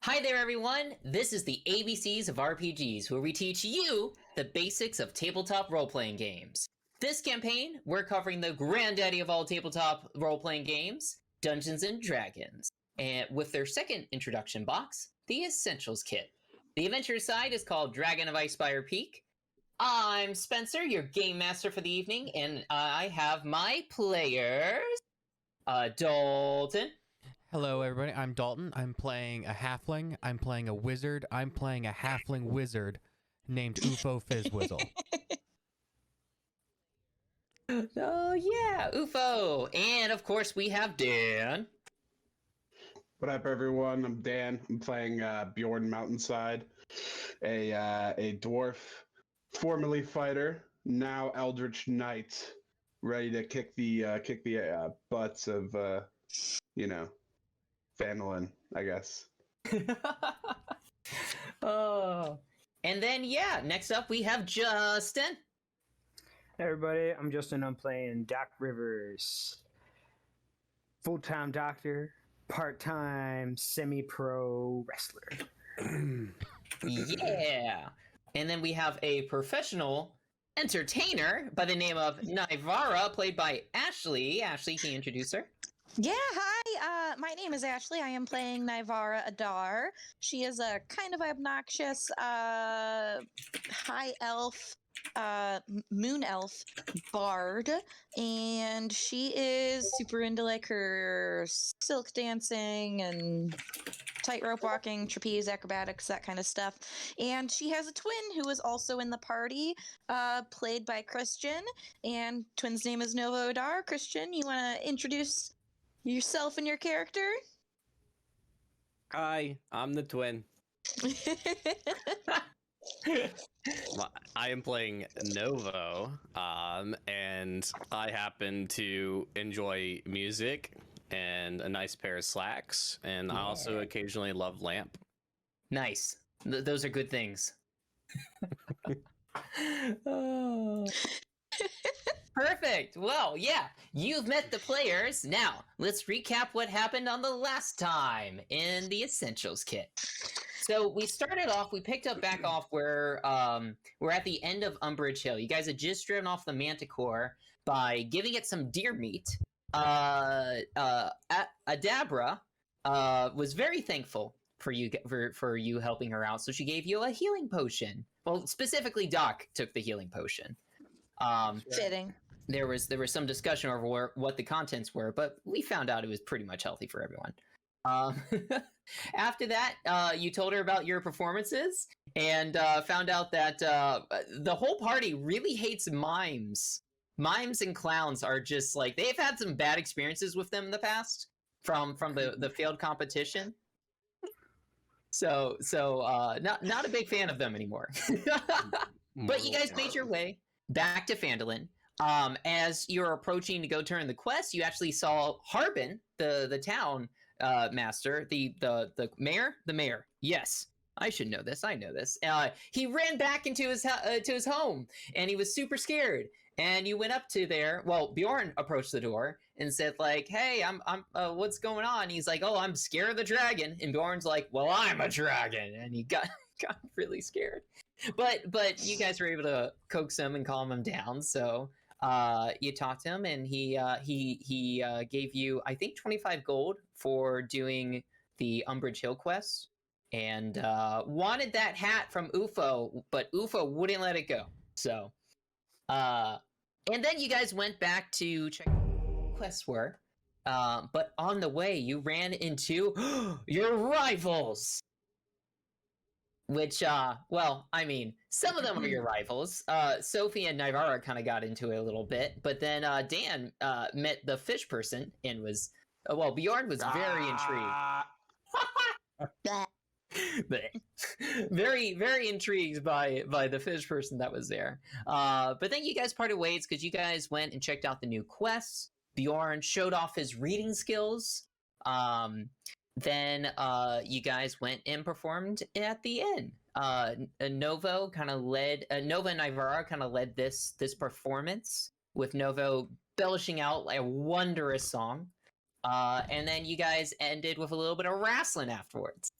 Hi there, everyone! This is the ABCs of RPGs, where we teach you the basics of tabletop role playing games. This campaign, we're covering the granddaddy of all tabletop role playing games, Dungeons and Dragons, and with their second introduction box, the Essentials Kit. The adventure side is called Dragon of Icespire Peak. I'm Spencer, your game master for the evening, and I have my players, Dalton. Hello, everybody. I'm Dalton. I'm playing a halfling. I'm playing a wizard. I'm playing a halfling wizard named UFO Fizzwizzle. Oh yeah, UFO! And of course we have Dan. What up, everyone? I'm Dan. I'm playing Bjorn Mountainside, a dwarf, formerly fighter, now Eldritch Knight, ready to kick the butts of Phandalin, I guess. Oh, and then next up we have Justin. Hey everybody, I'm Justin. I'm playing Doc Rivers, full-time doctor, part-time semi-pro wrestler. Yeah, and then we have a professional entertainer by the name of Naivara, played by Ashley. Ashley, can you introduce her? Yeah, hi. My name is Ashley. I am playing Naivara Adar. She is a kind of obnoxious high elf, moon elf bard, and she is super into like her silk dancing and tightrope walking, trapeze acrobatics, that kind of stuff. And she has a twin who is also in the party, played by Christian. And twin's name is Nova Adar. Christian, you want to introduce yourself and your character? Hi, I'm the twin. I am playing Novo, and I happen to enjoy music and a nice pair of slacks, and I also occasionally love lamp. Nice. Those are good things. Oh. Perfect. Well, yeah, you've met the players. Now, let's recap what happened on the last time in the Essentials Kit. So we started off, we picked up back off where we're at the end of Umbridge Hill. You guys had just driven off the Manticore by giving it some deer meat. Adabra was very thankful for you helping her out, so she gave you a healing potion. Well, specifically, Doc took the healing potion. Fitting. There was some discussion over what the contents were, but we found out it was pretty much healthy for everyone. After that, you told her about your performances and found out that the whole party really hates mimes. Mimes and clowns are just like, they've had some bad experiences with them in the past from the failed competition. So not a big fan of them anymore. But you guys made your way back to Phandalin. As you're approaching to go turn the quest, you actually saw Harbin, the town master, the mayor. Yes, I should know this. I know this. He ran back into his home, and he was super scared. And you went up to there. Well, Bjorn approached the door and said, like, "Hey, I'm what's going on?" He's like, "Oh, I'm scared of the dragon." And Bjorn's like, "Well, I'm a dragon," and he got really scared. But you guys were able to coax him and calm him down. So you talked to him, and he gave you, I think, 25 gold for doing the Umbridge Hill quest, and wanted that hat from UFO, but UFO wouldn't let it go. So, and then you guys went back to check what quests were. But on the way, you ran into your rivals. Which, well, I mean, some of them are your rivals. Sophie and Naivara kind of got into it a little bit, but then Dan met the fish person and was, well, Bjorn was very intrigued. Very, very intrigued by the fish person that was there. But then you guys parted ways because you guys went and checked out the new quests. Bjorn showed off his reading skills. Then you guys went and performed at the inn. Novo and Naivara kind of led this performance, with Novo belching out a wondrous song. And then you guys ended with a little bit of wrestling afterwards.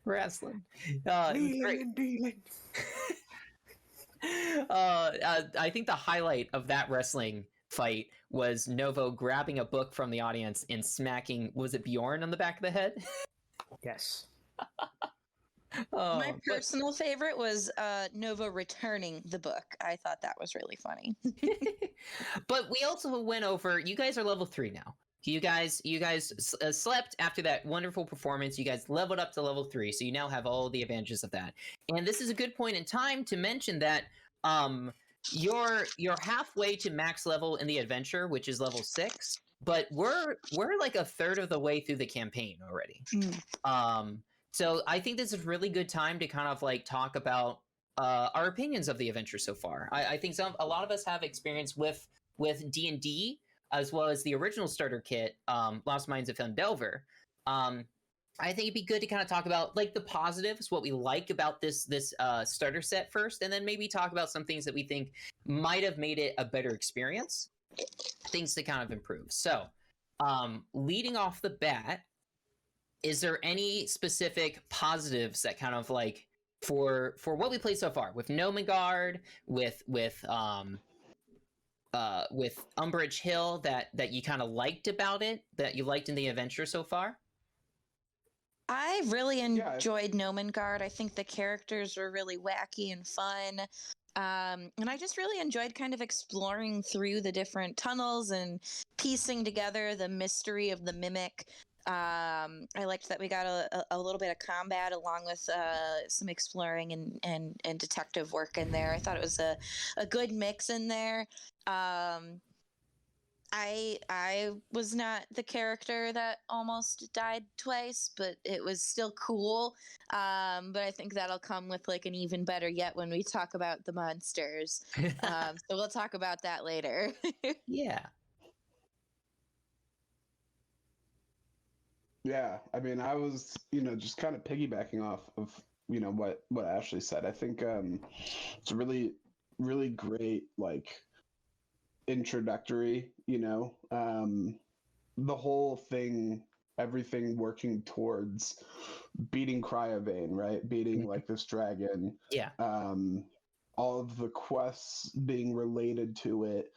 Wrestling. It was great. and dealing. I think the highlight of that wrestling fight was Novo grabbing a book from the audience and smacking, was it Bjorn on the back of the head? Yes. My But- personal favorite was Nova returning the book. I thought that was really funny. but we also went over, you guys are level 3 now. You guys slept after that wonderful performance. You guys leveled up to level 3, so you now have all the advantages of that. And this is a good point in time to mention that you're halfway to max level in the adventure, which is level 6, but we're like a third of the way through the campaign already. So I think this is a really good time to kind of like talk about our opinions of the adventure so far. I think a lot of us have experience with D&D, as well as the original starter kit, Lost Minds of Feldelver. I think it'd be good to kind of talk about like the positives, what we like about this starter set first, and then maybe talk about some things that we think might have made it a better experience, things to kind of improve. So, leading off the bat, is there any specific positives that kind of like for what we played so far with Nomengard, with Umbrage Hill that you kind of liked about it, that you liked in the adventure so far? I really enjoyed Nomengard. I think the characters were really wacky and fun. And I just really enjoyed kind of exploring through the different tunnels and piecing together the mystery of the Mimic. I liked that we got a little bit of combat along with some exploring and detective work in there. I thought it was a good mix in there. I was not the character that almost died twice, but it was still cool. But I think that'll come with like an even better yet when we talk about the monsters. So we'll talk about that later. Yeah. Yeah, I mean, I was, just kind of piggybacking off of, what Ashley said. I think it's a really, really great, like, introductory, the whole thing, everything working towards beating Cryovane, right? Beating, like, this dragon. Yeah. All of the quests being related to it,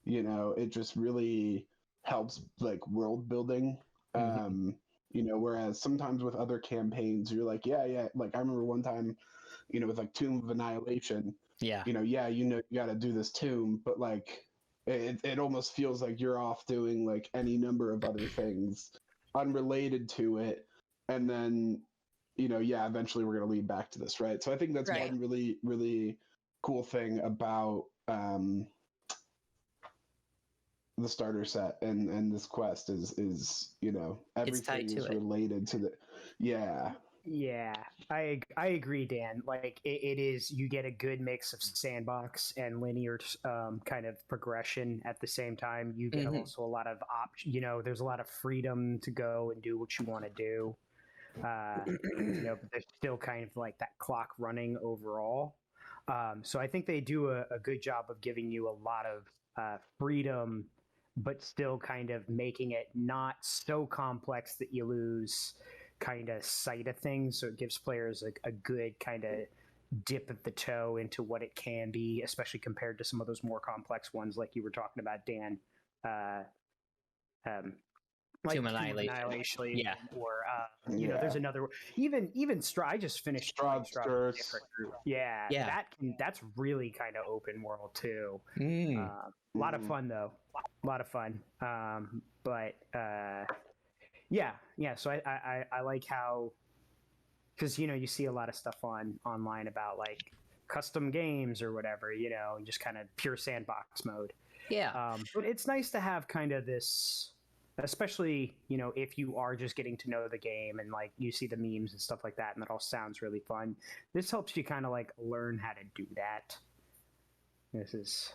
it just really helps, like, world building. Whereas sometimes with other campaigns, you're like, yeah. Like I remember one time, with like Tomb of Annihilation, Yeah. you got to do this tomb, but like it almost feels like you're off doing like any number of other things unrelated to it. And then, eventually we're going to lead back to this, right? So I think that's Right. one really, really cool thing about the starter set and this quest is everything tied to is it. related to the Yeah, I agree, Dan. Like it is, you get a good mix of sandbox and linear kind of progression at the same time. You get also a lot of there's a lot of freedom to go and do what you want to do. But there's still kind of like that clock running overall. So I think they do a good job of giving you a lot of freedom, but still kind of making it not so complex that you lose kind of sight of things. So it gives players a good kind of dip of the toe into what it can be, especially compared to some of those more complex ones like you were talking about, Dan. Like Tomb of Annihilation. Yeah. Or there's another even I just finished Strahd's Curse. different group. Yeah. That's really kind of open world too. A lot of fun though. A lot of fun. So I like how, because you see a lot of stuff online about like custom games or whatever, just kind of pure sandbox mode. Yeah. But it's nice to have kind of this, especially if you are just getting to know the game and like you see the memes and stuff like that, and that all sounds really fun. This helps you kind of like learn how to do that. This is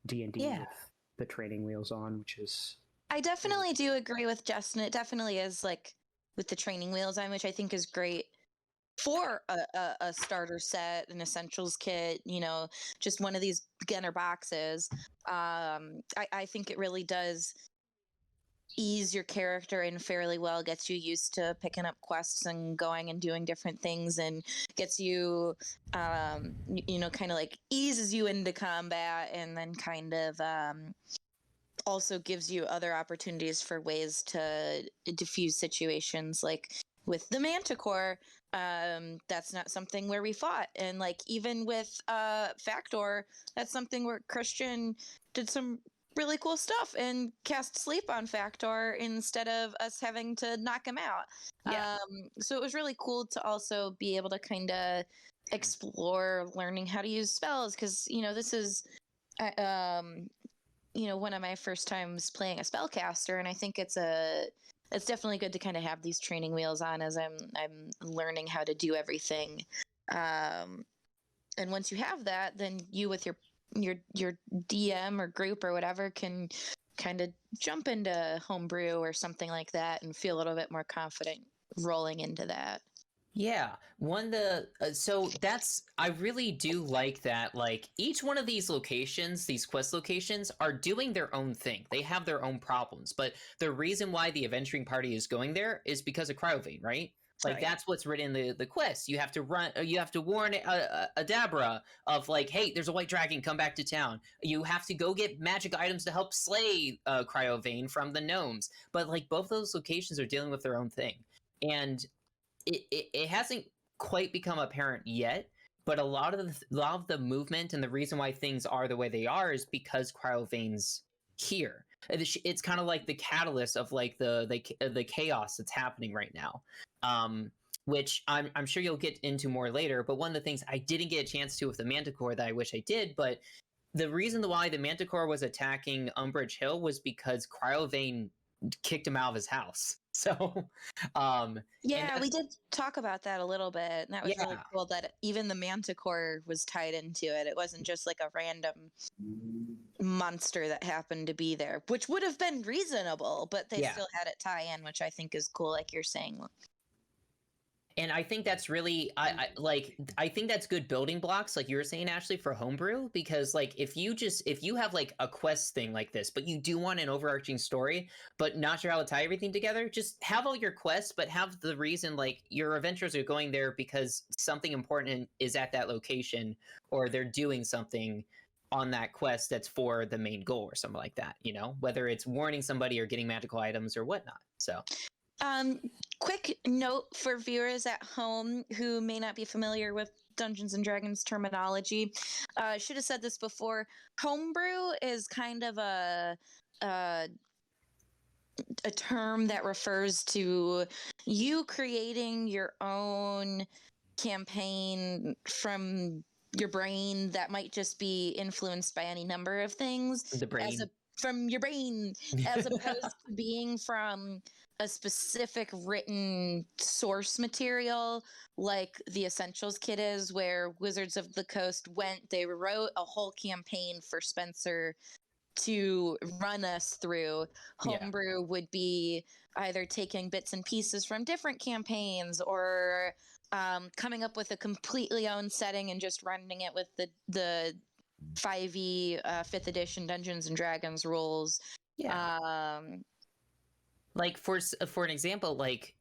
D&D with the training wheels on, which is. I definitely do agree with Justin. It definitely is like with the training wheels on, which I think is great for a starter set, an essentials kit, just one of these beginner boxes. I think it really does ease your character in fairly well, gets you used to picking up quests and going and doing different things, and gets you, kind of like eases you into combat, and then kind of also gives you other opportunities for ways to diffuse situations. Like with the Manticore, that's not something where we fought, and like even with Factor, that's something where Christian did some really cool stuff and cast sleep on Factor instead of us having to knock him out. Yeah. So it was really cool to also be able to kind of explore learning how to use spells, because this is one of my first times playing a spellcaster, and I think it's definitely good to kind of have these training wheels on as I'm learning how to do everything. And once you have that, then you with your DM or group or whatever can kind of jump into homebrew or something like that and feel a little bit more confident rolling into that. Yeah, so I really do like that. Like each one of these locations, these quest locations, are doing their own thing. They have their own problems, but the reason why the adventuring party is going there is because of Cryovane, right? Like that's what's written in the quest. You have to warn Adabra of like, hey, there's a white dragon, come back to town. You have to go get magic items to help slay Cryovane from the gnomes. But like both those locations are dealing with their own thing, and it hasn't quite become apparent yet. But a lot of the movement and the reason why things are the way they are is because Cryovane's here. It's kind of like the catalyst of like the chaos that's happening right now, which I'm sure you'll get into more later. But one of the things I didn't get a chance to with the Manticore that I wish I did, but the reason why the Manticore was attacking Umbridge Hill was because Cryovane kicked him out of his house. So we did talk about that a little bit, and that was really cool that even the Manticore was tied into it. It wasn't just like a random monster that happened to be there, which would have been reasonable, but they still had it tie in, which I think is cool, like you're saying. And I think that's really, I think that's good building blocks, like you were saying, Ashley, for homebrew, because like if you have like a quest thing like this, but you do want an overarching story, but not sure how to tie everything together, just have all your quests, but have the reason like your adventurers are going there because something important is at that location, or they're doing something on that quest that's for the main goal or something like that, whether it's warning somebody or getting magical items or whatnot. So. Quick note for viewers at home who may not be familiar with Dungeons and Dragons terminology. Should have said this before. Homebrew is kind of a term that refers to you creating your own campaign from your brain that might just be influenced by any number of things. The brain. From your brain, as opposed to being from a specific written source material like the Essentials Kit is, where Wizards of the Coast they wrote a whole campaign for Spencer to run us through. Homebrew would be either taking bits and pieces from different campaigns or coming up with a completely own setting and just running it with the 5e 5th edition Dungeons and Dragons rules. Like for an example, like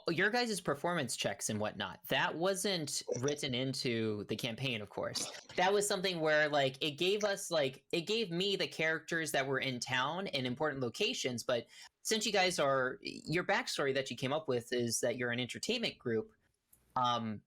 your guys' performance checks and whatnot, that wasn't written into the campaign, of course. That was something where like it gave me the characters that were in town and important locations. But since you guys your backstory that you came up with is that you're an entertainment group, and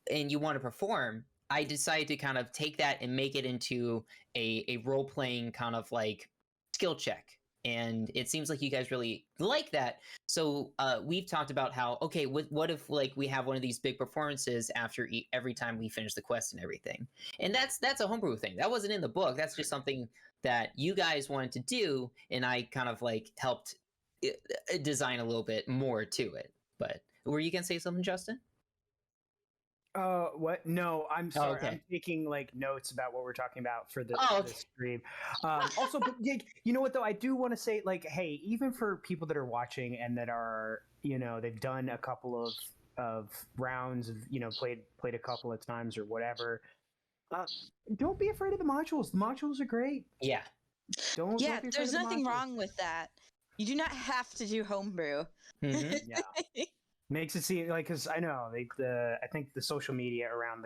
you want to perform, I decided to kind of take that and make it into a role-playing kind of like skill check. And it seems like you guys really like that. So we've talked about how, okay, what if like we have one of these big performances after every time we finish the quest and everything. And that's a homebrew thing. That wasn't in the book. That's just something that you guys wanted to do. And I kind of like helped design a little bit more to it. But were you going to say something, Justin? What? No, I'm sorry. okay. I'm taking like notes about what we're talking about for the okay. stream. Also, but, you know what though? I do want to say, like, hey, even for people that are watching and that are, they've done a couple of rounds of, played a couple of times or whatever. Don't be afraid of the modules. The modules are great. Yeah. Don't be afraid there's of the nothing modules. wrong with that. You do not have to do homebrew. Mhm. Yeah. Makes it seem like, because I know I think the social media around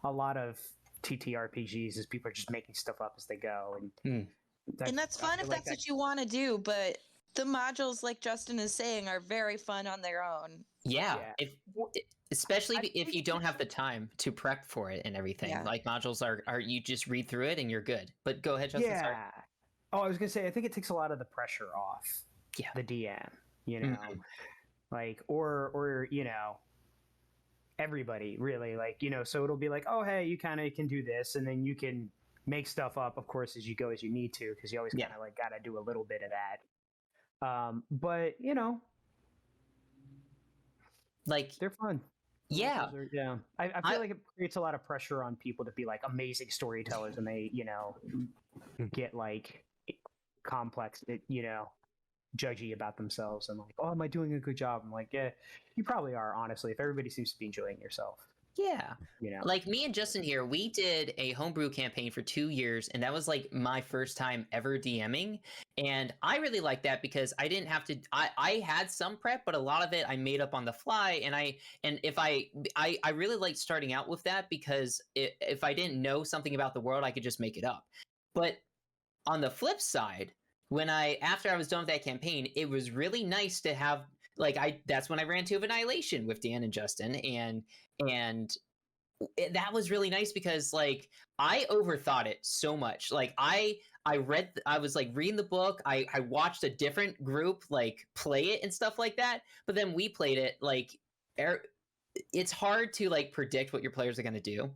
a lot of TTRPGs is people are just making stuff up as they go, and And that's I fun feel if like that's what you want to do, but the modules, like Justin is saying, are very fun on their own. Yeah, Yeah. especially I if you don't have the time to prep for it and everything. Yeah. Like modules are you just read through it and you're good. But go ahead, Justin. Sorry. Yeah. Oh, I was gonna say, I think it takes a lot of the pressure off. Yeah. The DM, you know, Mhm. like or you know, everybody really, like, you know, so it'll be like, oh hey, you kind of can do this, and then you can make stuff up, of course, as you go, as you need to, because you always Yeah. kind of like got to do a little bit of that. But you know, Like they're fun. yeah, Modules yeah. I feel like it creates a lot of pressure on people to be like amazing storytellers, and they, you know, get like complex, you know, judgy about themselves, and like, oh, am I doing a good job? I'm like, yeah, you probably are, honestly, if everybody seems to be enjoying yourself, yeah. you know. Like me and Justin here, we did a homebrew campaign for 2 years, and that was like my first time ever DMing. And I really liked that because I didn't have to. I had some prep, but a lot of it I made up on the fly. And if I really liked starting out with that because if I didn't know something about the world, I could just make it up. But on the flip side, after I was done with that campaign, it was really nice to have that's when I ran Tomb of Annihilation with Dan and Justin, and that was really nice because like I overthought it so much. Like I was like reading the book, I watched a different group like play it and stuff like that, but then we played it like it's hard to like predict what your players are going to do.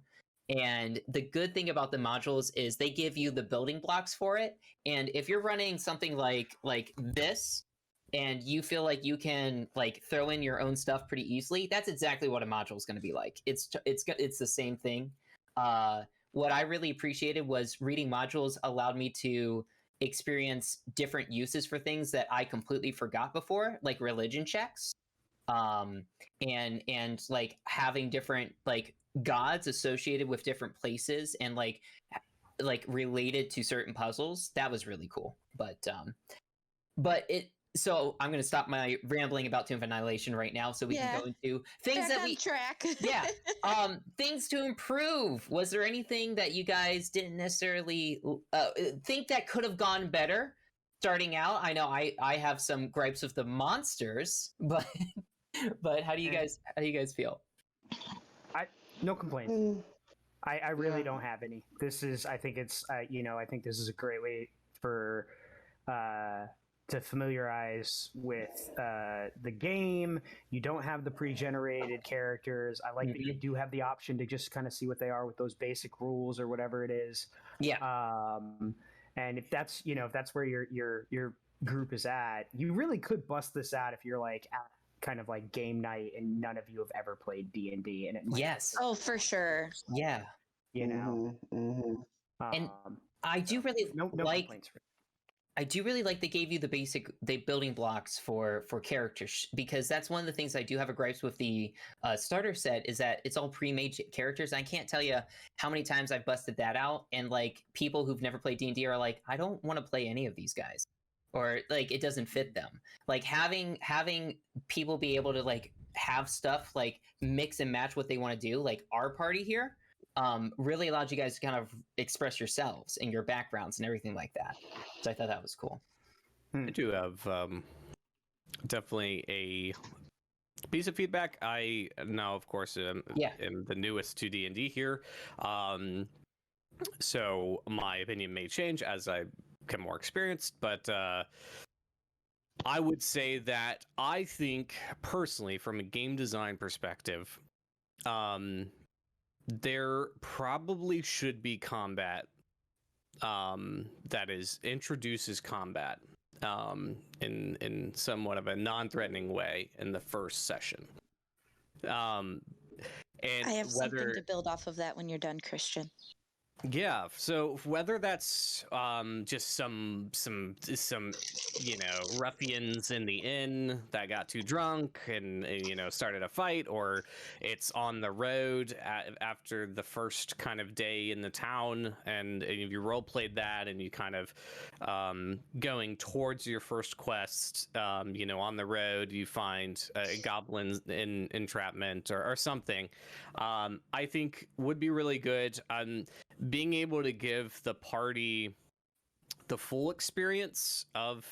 And the good thing about the modules is they give you the building blocks for it. And if you're running something like this and you feel like you can like throw in your own stuff pretty easily, that's exactly what a module is going to be like. It's the same thing. What I really appreciated was reading modules allowed me to experience different uses for things that I completely forgot before, like religion checks, and like having different like gods associated with different places and like related to certain puzzles. That was really cool. But so I'm going to stop my rambling about Tomb of Annihilation right now so we can go into things Back on track. yeah, things to improve. Was there anything that you guys didn't necessarily think that could have gone better starting out? I know I have some gripes with the monsters, but how do you guys feel? No complaints. I really don't have any. I think it's I think this is a great way for to familiarize with the game. You don't have the pre-generated characters. I like that you do have the option to just kind of see what they are with those basic rules or whatever it is. Yeah. And if that's where your group is at, you really could bust this out if you're like at kind of like game night and none of you have ever played D&D, and it might, Yes. Oh, for sure. Yeah. you know. And I do really no like complaints. I do really like they gave you the building blocks for characters, because that's one of the things I do have a gripes with the starter set is that it's all pre-made characters. And I can't tell you how many times I've busted that out, and like people who've never played D&D are like, I don't want to play any of these guys, or like it doesn't fit them. Like having people be able to like have stuff like mix and match what they want to do, like our party here. Really allowed you guys to kind of express yourselves and your backgrounds and everything like that. So I thought that was cool. I do have definitely a piece of feedback. I now, of course, am the newest to D&D here. So my opinion may change as I become more experienced, but I would say that I think, personally, from a game design perspective, there probably should be combat that introduces combat in somewhat of a non-threatening way in the first session. And I have something to build off of that when you're done, Christian. Yeah, so whether that's just some ruffians in the inn that got too drunk and started a fight, or it's on the road after the first kind of day in the town, and you role played that, and you kind of going towards your first quest, on the road you find goblins in entrapment or something, I think would be really good. Being able to give the party the full experience of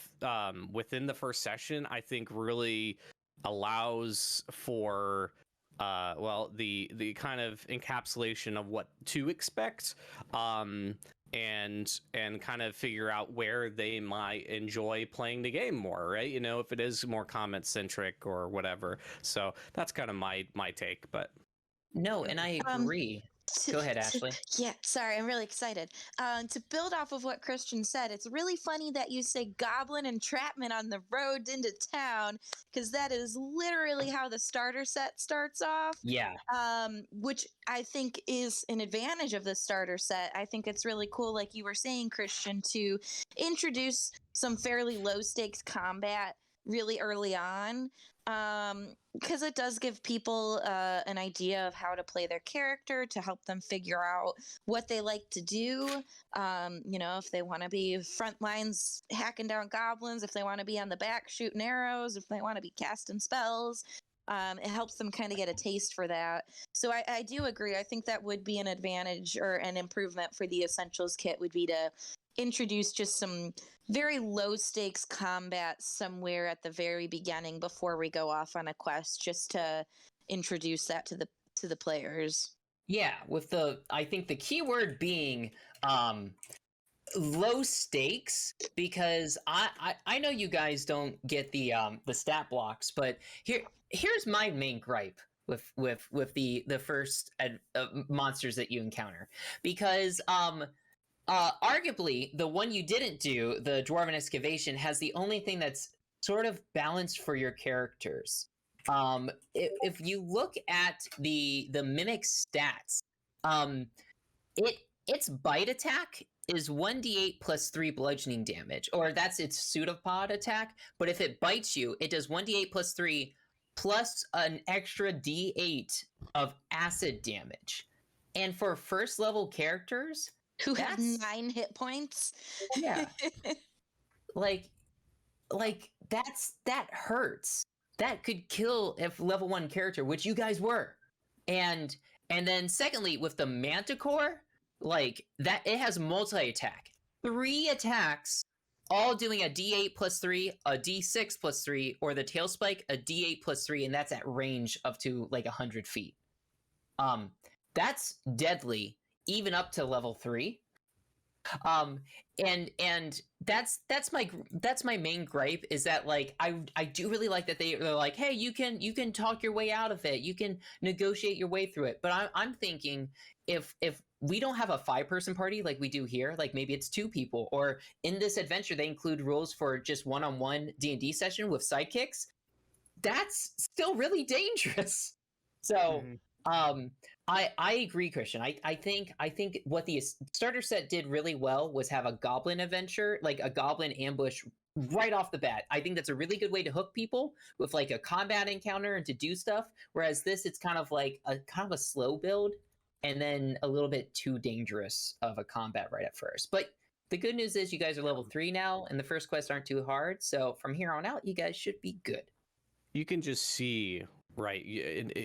within the first session, I think really allows for the kind of encapsulation of what to expect, and kind of figure out where they might enjoy playing the game more, right? If it is more comment centric or whatever. So that's kind of my take. But No, and I agree. Go ahead, Ashley. Yeah, sorry, I'm really excited. To build off of what Christian said, it's really funny that you say goblin entrapment on the road into town, because that is literally how the starter set starts off. Yeah. Which I think is an advantage of the starter set. I think it's really cool, like you were saying, Christian, to introduce some fairly low stakes combat really early on, because it does give people an idea of how to play their character, to help them figure out what they like to do. If they want to be front lines hacking down goblins, if they want to be on the back shooting arrows, if they want to be casting spells. It helps them kind of get a taste for that. So I do agree. I think that would be an advantage or an improvement for the Essentials kit, would be to introduce just some very low stakes combat somewhere at the very beginning before we go off on a quest, just to introduce that to the players. Yeah, I think the key word being low stakes, because I know you guys don't get the stat blocks, but here's my main gripe with the first monsters that you encounter, because arguably the one you didn't do, the Dwarven Excavation, has the only thing that's sort of balanced for your characters. If you look at the mimic stats, its bite attack is 1d8 plus 3 bludgeoning damage, or that's its pseudopod attack. But if it bites you, it does 1d8 plus 3 plus an extra d8 of acid damage. And for first level characters who have 9 hit points, yeah, like that hurts. That could kill a level 1 character, which you guys were. And then secondly, with the Manticore, like that, it has multi-attack. 3 attacks, all doing a d8 plus 3, a d6 plus 3, or the tail spike, a d8 plus 3, and that's at range up to like 100 feet. That's deadly, even up to level 3. And that's my main gripe, is that like I do really like that they're like, hey, you can talk your way out of it, you can negotiate your way through it. But I'm thinking, if we don't have a 5-person party like we do here, like maybe it's 2 people, or in this adventure they include rules for just one-on-one D&D session with sidekicks, that's still really dangerous. So I agree, Christian. I think what the starter set did really well was have a goblin adventure, like a goblin ambush right off the bat. I think that's a really good way to hook people with like a combat encounter and to do stuff. Whereas this, it's kind of like a slow build, and then a little bit too dangerous of a combat right at first. But the good news is you guys are level 3 now, and the first quests aren't too hard. So from here on out, you guys should be good. You can just see, right,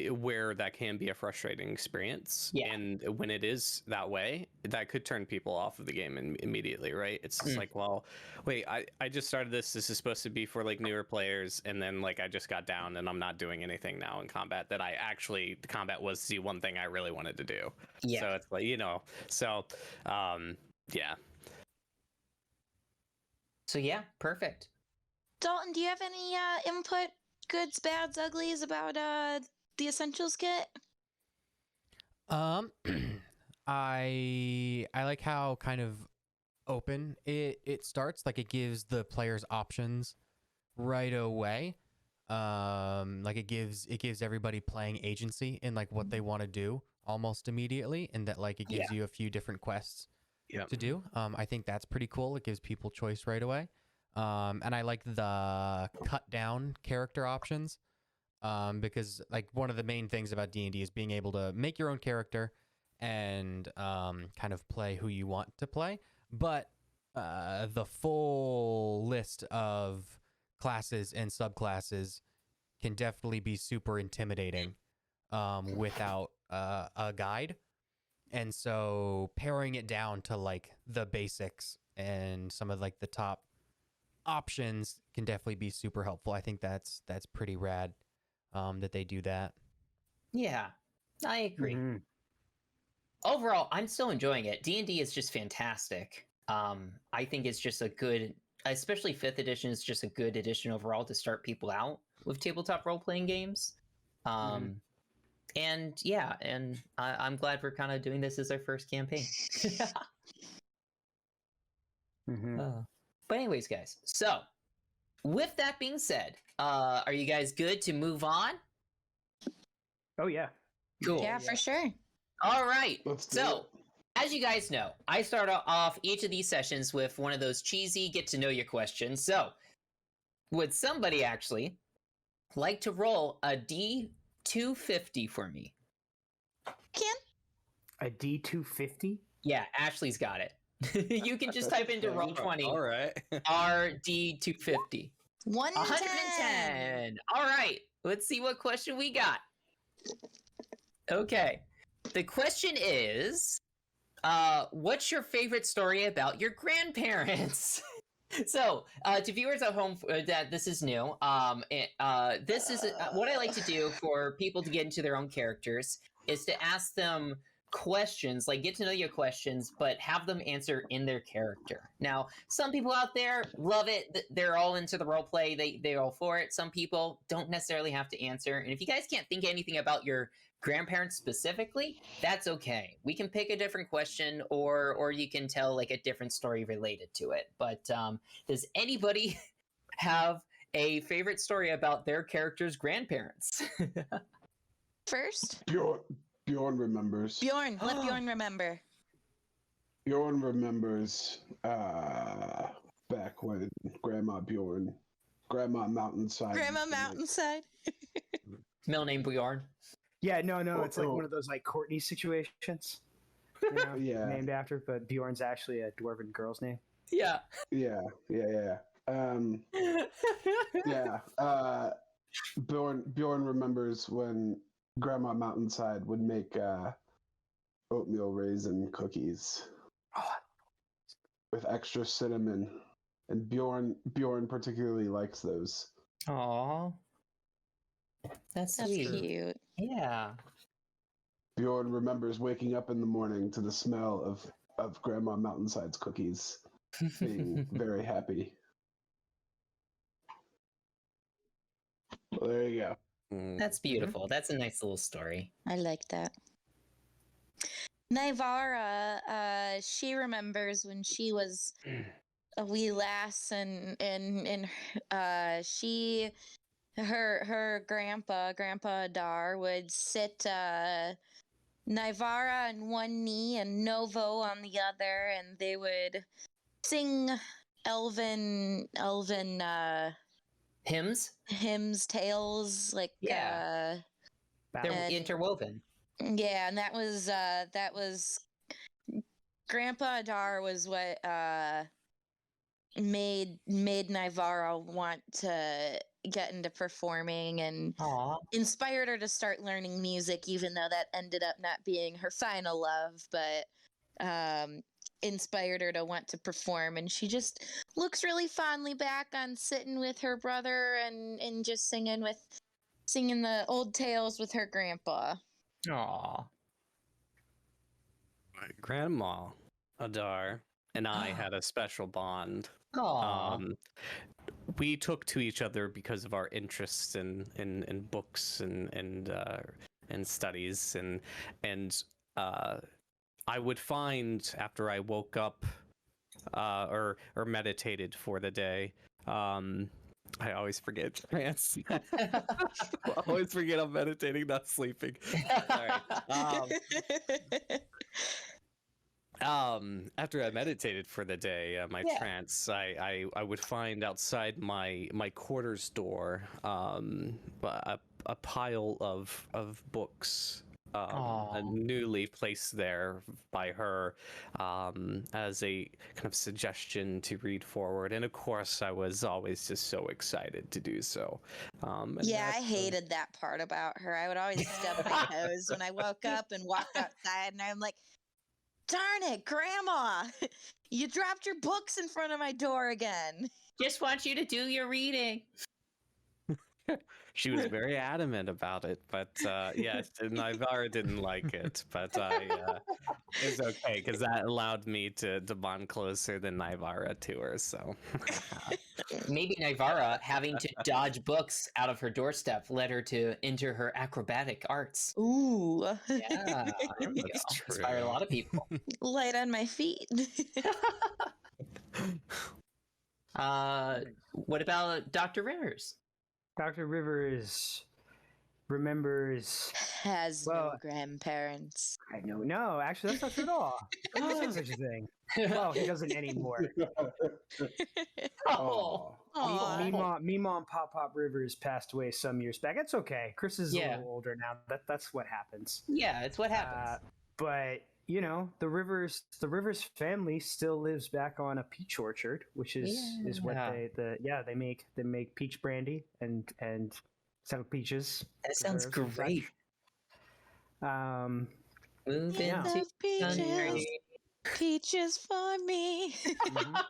where that can be a frustrating experience. Yeah. And when it is that way, that could turn people off of the game immediately, right? It's just like, well, wait, I just started this is supposed to be for like newer players, and then like I just got down and I'm not doing anything now in combat that the combat was the one thing I really wanted to do. Yeah. So it's like, yeah. So yeah, perfect. Dalton, do you have any input, goods, bads, uglies about the Essentials kit? I like how kind of open it starts. Like it gives the players options right away. Like it gives everybody playing agency in like what they want to do. almost immediately, and that like it gives you a few different quests Yep. to do. I think that's pretty cool. It gives people choice right away. And I like the cut down character options, because like one of the main things about D&D is being able to make your own character and kind of play who you want to play. But the full list of classes and subclasses can definitely be super intimidating without a guide. And so pairing it down to like the basics and some of like the top options can definitely be super helpful. I think that's pretty rad that they do that. Yeah, I agree. Mhm. Overall, I'm still enjoying it. D&D is just fantastic. I think it's just a good, especially 5th edition is just a good edition overall to start people out with tabletop role-playing games. And yeah, and I'm glad we're kind of doing this as our first campaign. But anyways, guys, so with that being said, are you guys good to move on? Oh yeah. Cool. Yeah, for sure. All right. Let's do So, it. as you guys know, I start off each of these sessions with one of those cheesy get to know you questions. So, would somebody actually like to roll a D250 for me? A D250? Yeah, Ashley's got it. You can just type into Roll20 All right. RD250. 110. 110. All right. Let's see what question we got. Okay. The question is, what's your favorite story about your grandparents? So, to viewers at home, that this is new. This is what I like to do for people to get into their own characters is to ask them questions, like get to know you questions, but have them answer in their character. Now, some people out there love it; they're all into the role play. They're all for it. Some people don't necessarily have to answer. And if you guys can't think of anything about your grandparents specifically, that's okay. We can pick a different question, or you can tell like a different story related to it. But does anybody have a favorite story about their character's grandparents? First, Bjorn remembers. Bjorn. Let Bjorn remember. Bjorn remembers back when Grandma Mountainside. Grandma used to make- Mountainside. Middle name Bjorn. Yeah, no, it's like Oh. one of those like Courtney situations. You know, Yeah. named after, but Bjorn's actually a dwarven girl's name. Yeah. Yeah. Yeah. Bjorn remembers when Grandma Mountainside would make oatmeal raisin cookies with extra cinnamon, and Bjorn particularly likes those. Aw. That's That's sweet. cute. Yeah. Bjorn remembers waking up in the morning to the smell of Grandma Mountainside's cookies, being very happy. Well, there you go. That's beautiful. That's a nice little story. I like that. Naivara, she remembers when she was a wee lass, and she, her grandpa Adar, would sit Naivara on one knee and Novo on the other, and they would sing elven Hymns? hymns, tales, like Yeah. They're And- interwoven. yeah, and that was Grandpa Adar was what made Naivara want to get into performing and Aw. inspired her to start learning music, even though that ended up not being her final love, but inspired her to want to perform. And she just looks really fondly back on sitting with her brother and just singing the old tales with her grandpa. Aw. My grandma Adar and I had a special bond. Aw. We took to each other because of our interests in books and studies, and I would find after I woke up or meditated for the day, I always forget trance. I always forget I'm meditating, not sleeping. All right. After I meditated for the day, my Yeah. trance, I would find outside my quarters door a pile of books. Aw. Newly placed there by her as a kind of suggestion to read forward, and of course I was always just so excited to do so. And Yeah, I that's, hated that part about her. I would always stub my toes when I woke up and walked outside, and I'm like, darn it, Grandma! You dropped your books in front of my door again. Just want you to do your reading. She was very adamant about it, but yes, Nivara didn't like it, but it's okay because that allowed me to bond closer than Nivara to her. So Maybe Nivara, having to dodge books out of her doorstep, led her to enter her acrobatic arts. Ooh. Yeah, there we go. That's Inspired a true. lot of people. Light on my feet. What about Dr. Rivers? Dr. Rivers remembers. Has Well- no grandparents. I know. No, actually, that's not true at all. He said such a thing. Well, he doesn't anymore. Oh, Aw. Meemaw and Pop Pop Rivers passed away some years back. It's okay. Chris is Yeah. a little older now. That's what happens. yeah, it's what happens. But you know, the Rivers family still lives back on a peach orchard, which is what Yeah. they make peach brandy and sell peaches. That sounds preserves and great. such. Move Yeah. into Love peaches, country. peaches for me. Mhm.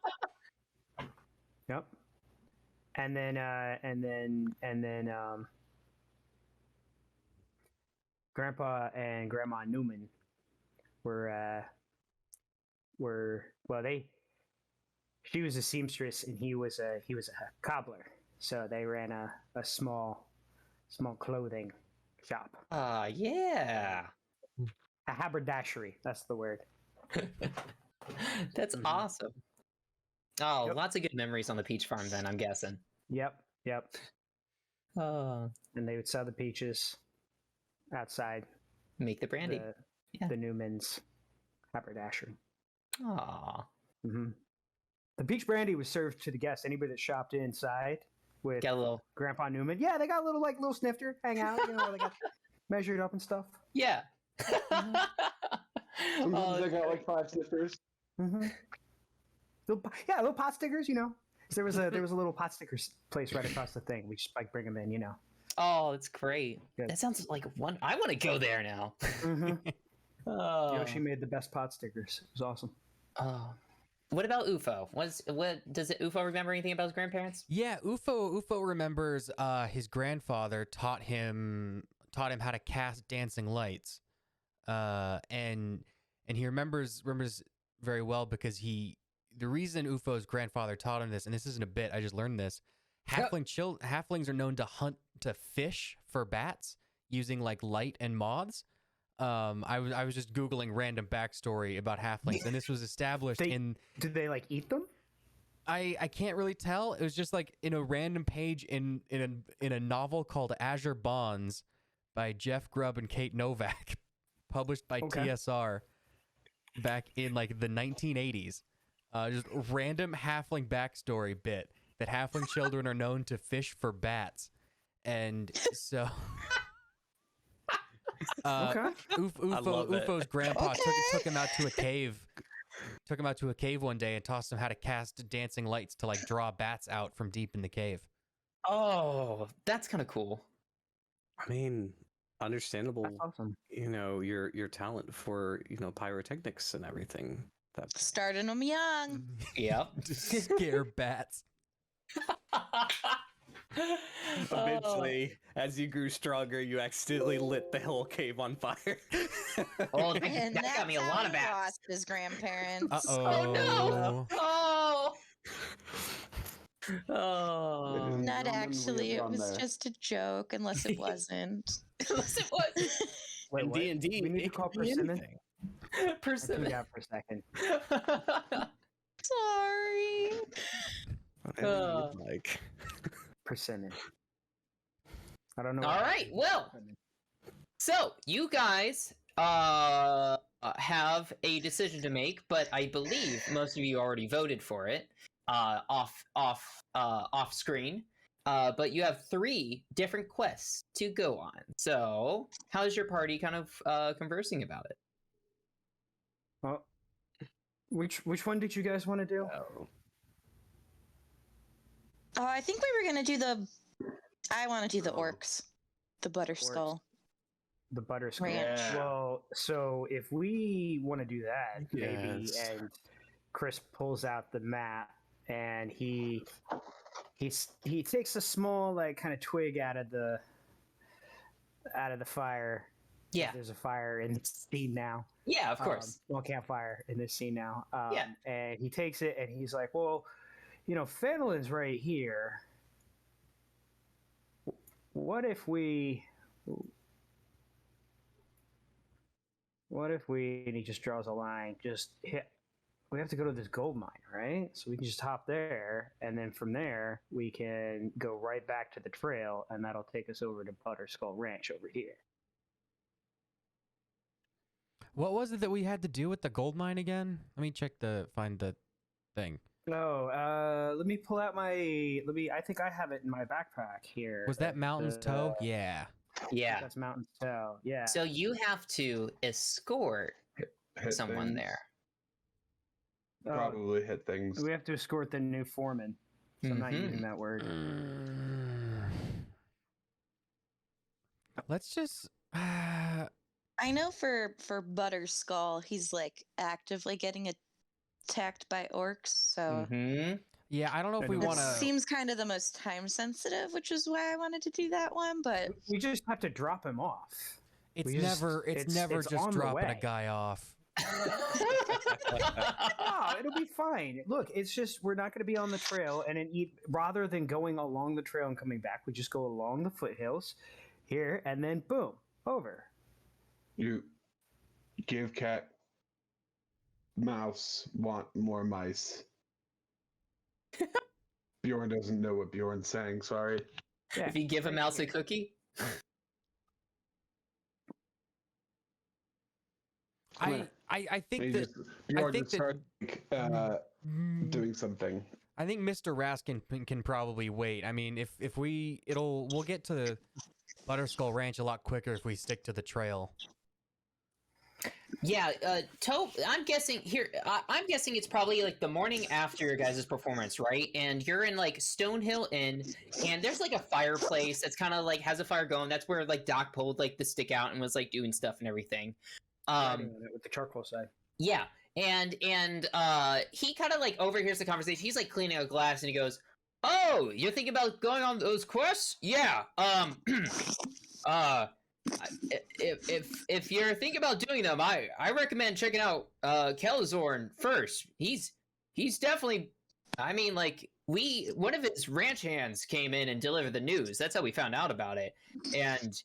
Yep. And then Grandpa and Grandma Newman were well, she was a seamstress and he was a cobbler, so they ran a small clothing shop, Yeah. a haberdashery. That's the word. That's Mhm. awesome. Oh, Yep. lots of good memories on the peach farm then, I'm guessing. Yep. Oh, And they would sell the peaches outside make the brandy. Yeah. the Newman's haberdashery. Aw. hmm The peach brandy was served to the guests. Anybody that shopped inside with Got a little. Grandpa Newman, yeah, they got a little snifter, hang out, you know, they got measured up and stuff. Yeah. Sometimes Oh, I got like 5 sniffers. Mm-hmm. Little pot stickers, you know. There was a little pot stickers place right across the thing. We just like bring them in, you know. oh, that's great. Good. That sounds like one. I want to go there now. Mm-hmm. Oh. Yoshi made the best pot stickers. It was awesome. Oh. What about UFO? What does UFO remember anything about his grandparents? Yeah, UFO remembers his grandfather taught him how to cast dancing lights. And he remembers very well because the reason UFO's grandfather taught him this, and this isn't a bit, I just learned this. Yep. Halflings are known to fish for bats using like light and moths. I was just googling random backstory about halflings, and this was established in. Did they like eat them? I can't really tell. It was just like in a random page in a novel called Azure Bonds by Jeff Grubb and Kate Novak, published by Okay. TSR back in like the 1980s. Just a random halfling backstory bit that halfling children are known to fish for bats, and so. Okay. love it. UFO's grandpa took him out to a cave. Took him out to a cave one day and taught him how to cast dancing lights to like draw bats out from deep in the cave. Oh, that's kind of cool. I mean, understandable. That's awesome. You know, your talent for pyrotechnics and everything. That's Starting them young. Yep. To scare bats. eventually, as you grew stronger, you accidentally lit the whole cave on fire. Oh, And that that's got me a how lot of he bats. lost his grandparents. Uh-oh. Oh no! Oh. Oh. Ladies and Not gentlemen, we actually. have It gone was there. just a joke, unless it wasn't. Unless it was Wait, In what? D&D, We need to it call could be persimmon. anything. I tuned persimmon. out for a second. Sorry. Whatever you would like. persimmon. I don't know. All what right, that well, is. So you guys have a decision to make, but I believe most of you already voted for it off screen. But you have 3 different quests to go on. So how's your party kind of conversing about it? Well, which one did you guys want to do? I think we were gonna do I want to do the orcs, the Butterskull. The Butterskull. Ranch. Yeah. Well, so if we want to do that, maybe, Yes. and Chris pulls out the map and he takes a small like kind of twig out of the fire. Yeah, There's a fire in this scene now. yeah, of course. Well, campfire in this scene now. Yeah. And he takes it and he's like, well, Fenlin's right here. What if we, and he just draws a line, we have to go to this gold mine, right? So we can just hop there, and then from there, we can go right back to the trail, and that'll take us over to Butterskull Ranch over here. What was it that we had to do with the gold mine again? Let me find the thing. Oh, let me pull out I think I have it in my backpack here. Was that Mountain's Toe? Yeah. Yeah. That's Mountain's Toe, yeah. So you have to escort Hit someone things. there. Oh, Probably hit things. we have to escort the new foreman. So I'm not Mhm. using that word. Let's just. I know for Butterskull, he's like actively getting attacked by orcs, so Mhm. Yeah, I don't know if we It it want to. seems kind of the most time sensitive, which is why I wanted to do that one. But We just have to drop him off. It's we just- never. It's it's- never it's just on the dropping a way. guy off. Oh, it'll be fine. Look, it's just we're not going to be on the trail, and rather than going along the trail and coming back, we just go along the foothills here, and then boom, over. You give cat mouse want more mice. Bjorn doesn't know what Bjorn's saying. Sorry. Yeah. If you give a mouse a cookie, I think He that. just, Bjorn think just that- started doing something. I think Mr. Raskin can probably wait. I mean, if we'll get to Butterskull Ranch a lot quicker if we stick to the trail. yeah. I'm guessing here. I'm guessing it's probably like the morning after your guys' performance, right? And you're in like Stonehill Inn, and there's like a fireplace that's kind of like has a fire going. That's where like Doc pulled like the stick out and was like doing stuff and everything. Writing on it with the charcoal side. Yeah, and he kind of like overhears the conversation. He's like cleaning a glass, and he goes, "Oh, you're thinking about going on those quests? Yeah. If you're thinking about doing them, I recommend checking out Kelzorn first. He's definitely. I mean, like one of his ranch hands came in and delivered the news. That's how we found out about it. And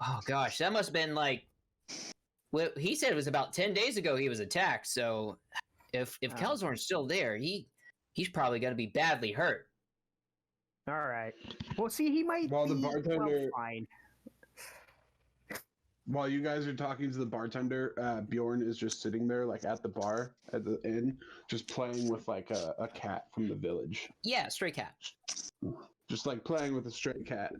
oh gosh, that must have been like. Well, he said it was about 10 days ago he was attacked, so if Oh. Kelzorn's still there, he's probably going to be badly hurt. All right. Well, see, he might While the be bartender- fine. While you guys are talking to the bartender, Bjorn is just sitting there, like at the bar at the inn, just playing with like a cat from the village. Yeah, stray cat. Just like playing with a stray cat.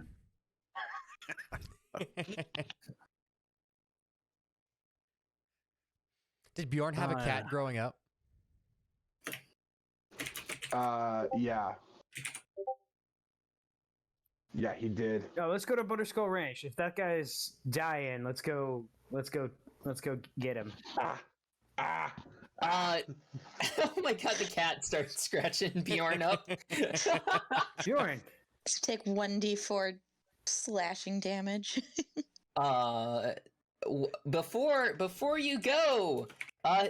Did Bjorn have a cat growing up? Yeah. Yeah, he did. Oh, let's go to Butterskull Ranch. If that guy's dying, let's go get him. Ah. Oh my god, the cat starts scratching Bjorn up. Bjorn. take 1d4 slashing damage. Before you go,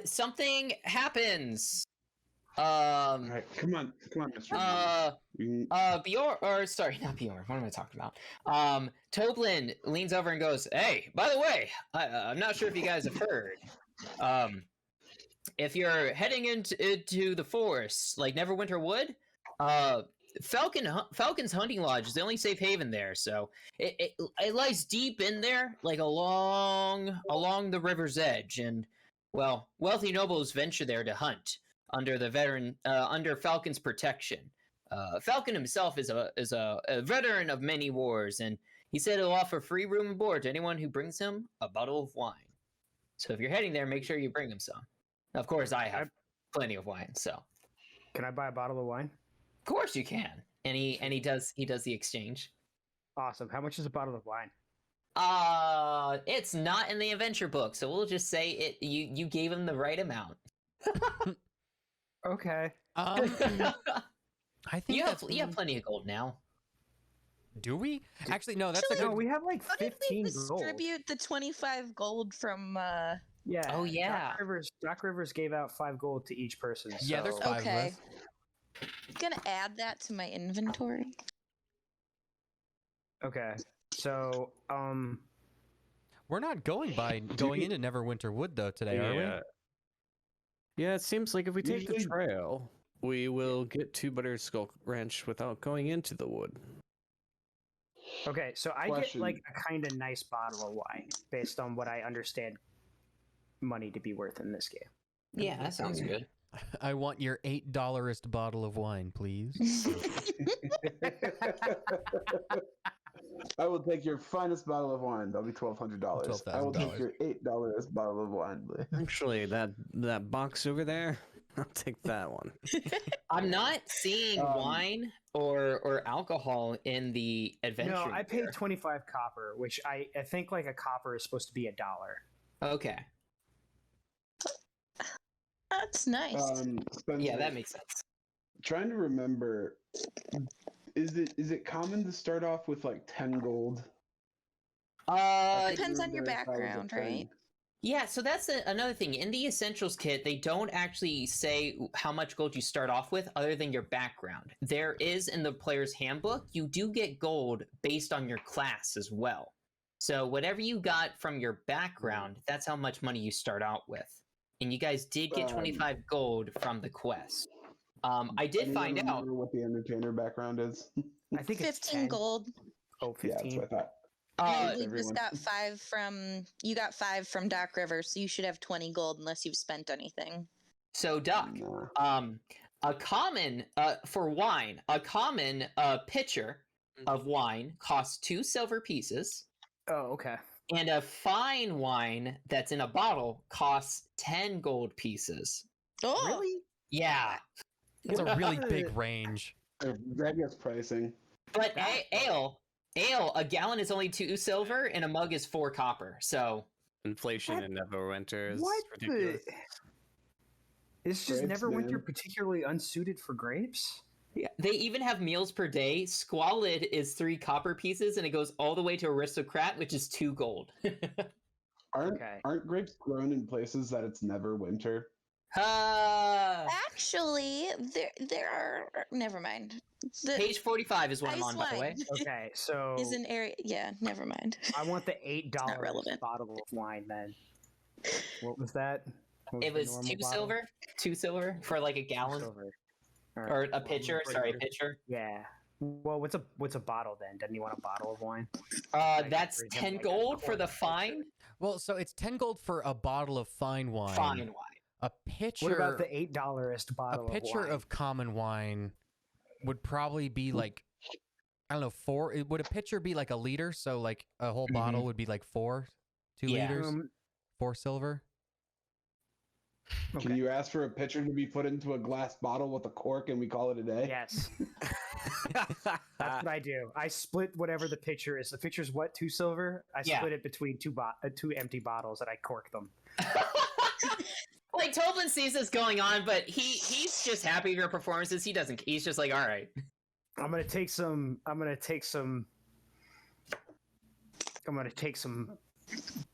something happens. All right, come on, Mr. Bjorn, or sorry, not Bjorn. What am I talking about? Toblin leans over and goes, "Hey, by the way, I'm not sure if you guys have heard. If you're heading into the forest, like Neverwinter Wood, Falcon's hunting lodge is the only safe haven there, so it lies deep in there, like along the river's edge, and well, wealthy nobles venture there to hunt under Falcon's protection. Falcon himself is a veteran of many wars, and he said he'll offer free room and board to anyone who brings him a bottle of wine. So if you're heading there, make sure you bring him some. Of course, I have plenty of wine, so. Can I buy a bottle of wine? Of course you can. And he does the exchange. Awesome. How much is a bottle of wine? It's not in the adventure book, so we'll just say you gave him the right amount. Okay. I think you have plenty of gold now. Do we? Actually, no. That's a Actually, good. No, we have like How did 15 we gold. distribute the 25 gold from? Yeah. Oh, yeah. Doc Rivers gave out 5 gold to each person. Yeah, there's so- 5 Okay. of us. Gonna add that to my inventory. Okay. So, We're not going into Neverwinter Wood though today, are we? Yeah, it seems like if we take the Usually- trail, we will get to Butterskull Ranch without going into the wood. okay. So I get Question. like a kind of nice bottle of wine based on what I understand money to be worth in this game. Yeah, that sounds good. I want your $8 bottle of wine, please. I will take your finest bottle of wine. That'll be $1,200. I will take $12,000. your $8 bottle of wine, please. Actually, that box over there, I'll take that one. I'm not seeing Um, wine or alcohol in the adventure. No, I paid gear. 25 copper, which I think like a copper is supposed to be $1. Okay. That's nice. Spencer, Yeah, that makes sense. Trying to remember, is it common to start off with like 10 gold? I Depends on your remember if I was a background, 10. right? Yeah, so that's another thing. In the essentials kit, they don't actually say how much gold you start off with other than your background. There is in the player's handbook, you do get gold based on your class as well. So whatever you got from your background, that's how much money you start out with. And you guys did get 25 gold from the quest. I did Anyone find out. remember what the entertainer background is? I think it's 15 10. gold. Oh, Yeah, that's 15. what I thought. And we everyone. just got 5 from. You got 5 from Doc River, so you should have 20 gold unless you've spent anything. So Doc, Nah. a common for wine, a common pitcher of wine costs 2 silver pieces. Oh, okay. And a fine wine that's in a bottle costs 10 gold pieces. Oh, Really? Yeah. It's a really big range. That gets pricing. But ale, a gallon is only 2 silver and a mug is 4 copper. So, Inflation What? in Neverwinter is What ridiculous. the? It's just Grapes, Neverwinter man. particularly unsuited for grapes? yeah, they even have meals per day. Squalid is 3 copper pieces and it goes all the way to Aristocrat, which is 2 gold. Okay. Aren't grapes grown in places that it's never winter? actually, there are. Never mind. The Page 45 is what I'm ice on, by the way. wine Okay, so is an area. Yeah, never mind. I want the $8 relevant. bottle of wine then. What was that? What It the was normal 2 bottle? silver? 2 silver for like a 2 gallon? silver. All right. Or a Well, pitcher? I'm Sorry, a pretty- pitcher. Yeah. Well, what's a bottle then? Doesn't he want a bottle of wine? Like, That's for him, 10 like a gold for the quart pitcher. fine Well, so it's 10 gold for a bottle of fine wine. wine. A pitcher. What about the $8 bottle a pitcher of wine? of common wine would probably be like, I don't know, 4. Would a pitcher be like a liter? So like a whole bottle would be like 2 Yeah. liters, 4 silver. Okay. Can you ask for a pitcher to be put into a glass bottle with a cork and we call it a day? Yes, that's what I do. I split whatever the pitcher is. The pitcher's what? 2 silver. I Yeah. split it between two empty bottles and I cork them. Like Toblin sees this going on, but he's just happy with your performances. He doesn't. He's just like, all right. I'm gonna take some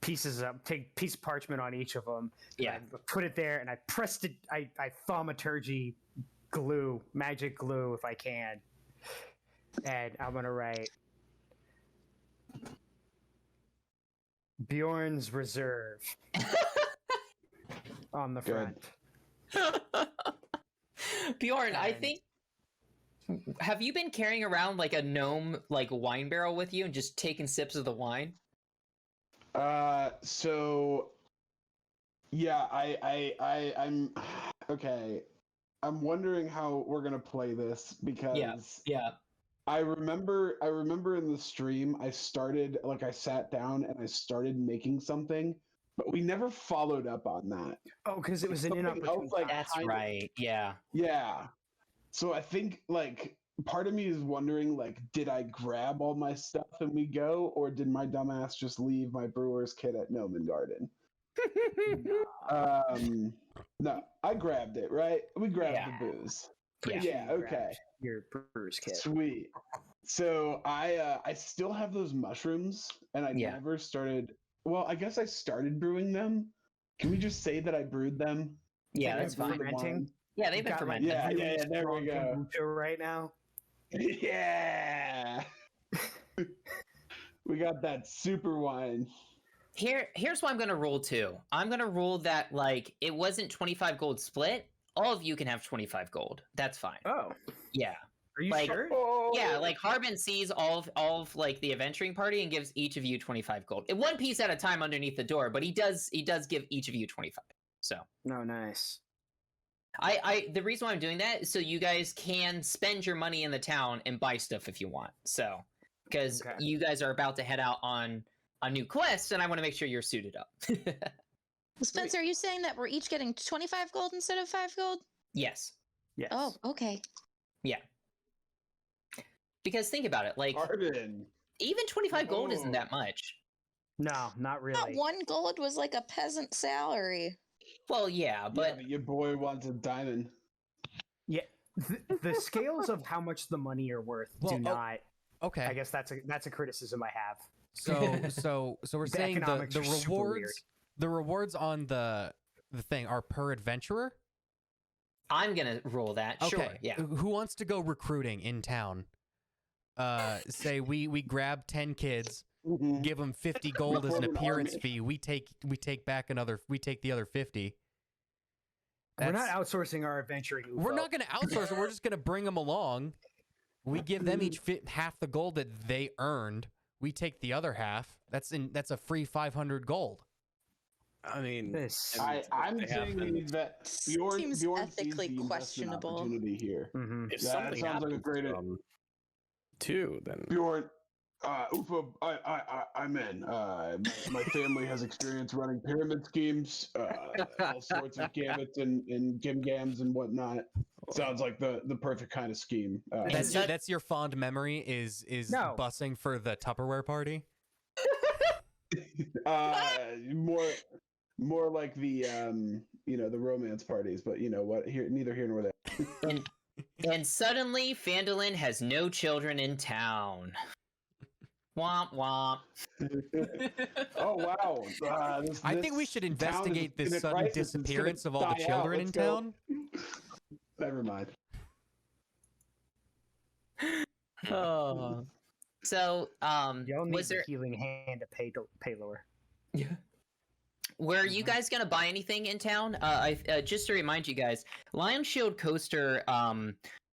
pieces of piece of parchment on each of them. Yeah. I put it there and I pressed it. I thaumaturgy glue, magic glue if I can, and I'm gonna write Bjorn's Reserve on the Good. front. Bjorn, I And- think Have you been carrying around like a gnome like wine barrel with you and just taking sips of the wine? So yeah, I'm okay. I'm wondering how we're gonna play this because Yeah. I remember in the stream I sat down and I started making something, but we never followed up on that. Oh, because it was an Something else, inopportune like, time. That's kind of- right. Yeah. Yeah. So I think like part of me is wondering like, did I grab all my stuff and we go, or did my dumbass just leave my brewer's kit at Gnomon Garden? No, I grabbed it, right? We grabbed Yeah. the booze. Pretty sure Yeah, you grabbed okay. Your brewer's kit. Sweet. So I still have those mushrooms and I Yeah. never started, well, I guess I started brewing them. Can we just say that I brewed them? Yeah, They've that's been fine. fermenting. Yeah, they've been Got, like, fermenting. Yeah, really yeah, there we strong go. kombucha right now. Yeah. We got that super wine. Here's what I'm gonna rule too. I'm gonna rule that like it wasn't 25 gold split. All of you can have 25 gold. That's fine. Oh, Yeah. are you Like- sure? Oh. Yeah, like Harbin sees all of like the adventuring party and gives each of you 25 gold. One piece at a time underneath the door, but he does give each of you 25. So No, nice. the reason why I'm doing that is so you guys can spend your money in the town and buy stuff if you want. So because Okay. you guys are about to head out on a new quest, and I want to make sure you're suited up. Spencer, are you saying that we're each getting 25 gold instead of 5 gold? Yes. Yes. Oh, okay. Yeah. Because think about it, like Arden. even 25 gold isn't Oh. that much. No, not Thought really. 1 gold was like a peasant salary. Well, yeah, But but your boy wants a diamond. Yeah, the scales of how much the money are worth Well, do not. Okay. I guess that's a criticism I have. So we're The saying the economics are super weird. rewards on the thing are per adventurer. I'm gonna rule that. Okay. Sure. Yeah. Who wants to go recruiting in town? Say we grab 10 kids, give them 50 gold as an Form an appearance army. fee. We take the other 50. We're not That's- outsourcing our adventuring. We're UFO. not going to outsource it. We're just going to bring them along. We give them each half the gold that they earned. We take the other half. That's a free 500 gold. I mean, This. I'm They saying haven't. that Bjorn Seems Bjorn sees ethically the investment questionable. opportunity here. Mhm. if That something sounds like a happens great- to them, too, then Bjorn, UFO, I'm in. My family has experience running pyramid schemes, all sorts of gambits and gim-gams and whatnot. Sounds like the perfect kind of scheme. That's not- That's your fond memory is No. bussing for the Tupperware party. More like the the romance parties, but you know what? Here, neither here nor there. And suddenly, Phandalin has no children in town. Womp womp. Oh wow! I think we should investigate this sudden disappearance of all the children in town. Never mind. Oh. So, Y'all need was the there? healing hand to Paylor. Were you guys gonna buy anything in town? Just to remind you guys, Lion Shield Coaster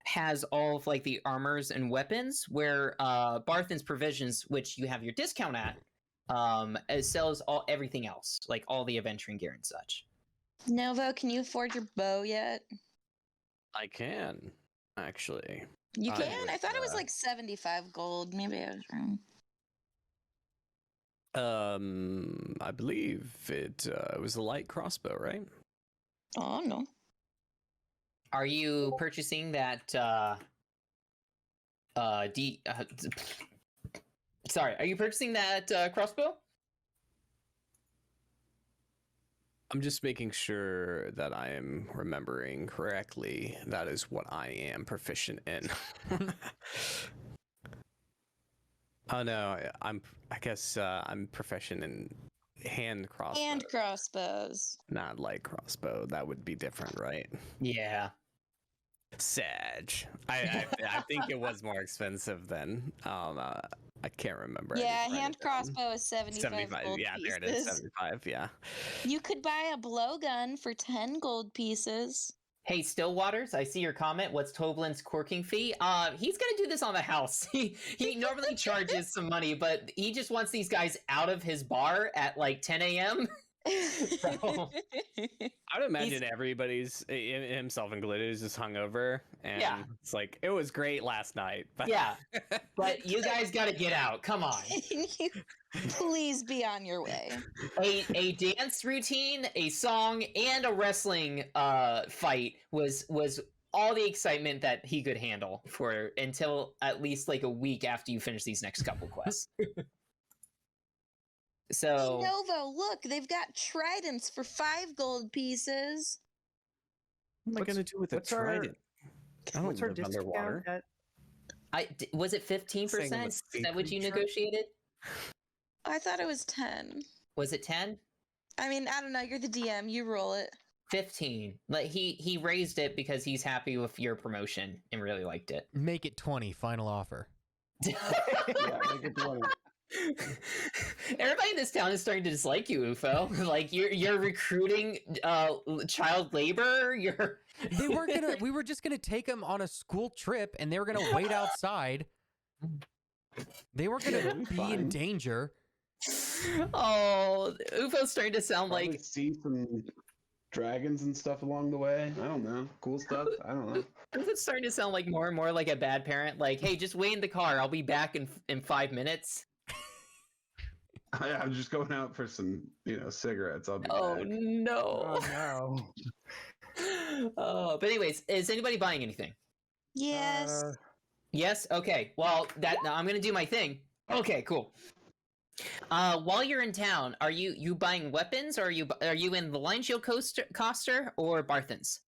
has all of like the armors and weapons, where Barthen's Provisions, which you have your discount at, sells everything else, like all the adventuring gear and such. Novo, can you afford your bow yet? I can actually. You I can? I would, thought it was like 75 gold. Maybe I was wrong. I believe it was a light crossbow, right? Oh, no. Are you purchasing that? Sorry, are you purchasing that crossbow? I'm just making sure that I am remembering correctly. That is what I am proficient in. Oh no, I guess I'm proficient in hand crossbow, And crossbows. not light crossbow. That would be different, right? Yeah. Sag. I think it was more expensive then. I can't remember. I Yeah, didn't write hand it down. crossbow is 75 gold Yeah, pieces. there it is. 75. Yeah. You could buy a blowgun for 10 gold pieces. Hey, Stillwaters, I see your comment. What's Toblin's corking fee? He's gonna do this on the house. He normally charges some money, but he just wants these guys out of his bar at like 10 a.m. So, I would imagine everybody's, himself included, is just hungover, and Yeah. it's like it was great last night. But yeah, but you guys gotta get out. Come on. Please be on your way. A dance routine, a song, and a wrestling fight was all the excitement that he could handle for until at least like a week after you finish these next couple quests. So Hey, Novo, look, they've got tridents for 5 gold pieces. what am I gonna do with a what's our- trident? I don't What's our live discount underwater. at? was it 15%? Is that what you negotiated? I thought it was 10. Was it 10? I mean, I don't know. You're the DM. You roll it. 15. Like he raised it because he's happy with your promotion and really liked it. Make it 20. Final offer. Yeah, make it 20. Everybody in this town is starting to dislike you, UFO. Like you're recruiting child labor. They weren't gonna. We were just gonna take them on a school trip, and they were gonna wait outside. They weren't gonna be in Fine. danger. Oh, UFO's starting to sound Probably like see some dragons and stuff along the way. I don't know. Cool stuff. I don't know. UFO's starting to sound like more and more like a bad parent. Like, hey, just wait in the car. I'll be back in 5 minutes. I'm just going out for some, cigarettes. I'll be Oh back. no. Oh no. But anyways, is anybody buying anything? Yes. Yes. Okay. Well, now I'm gonna do my thing. Okay. Cool. While you're in town, are you buying weapons, or are you in the Lion Shield Coster or Barthens?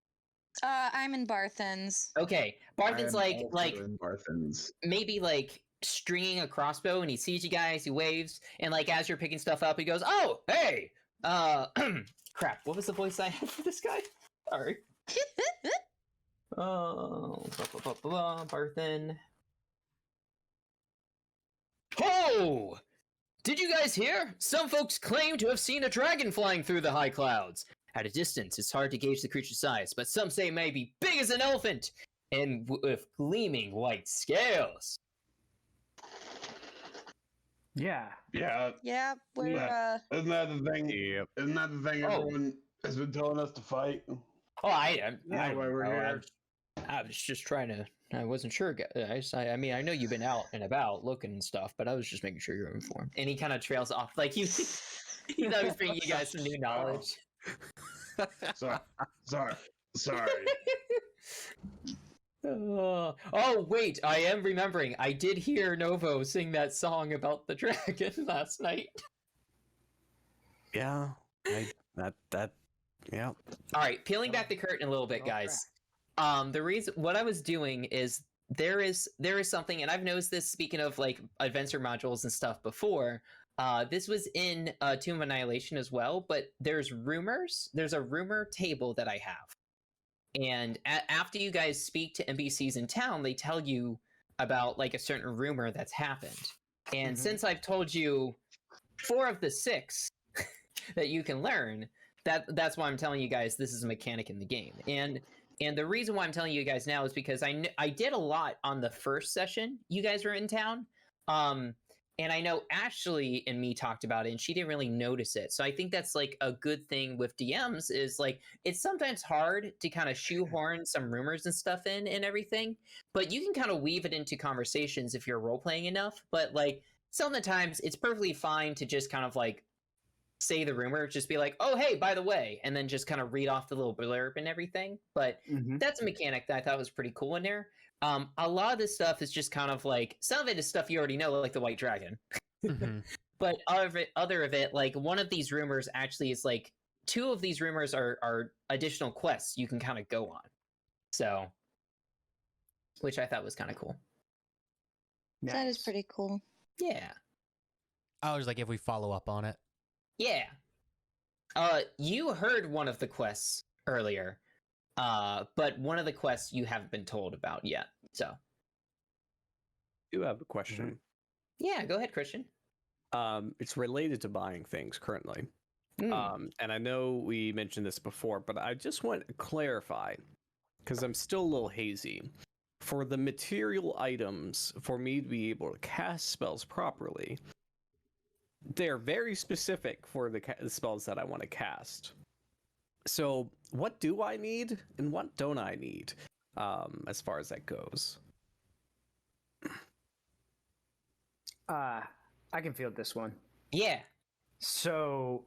I'm in Barthens. Okay, Barthens I am also like in Barthens. maybe like stringing a crossbow, and he sees you guys, he waves, and like as you're picking stuff up, he goes, "Oh, hey, crap! What was the voice I had for this guy? Sorry." Barthen. Ho! Did you guys hear? Some folks claim to have seen a dragon flying through the high clouds. At a distance, it's hard to gauge the creature's size, but some say it may be big as an elephant and with gleaming white scales. Yeah. Yeah, Yeah, we're Yeah. isn't that the thing? Yep. Isn't that the thing Oh. everyone has been telling us to fight? Oh, I That's why we're here. I was just trying to. I wasn't sure, guys. I mean, I know you've been out and about looking and stuff, but I was just making sure you're informed. And he kind of trails off, like he thought he was bringing you guys some new knowledge. Sorry. Oh wait, I am remembering. I did hear Novo sing that song about the dragon last night. Yeah. Yeah. All right, peeling back the curtain a little bit, guys. The reason what I was doing is there is something, and I've noticed this. Speaking of like adventure modules and stuff before, this was in Tomb of Annihilation as well. But there's rumors. There's a rumor table that I have, and after you guys speak to NPCs in town, they tell you about like a certain rumor that's happened. And since I've told you 4 of the 6 that you can learn, that's why I'm telling you guys this is a mechanic in the game. And the reason why I'm telling you guys now is because I did a lot on the first session you guys were in town. And I know Ashley and me talked about it, and she didn't really notice it. So I think that's like a good thing with DMs is like it's sometimes hard to kind of shoehorn some rumors and stuff in and everything, but you can kind of weave it into conversations if you're role playing enough. But like sometimes it's perfectly fine to just kind of like say the rumor, just be like, oh hey, by the way, and then just kind of read off the little blurb and everything. But that's a mechanic that I thought was pretty cool in there. A lot of this stuff is just kind of like some of it is stuff you already know, like the White Dragon. But other of it, like one of these rumors actually is like 2 of these rumors are additional quests you can kind of go on. So, which I thought was kind of cool. That is pretty cool. Yeah. I was like, if we follow up on it. Yeah. You heard one of the quests earlier, but one of the quests you haven't been told about yet. So, I do have a question. yeah, go ahead, Christian. It's related to buying things currently. Hmm. And I know we mentioned this before, but I just want to clarify. because I'm still a little hazy. For the material items, for me to be able to cast spells properly, they're very specific for the spells that I want to cast. So, what do I need and what don't I need, as far as that goes? I can field this one. Yeah. So,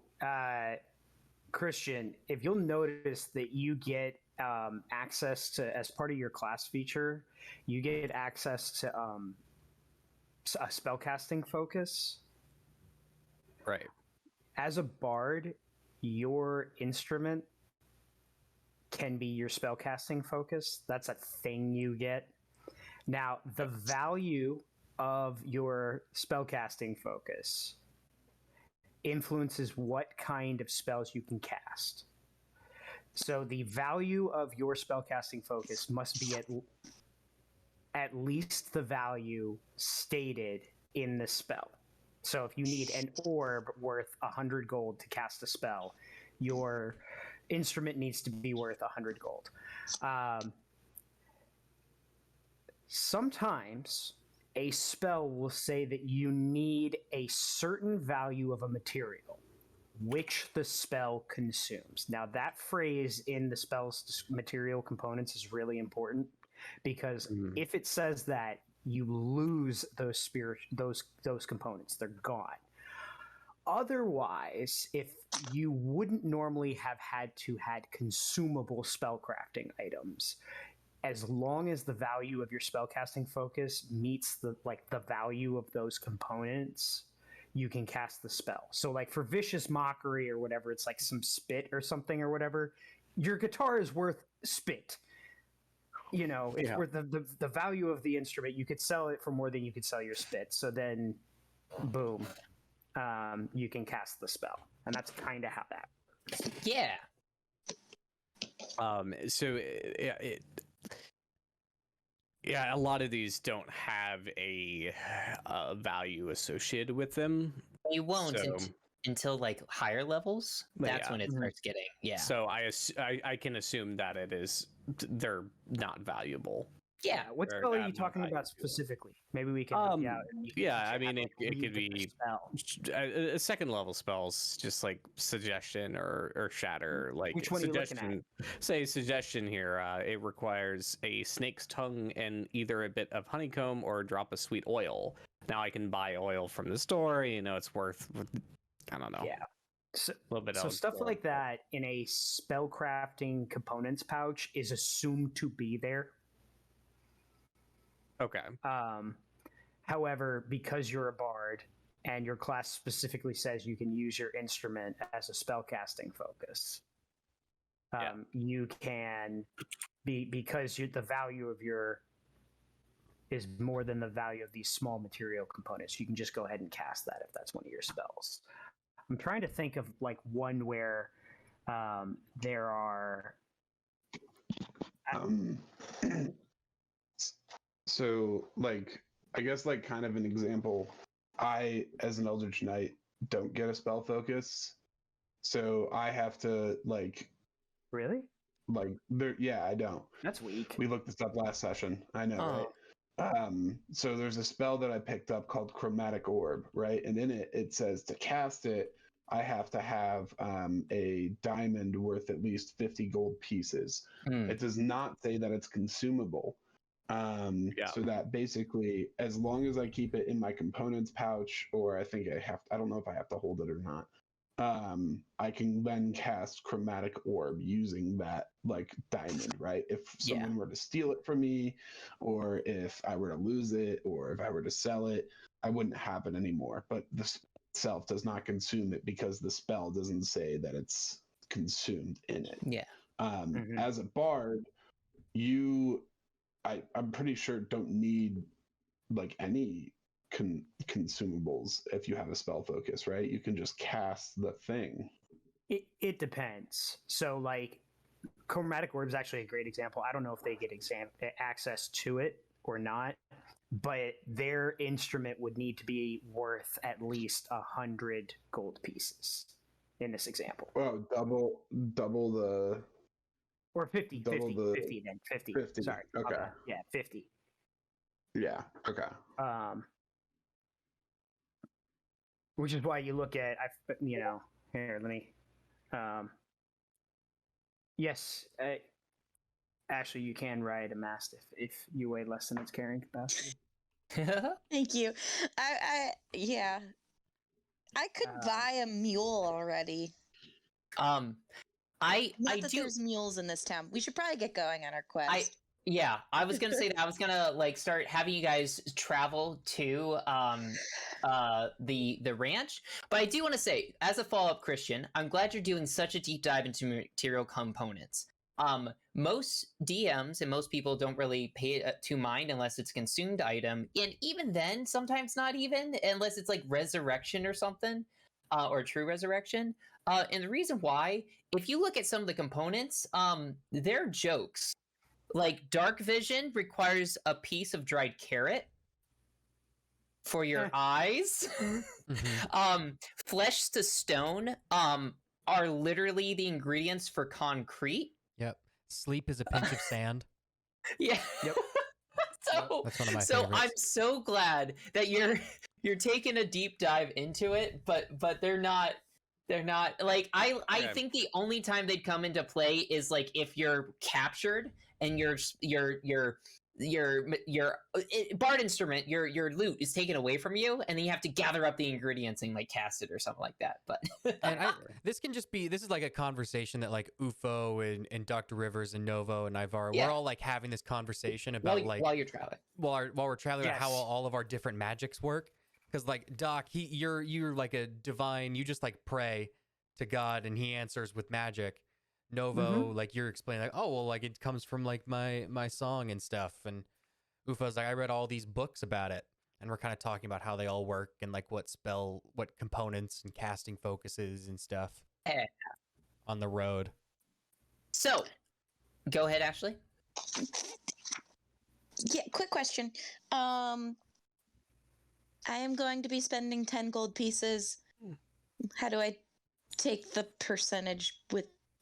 Christian, if you'll notice that you get access to, as part of your class feature, you get access to a spellcasting focus. Right. As a bard, your instrument can be your spellcasting focus. That's a thing you get. Now, the value of your spellcasting focus influences what kind of spells you can cast. So the value of your spellcasting focus must be at least the value stated in the spell. So if you need an orb worth 100 gold to cast a spell, your instrument needs to be worth 100 gold. Sometimes a spell will say that you need a certain value of a material, which the spell consumes. Now, that phrase in the spell's material components is really important, because if it says that, you lose those those components. They're gone. Otherwise, if you wouldn't normally have had consumable spellcrafting items, as long as the value of your spellcasting focus meets the value of those components, you can cast the spell. So like for Vicious Mockery or whatever, it's like some spit or something or whatever. Your guitar is worth spit. It's worth the value of the instrument. You could sell it for more than you could sell your spit. So then, boom, you can cast the spell. And that's kind of how that works. Yeah. Yeah, a lot of these don't have a value associated with them. You won't So- until like higher levels. But That's yeah. when it starts getting. Yeah. So I can assume that they're not valuable. Yeah. What Or spell are not you talking valuable. about specifically? Maybe we can help you out. and you can Yeah, check I mean, out, it could read the be spell. a second level spells, just like suggestion or shatter. Like Which one are you looking at? suggestion, say suggestion here. It requires a snake's tongue and either a bit of honeycomb or a drop of sweet oil. Now I can buy oil from the store. It's worth, I don't know. Yeah. So, a little bit. so of stuff like that in a spellcrafting components pouch is assumed to be there. Okay. However, because you're a bard and your class specifically says you can use your instrument as a spellcasting focus, you can because the value of your is more than the value of these small material components. You can just go ahead and cast that if that's one of your spells. I'm trying to think of like one where there are. So, like, I guess, like, kind of an example, I, as an Eldritch Knight, don't get a spell focus. So I have to, Really? yeah, I don't. That's weak. We looked this up last session. I know, right? So there's a spell that I picked up called Chromatic Orb, right? And in it says to cast it, I have to have a diamond worth at least 50 gold pieces. It does not say that it's consumable. So that basically, as long as I keep it in my components pouch, or I think I don't know if I have to hold it or not, I can then cast Chromatic Orb using that diamond, right? If someone were to steal it from me, or if I were to lose it, or if I were to sell it, I wouldn't have it anymore. But the spell itself does not consume it because the spell doesn't say that it's consumed in it. Yeah. As a bard, I'm pretty sure don't need any consumables if you have a spell focus, right? You can just cast the thing. It depends. So Chromatic Orb is actually a great example. I don't know if they get access to it or not, but their instrument would need to be worth at least 100 gold pieces in this example. Well, double the Or 50, Double 50, the 50 then. 50. 50, Sorry. my okay. bad. Yeah, 50. Yeah. Okay. Which is why you look at, here, let me, yes, actually, you can ride a Mastiff if you weigh less than its carrying capacity. Thank you. Yeah. I could buy a mule already. I Not that do. there's mules in this town. We should probably get going on our quest. Yeah, I was gonna say that. I was gonna like start having you guys travel to the ranch. But I do want to say, as a follow-up, Christian, I'm glad you're doing such a deep dive into material components. Most DMs and most people don't really pay to mind unless it's a consumed item, and even then, sometimes not even unless it's like resurrection or something, or true resurrection. And the reason why, if you look at some of the components, they're jokes. Like dark vision requires a piece of dried carrot for your eyes. Flesh to stone are literally the ingredients for concrete. Yep. Sleep is a pinch of sand. Yeah. Yep. So That's one of my so favorites. I'm so glad that you're taking a deep dive into it, but they're not like I Okay. think the only time they'd come into play is like if you're captured and your bard instrument, your loot is taken away from you, and then you have to gather up the ingredients and like cast it or something like that. But And this is like a conversation that like UFO and Dr. Rivers and Novo and Ivar, Yeah. we're all like having this conversation about while you're traveling. while we're traveling about how Yes. all of our different magics work. Because like Doc, you're like a divine, you just like pray to God and he answers with magic. Novo, like you're explaining like, oh well, like it comes from like my song and stuff. And UFO's like, I read all these books about it. And we're kind of talking about how they all work and like what components and casting focuses and stuff Yeah. on the road. So, go ahead, Ashley. Yeah, quick question. I am going to be spending 10 gold pieces. How do I take the percentage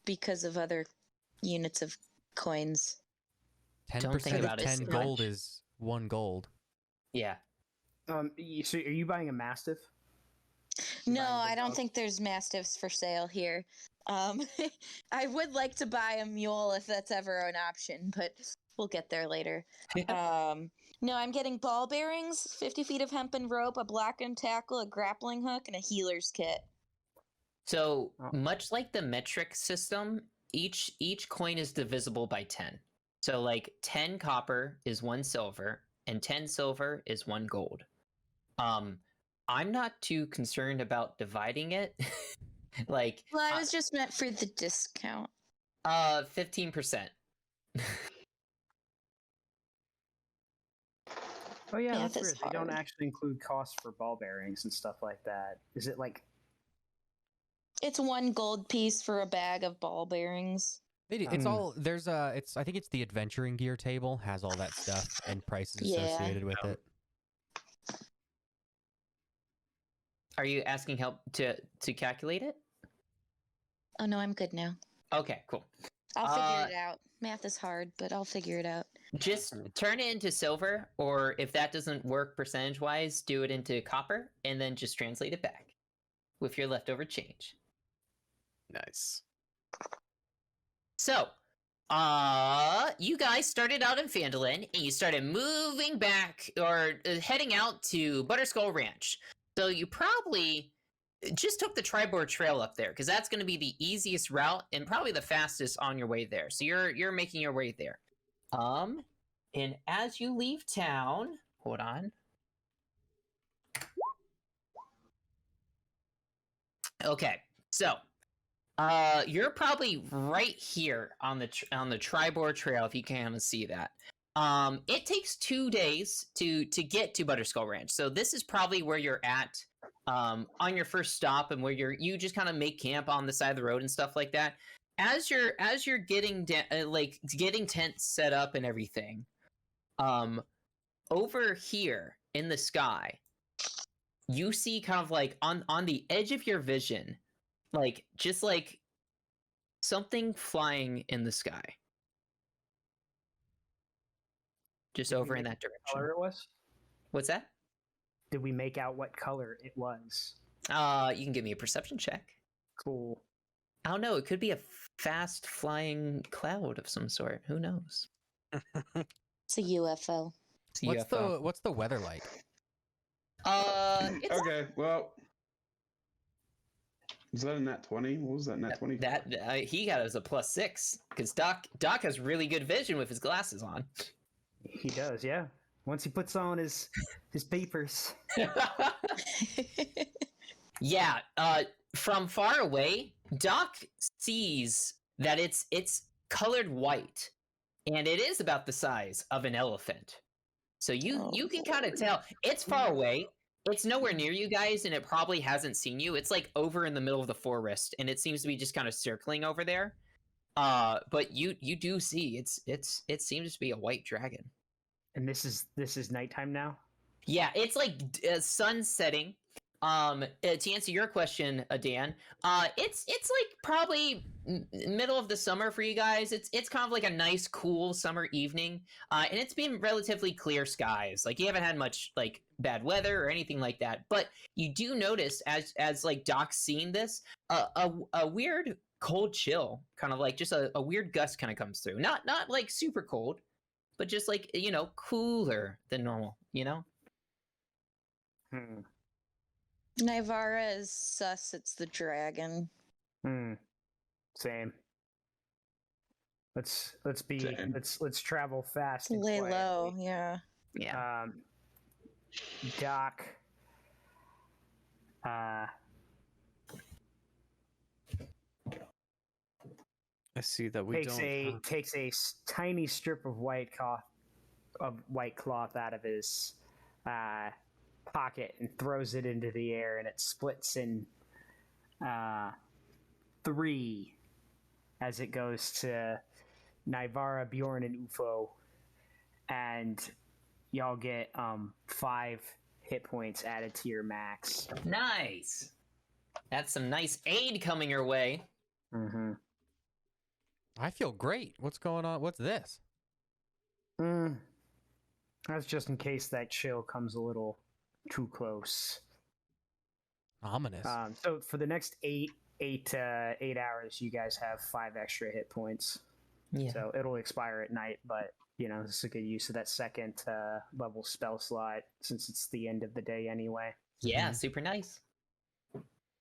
because of other units of coins? 10% think of about it 10 so gold much. is 1 gold. Yeah. So are you buying a Mastiff? No, Buying a I big don't dog? think there's mastiffs for sale here. I would like to buy a mule if that's ever an option, but we'll get there later. No, I'm getting ball bearings, 50 feet of hempen rope, a block and tackle, a grappling hook, and a healer's kit. So Oh. much like the metric system, each coin is divisible by 10. So like 10 copper is 1 silver, and 10 silver is 1 gold. I'm not too concerned about dividing it. Like Well, I was just meant for the discount. 15%. Oh yeah, Math that's is weird. They don't hard. actually include costs for ball bearings and stuff like that. Is it like It's 1 gold piece for a bag of ball bearings. It's all there's I think it's the adventuring gear table has all that stuff and prices Yeah. associated with it. Are you asking help to calculate it? Oh no, I'm good now. Okay, cool. I'll figure it out. Math is hard, but I'll figure it out. Just turn it into silver, or if that doesn't work percentage-wise, do it into copper, and then just translate it back with your leftover change. Nice. So, you guys started out in Phandalin, and you started moving back, or heading out to Butterskull Ranch. So you probably just took the Tribord Trail up there, because that's going to be the easiest route, and probably the fastest on your way there. So you're making your way there. And as you leave town, hold on. Okay, so you're probably right here on the Tribord Trail, if you can see that. It takes 2 days to get to Butterskull Ranch, so this is probably where you're at on your first stop, and where you just kind of make camp on the side of the road and stuff like that. As you're getting getting tents set up and everything, over here in the sky, you see kind of like on the edge of your vision, like just like something flying in the sky. Just Did we over in make that Color direction. it was? What's that? Did we make out what color it was? You can give me a perception check. Cool. I don't know. It could be a fast flying cloud of some sort. Who knows? It's a UFO. It's a UFO. What's the weather like? It's Okay, well. Was that a nat 20? What was that, nat 20? that he got as a +6 because Doc has really good vision with his glasses on. He does, yeah. Once he puts on his papers. Yeah, from far away, Doc sees that it's colored white, and it is about the size of an elephant. So you can kind of tell it's far away. It's nowhere near you guys, and it probably hasn't seen you. It's like over in the middle of the forest, and it seems to be just kind of circling over there. But you do see it seems to be a white dragon. And this is nighttime now? Yeah, it's like sun setting. To answer your question, Dan, it's like probably middle of the summer for you guys. It's kind of like a nice, cool summer evening, and it's been relatively clear skies. Like you haven't had much like bad weather or anything like that. But you do notice as like Doc's seeing this, a weird cold chill, kind of like just a weird gust kind of comes through. Not like super cold, but just like cooler than normal. Nivara is sus. It's the dragon. Same. Let's Same. travel fast and Lay quietly. low. Yeah. Yeah. Doc. I see that we takes a tiny strip of white cloth out of his pocket and throws it into the air, and it splits in 3 as it goes to Nivara, Bjorn, and Ufo, and y'all get 5 hit points added to your max. Nice. That's some nice aid coming your way. Mm-hmm. I feel great. What's going on? What's this? That's just in case that chill comes a little too close. Ominous. So for the next 8 hours, you guys have 5 extra hit points. Yeah. So it'll expire at night, but this is a good use of that second level spell slot since it's the end of the day anyway. Yeah, super nice.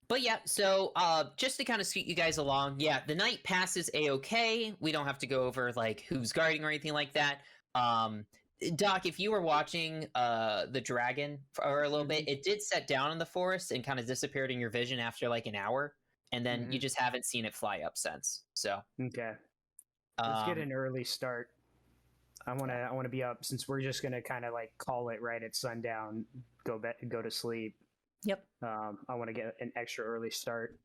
But yeah, so just to kind of scoot you guys along, yeah, the night passes a-okay. We don't have to go over like who's guarding or anything like that. Doc, if you were watching the dragon for a little bit, it did set down in the forest and kind of disappeared in your vision after like an hour, and then you just haven't seen it fly up since. So Okay. Let's get an early start. I want to be up since we're just gonna kind of like call it right at sundown. Go to sleep. Yep. I want to get an extra early start.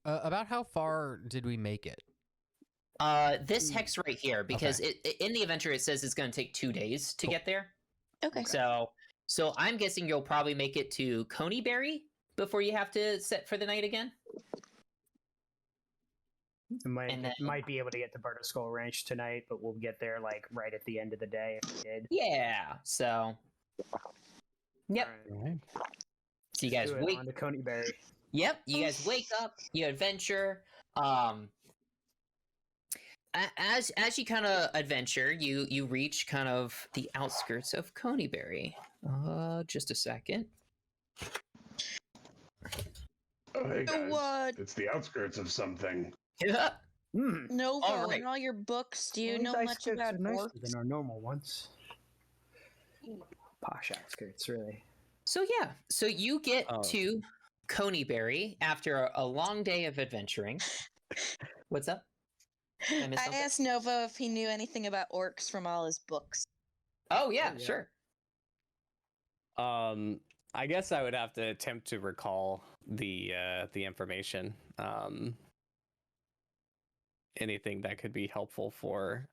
About how far did we make it? This hex right here, because in the adventure it says it's going to take 2 days to get there. Okay. So I'm guessing you'll probably make it to Coneyberry before you have to set for the night again. Might be able to get to Burner Skull Ranch tonight, but we'll get there like right at the end of the day if we did. Yeah. So. Yep. All right. So you guys wake. On to Coneyberry. Yep. You guys wake up. You adventure. As you kind of adventure, you reach kind of the outskirts of Coneyberry. Just a second. Oh, hey guys. What? It's the outskirts of something. Novo, All right. in all your books, do you These know much outskirts about are nicer orcs? than our normal ones. Posh outskirts, really. So yeah, so you get Oh. to Coneyberry after a long day of adventuring. What's up? Did I miss I something? asked Novo if he knew anything about orcs from all his books. Oh yeah, Oh, yeah. sure. I guess I would have to attempt to recall the information. Anything that could be helpful for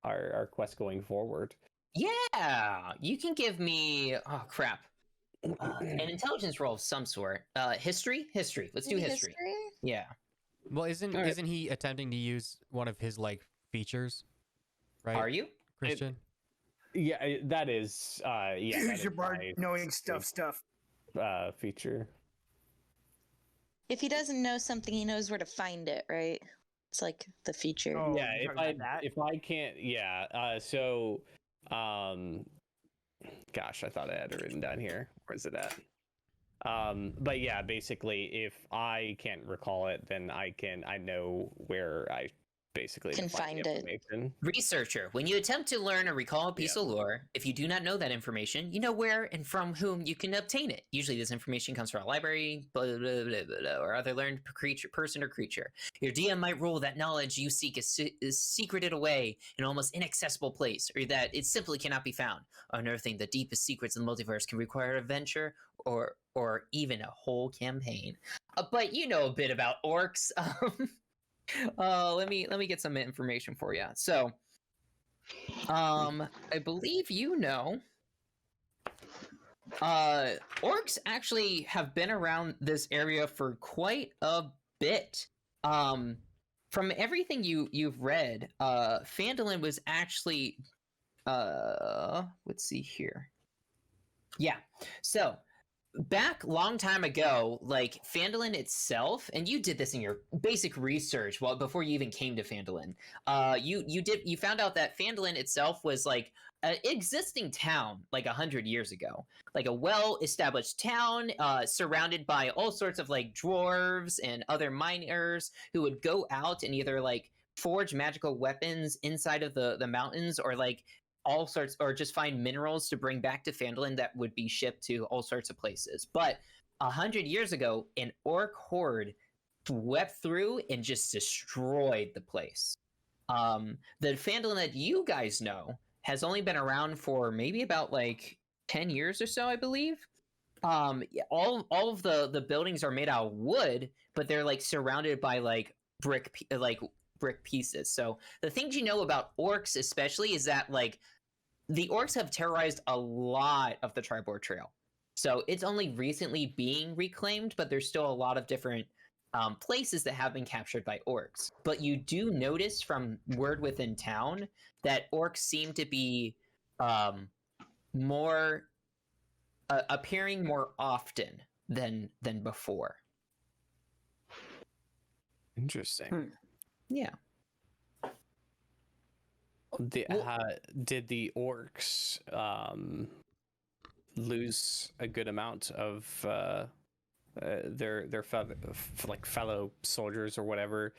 our quest going forward. Yeah, you can give me. Oh crap. An intelligence roll of some sort. History. Let's do Maybe history. Yeah. Well, isn't All right. isn't he attempting to use one of his like features? Right, Are you? Christian? Yeah, that is. Yeah, that Use is your bard my knowing stuff. feature. If he doesn't know something, he knows where to find it, right? It's like the feature. Oh, yeah, you're talking about that? if I can't, yeah. So, gosh, I thought I had it written down here. Where's it at? But yeah, basically, if I can't recall it, then I know where I basically Can to find the find it. information. Researcher, when you attempt to learn or recall a piece of lore, if you do not know that information, you know where and from whom you can obtain it. Usually this information comes from a library, blah, blah, blah, blah, blah, or other learned person or creature. Your DM might rule that knowledge you seek is secreted away in an almost inaccessible place, or that it simply cannot be found. Unearthing the deepest secrets in the multiverse can require a venture or even a whole campaign. But you know a bit about orcs. Let me get some information for you. So, I believe you know, orcs actually have been around this area for quite a bit. From everything you've read, Phandalin was actually, let's see here. Yeah, so back long time ago, like Phandalin itself, and you did this in your basic research before you even came to Phandalin. You found out that Phandalin itself was like an existing town like 100 years ago, like a well-established town surrounded by all sorts of like dwarves and other miners who would go out and either like forge magical weapons inside of the mountains, or like all sorts, or just find minerals to bring back to Phandalin that would be shipped to all sorts of places. But 100 years ago, an orc horde swept through and just destroyed the place. The Phandalin that you guys know has only been around for maybe about like 10 years or so, I believe. All of the buildings are made out of wood, but they're like surrounded by like brick pieces. So the things you know about orcs especially is that like the orcs have terrorized a lot of the Triboar Trail. So it's only recently being reclaimed, but there's still a lot of different places that have been captured by orcs. But you do notice from word within town that orcs seem to be more appearing more often than before. Interesting. Yeah. Did the orcs lose a good amount of their fellow soldiers or whatever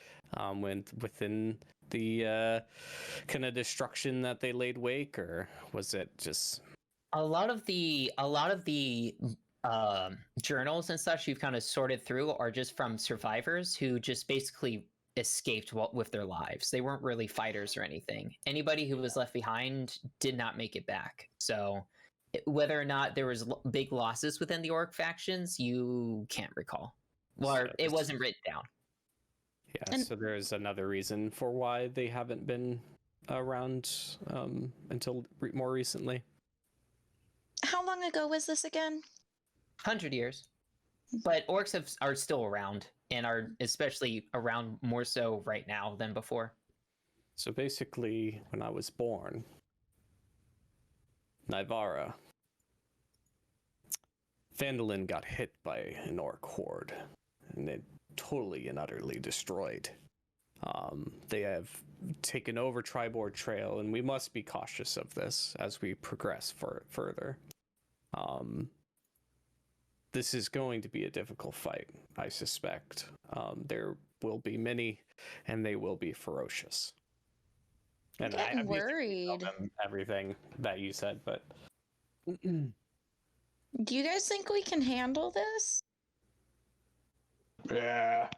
within the kind of destruction that they laid wake, or was it just a lot of the journals and such you've kind of sorted through are just from survivors who just basically escaped with their lives. They weren't really fighters or anything. Anybody who was left behind did not make it back. So whether or not there was big losses within the orc factions, you can't recall. Well, it wasn't written down. Yeah, so there's another reason for why they haven't been around until more recently. How long ago was this again? 100 years. But orcs are still around, and are especially around more so right now than before. So basically, when I was born, Nivara, Phandalin got hit by an orc horde, and it totally and utterly destroyed. They have taken over Triboar Trail, and we must be cautious of this as we progress further. This is going to be a difficult fight, I suspect. There will be many, and they will be ferocious. And I'm worried. Everything that you said, but Do you guys think we can handle this? Yeah.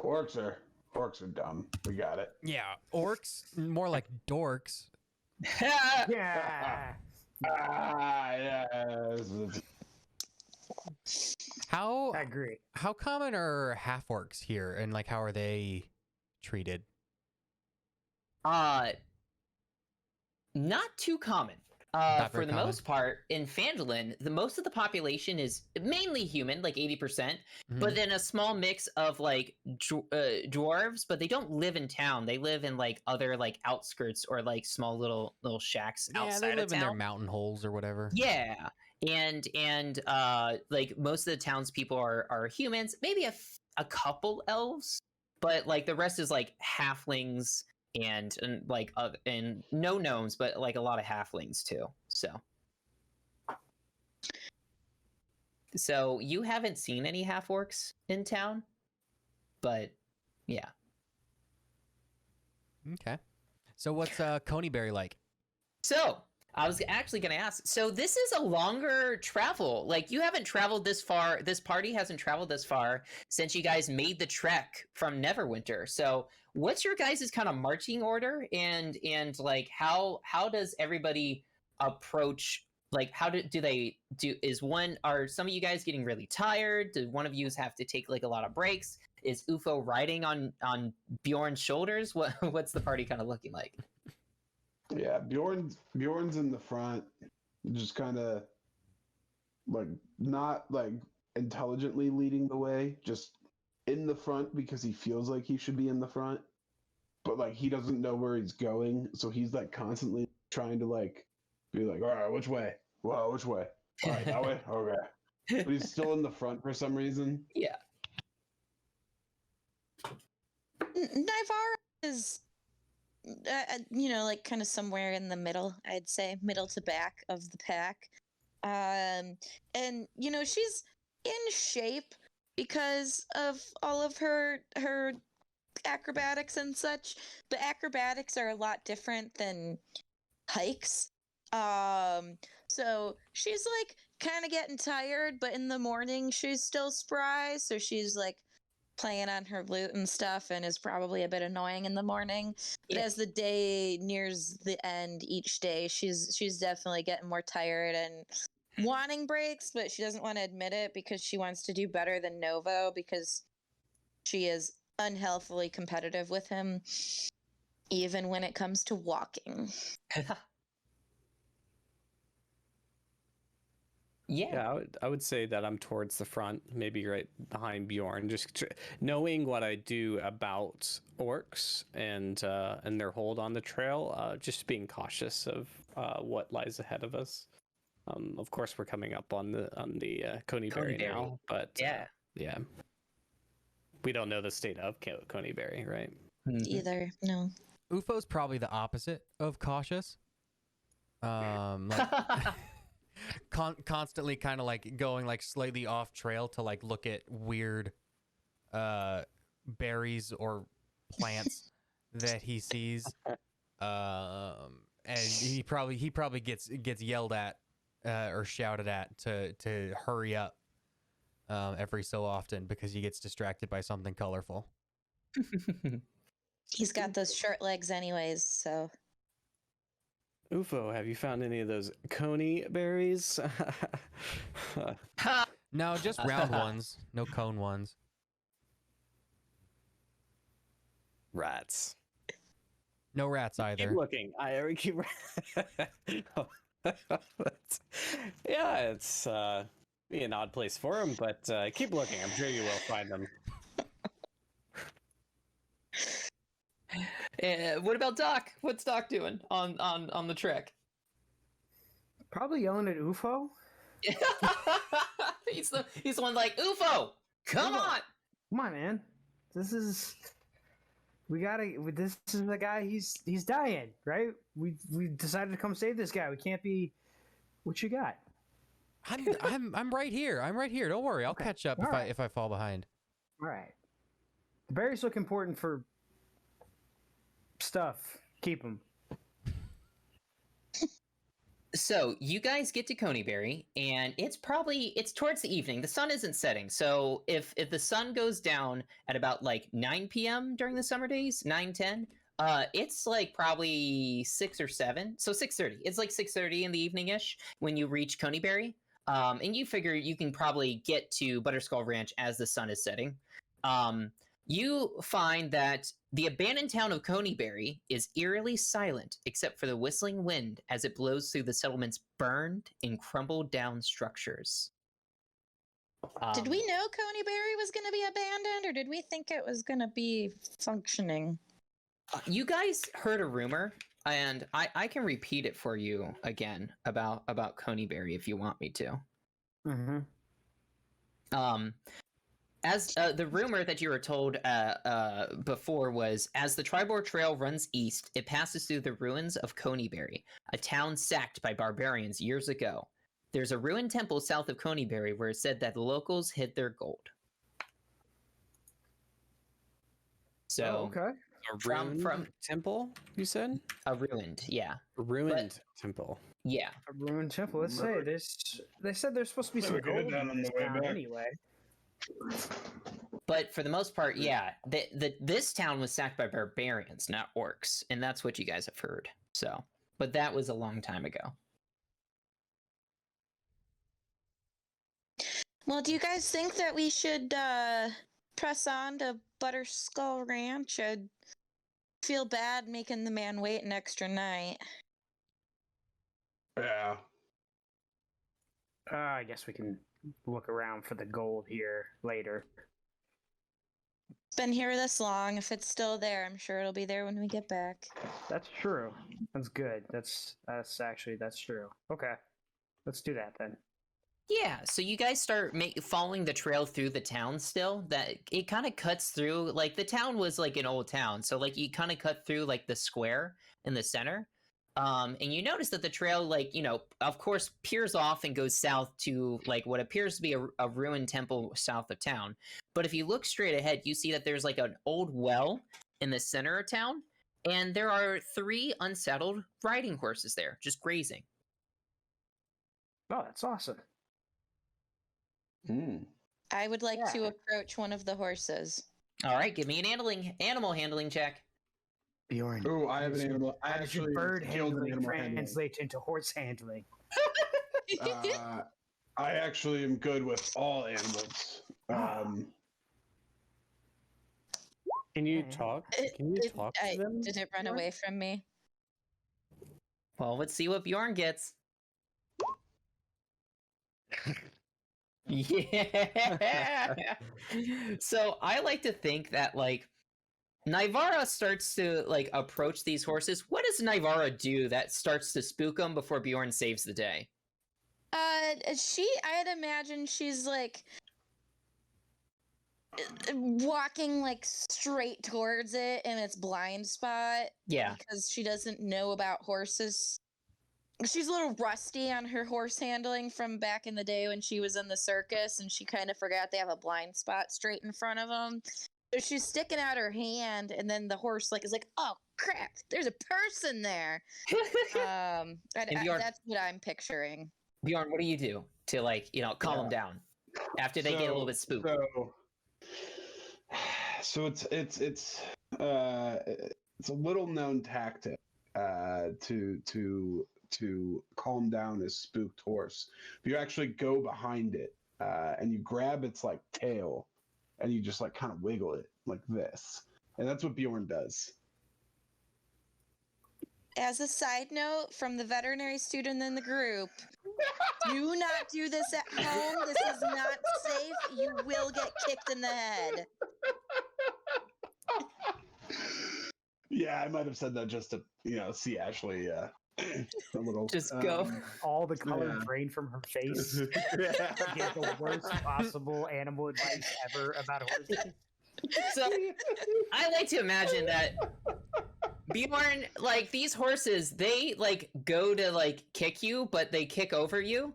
Orcs are dumb. We got it. Yeah, orcs more like dorks. Yeah. Yes. How I agree. how common are half orcs here, and like how are they treated? Not too common. Not for very the common. most part, in Phandalin, the most of the population is mainly human, like 80%, Mhm. but then a small mix of like dwarves, but they don't live in town. They live in like other like outskirts or like small little shacks Yeah, outside they of live in their town. mountain holes or whatever. Yeah, and like most of the townspeople are humans, maybe a couple elves, but like the rest is like halflings and like and no gnomes, but like a lot of halflings too. So you haven't seen any half orcs in town, but yeah. Okay. So what's Coneyberry like? So I was actually going to ask. So this is a longer travel. Like you haven't traveled this far. This party hasn't traveled this far since you guys made the trek from Neverwinter. So what's your guys' kind of marching order, and like how does everybody approach? Like how do they do? Are some of you guys getting really tired? Do one of you have to take like a lot of breaks? Is UFO riding on Bjorn's shoulders? What's the party kind of looking like? Yeah, Bjorn's in the front, just kind of like not like intelligently leading the way, just in the front because he feels like he should be in the front, but like he doesn't know where he's going, so he's like constantly trying to like be like, all right, which way? Well, which way? All right, that way. Okay, but he's still in the front for some reason. Yeah. Nivara is, like kind of somewhere in the middle, I'd say, middle to back of the pack. And, she's in shape because of all of her acrobatics and such, but acrobatics are a lot different than hikes. So she's like kind of getting tired, but in the morning she's still spry, so she's like playing on her lute and stuff and is probably a bit annoying in the morning. But as the day nears the end each day, she's definitely getting more tired and wanting breaks, but she doesn't want to admit it because she wants to do better than Novo, because she is unhealthily competitive with him, even when it comes to walking. Yeah. I would say that I'm towards the front, maybe right behind Bjorn, just knowing what I do about orcs and their hold on the trail, just being cautious of what lies ahead of us. Of course, we're coming up on the Coneyberry now, but yeah, we don't know the state of Coneyberry, right? Either, no. UFO's probably the opposite of cautious. Like constantly kind of like going like slightly off trail to like look at weird berries or plants that he sees. And he probably gets yelled at or shouted at to hurry up every so often because he gets distracted by something colorful. He's got those short legs anyways, so. UFO, have you found any of those coney berries? No, just round ones, no cone ones. Rats. No rats either. Keep looking. I keep. Yeah, it's be an odd place for them, but keep looking. I'm sure you will find them. What about Doc? What's Doc doing on the trek? Probably yelling at UFO. he's the one like, UFO, come on! Come on, man. This is the guy. He's dying, right? We decided to come save this guy. We can't be. What you got? I'm right here. I'm right here. Don't worry. I'll catch up if I fall behind. All right. The berries look important for stuff. Keep them. So you guys get to Coneyberry, and it's towards the evening. The sun isn't setting, so if the sun goes down at about like 9 p.m. during the summer days, 9-10, it's like probably 6 or 7, so 6:30. It's like 6:30 in the evening-ish when you reach Coneyberry, and you figure you can probably get to Butterskull Ranch as the sun is setting. you find that the abandoned town of Coneyberry is eerily silent except for the whistling wind as it blows through the settlement's burned and crumbled down structures. Did we know Coneyberry was going to be abandoned, or did we think it was going to be functioning? You guys heard a rumor, and I can repeat it for you again about Coneyberry if you want me to. Mm-hmm. As the rumor that you were told before was, as the Tribor Trail runs east, it passes through the ruins of Coneyberry, a town sacked by barbarians years ago. There's a ruined temple south of Coneyberry where it said that the locals hid their gold. So, okay. A From- ruined temple, you said? a ruined, yeah. A ruined temple. Yeah. A ruined temple. Let's say this. They said there's supposed to be some We did gold that in on the this way town back. anyway. But for the most part, yeah, this town was sacked by barbarians, not orcs, and that's what you guys have heard. So, but that was a long time ago. Well, do you guys think that we should press on to Butterskull Ranch? I'd feel bad making the man wait an extra night. Yeah. I guess we can look around for the gold here later. Been here this long. If it's still there, I'm sure it'll be there when we get back. That's true. That's good. That's true. Okay, let's do that then. Yeah, so you guys start following the trail through the town still. That it kind of cuts through, like the town was like an old town, so like you kind of cut through like the square in the center. And you notice that the trail, like, you know, of course, peers off and goes south to like what appears to be a ruined temple south of town. But if you look straight ahead, you see that there's like an old well in the center of town, and there are 3 unsettled riding horses there, just grazing. Oh, that's awesome. I would like to Yeah. approach one of the horses. All right, give me an animal handling check. Bjorn. Ooh, I have an animal. I How does your actually bird killed an handling animal handling. translate into horse handling? I actually am good with all animals. Can you Okay. talk? It- Can you talk to them? Did it run away from me? Well, let's see what Bjorn gets. Yeah. So I like to think that like Nivara starts to like approach these horses. What does Nivara do that starts to spook them before Bjorn saves the day? I'd imagine she's like walking like straight towards it in its blind spot Yeah. because she doesn't know about horses. She's a little rusty on her horse handling from back in the day when she was in the circus, and she kind of forgot they have a blind spot straight in front of them. So she's sticking out her hand, and then the horse like is like, "Oh crap! There's a person there." Bjorn- That's what I'm picturing. Bjorn, what do you do to like, you know, calm them down after they get a little bit spooked? So it's a little known tactic to calm down a spooked horse. You actually go behind it and you grab its like tail and you just like kind of wiggle it like this, and that's what Bjorn does. As a side note from the veterinary student in the group, do not do this at home. This is not safe. You will get kicked in the head. Yeah, I might have said that just to see Ashley a little. Just go. All the color Yeah. drained from her face. Get the worst possible animal advice ever about horses. So I like to imagine that Bjorn, like these horses, they like go to like kick you, but they kick over you,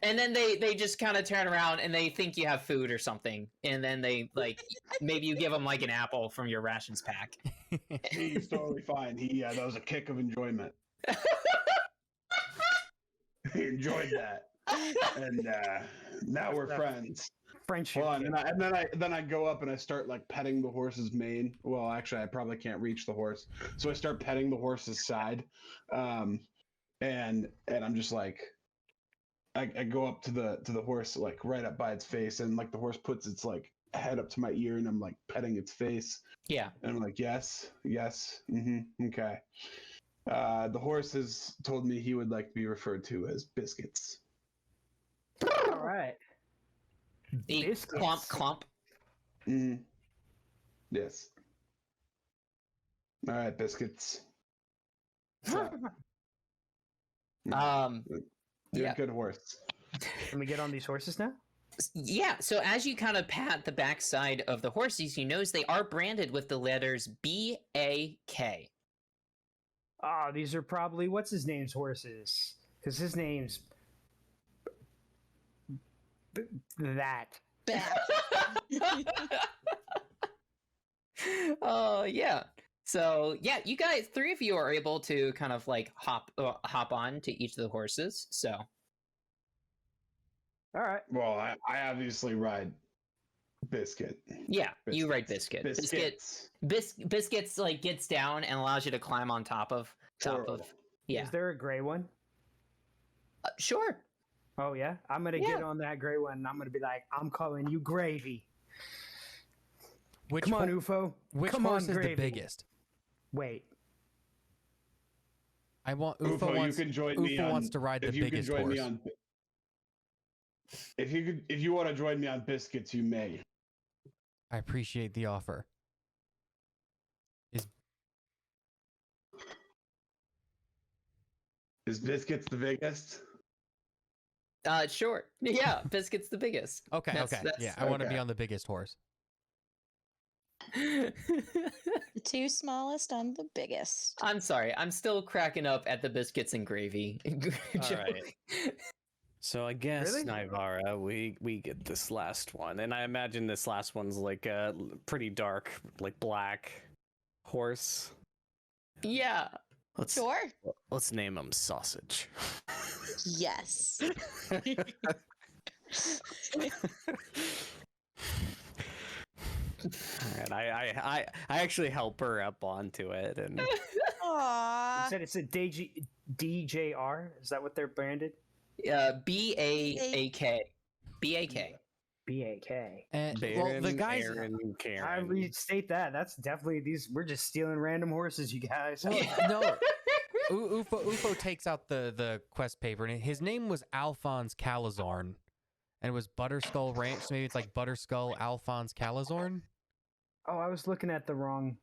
and then they just kind of turn around and they think you have food or something, and then they like maybe you give them like an apple from your rations pack. He's totally fine. That was a kick of enjoyment. He enjoyed that, and now we're friends. Friendship. Hold on, and then I go up and I start like petting the horse's mane. Well, actually, I probably can't reach the horse, so I start petting the horse's side, and I'm just like, I go up to the horse like right up by its face, and like the horse puts its like head up to my ear and I'm like petting its face. Yeah. And I'm like, yes, okay. The horse has told me he would like to be referred to as Biscuits. All right. The Biscuits. clomp. Mm-hmm. Yes. All right, Biscuits. You're Yeah. a good horse. Can we get on these horses now? Yeah, so as you kind of pat the backside of the horses, you notice they are branded with the letters B-A-K. Oh, these are probably what's his name's horses, because his name's that. Bad. Oh, yeah. So, yeah, you guys, 3 of you are able to kind of like hop on to each of the horses. So, All right. Well, I obviously ride Biscuit. yeah, you ride Biscuit. Biscuits. Biscuits like gets down and allows you to climb on top of. Yeah. Is there a gray one? Sure. Oh yeah. I'm gonna Yeah. get on that gray one. And I'm gonna be like, I'm calling you Gravy. Which Come on, ho- UFO. Which Come horse on, is Gravy. the biggest? Wait. I want UFO, UFO wants. you can join me UFO on, wants to ride the if you can biggest join horse. me on. If you want to join me on Biscuits, you may. I appreciate the offer. Is Biscuits the biggest? Sure. Yeah, Biscuit's the biggest. Okay, That's- okay. that's- Yeah, I want to be okay. on the biggest horse. The 2 smallest, I'm the biggest. I'm sorry. I'm still cracking up at the biscuits and gravy. joke. right. So I guess Really? Nivara, we get this last one, and I imagine this last one's like a pretty dark, like black horse. Yeah. Sure. Let's name him Sausage. Yes. Alright, I actually help her up onto it, and You Aww. said it's a DJR. Is that what they're branded? B-A-A-K. B-A-K. BAK. And Baron, well, the guys. Aaron, I Karen. restate that. That's definitely these. We're just stealing random horses, you guys. Well, no. UFO takes out the quest paper, and his name was Alphonse Calazorn, and it was Butterskull Ranch. So maybe it's like Butterskull Alphonse Calazorn. Oh, I was looking at the wrong.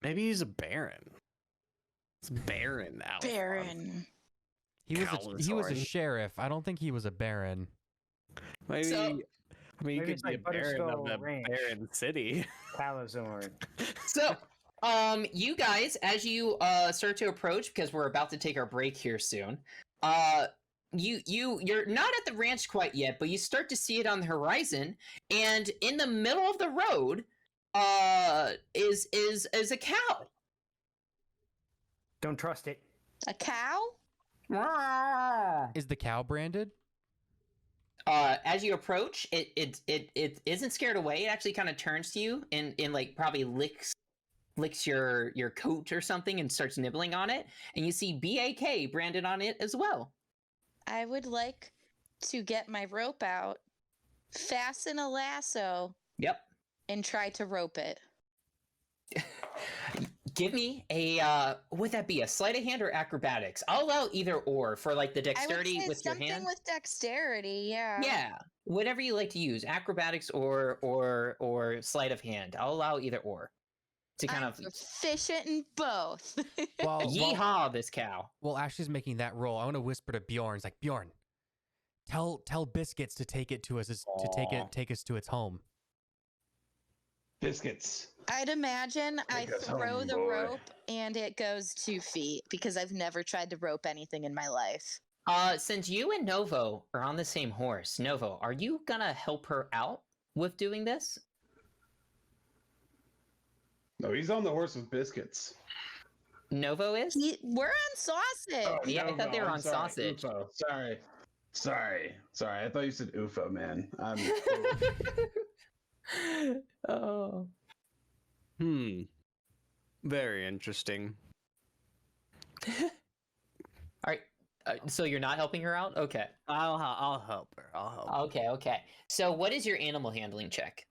Maybe he's a Baron. It's Baron Alphonse. Baron. He was a Calazorn. sheriff. I don't think he was a baron. Maybe. So- I mean, you Maybe could it's be like a Baron of Butterskull the Ranch. Baron City. Calazorn. So, you guys, as you start to approach, because we're about to take our break here soon, you're not at the ranch quite yet, but you start to see it on the horizon, and in the middle of the road, is a cow. Don't trust it. A cow? Is the cow branded? As you approach, it isn't scared away. It actually kind of turns to you and like probably licks your coat or something and starts nibbling on it. And you see BAK branded on it as well. I would like to get my rope out, fasten a lasso, Yep. and try to rope it. Give me a would that be a sleight of hand or acrobatics? I'll allow either or for like the dexterity I would say with your something hand. with dexterity, yeah. Yeah, whatever you like to use, acrobatics or sleight of hand. I'll allow either or to kind I'm of proficient in both. Well, yeehaw this cow. While Ashley's making that roll, I want to whisper to Bjorn. It's like, Bjorn, tell Biscuits to take it to us take us to its home. Biscuits. I'd imagine I Take us throw home, the boy. rope and it goes 2 feet because I've never tried to rope anything in my life. Since you and Novo are on the same horse, Novo, are you gonna help her out with doing this? No, he's on the horse with Biscuits. Novo is? We're on sausage. Oh, Yeah, I thought they were I'm on sorry, sausage. UFO. Sorry. I thought you said UFO, man. Oh. Very interesting. All right. So you're not helping her out? Okay. I'll help her. I'll help her. Okay. So what is your animal handling check?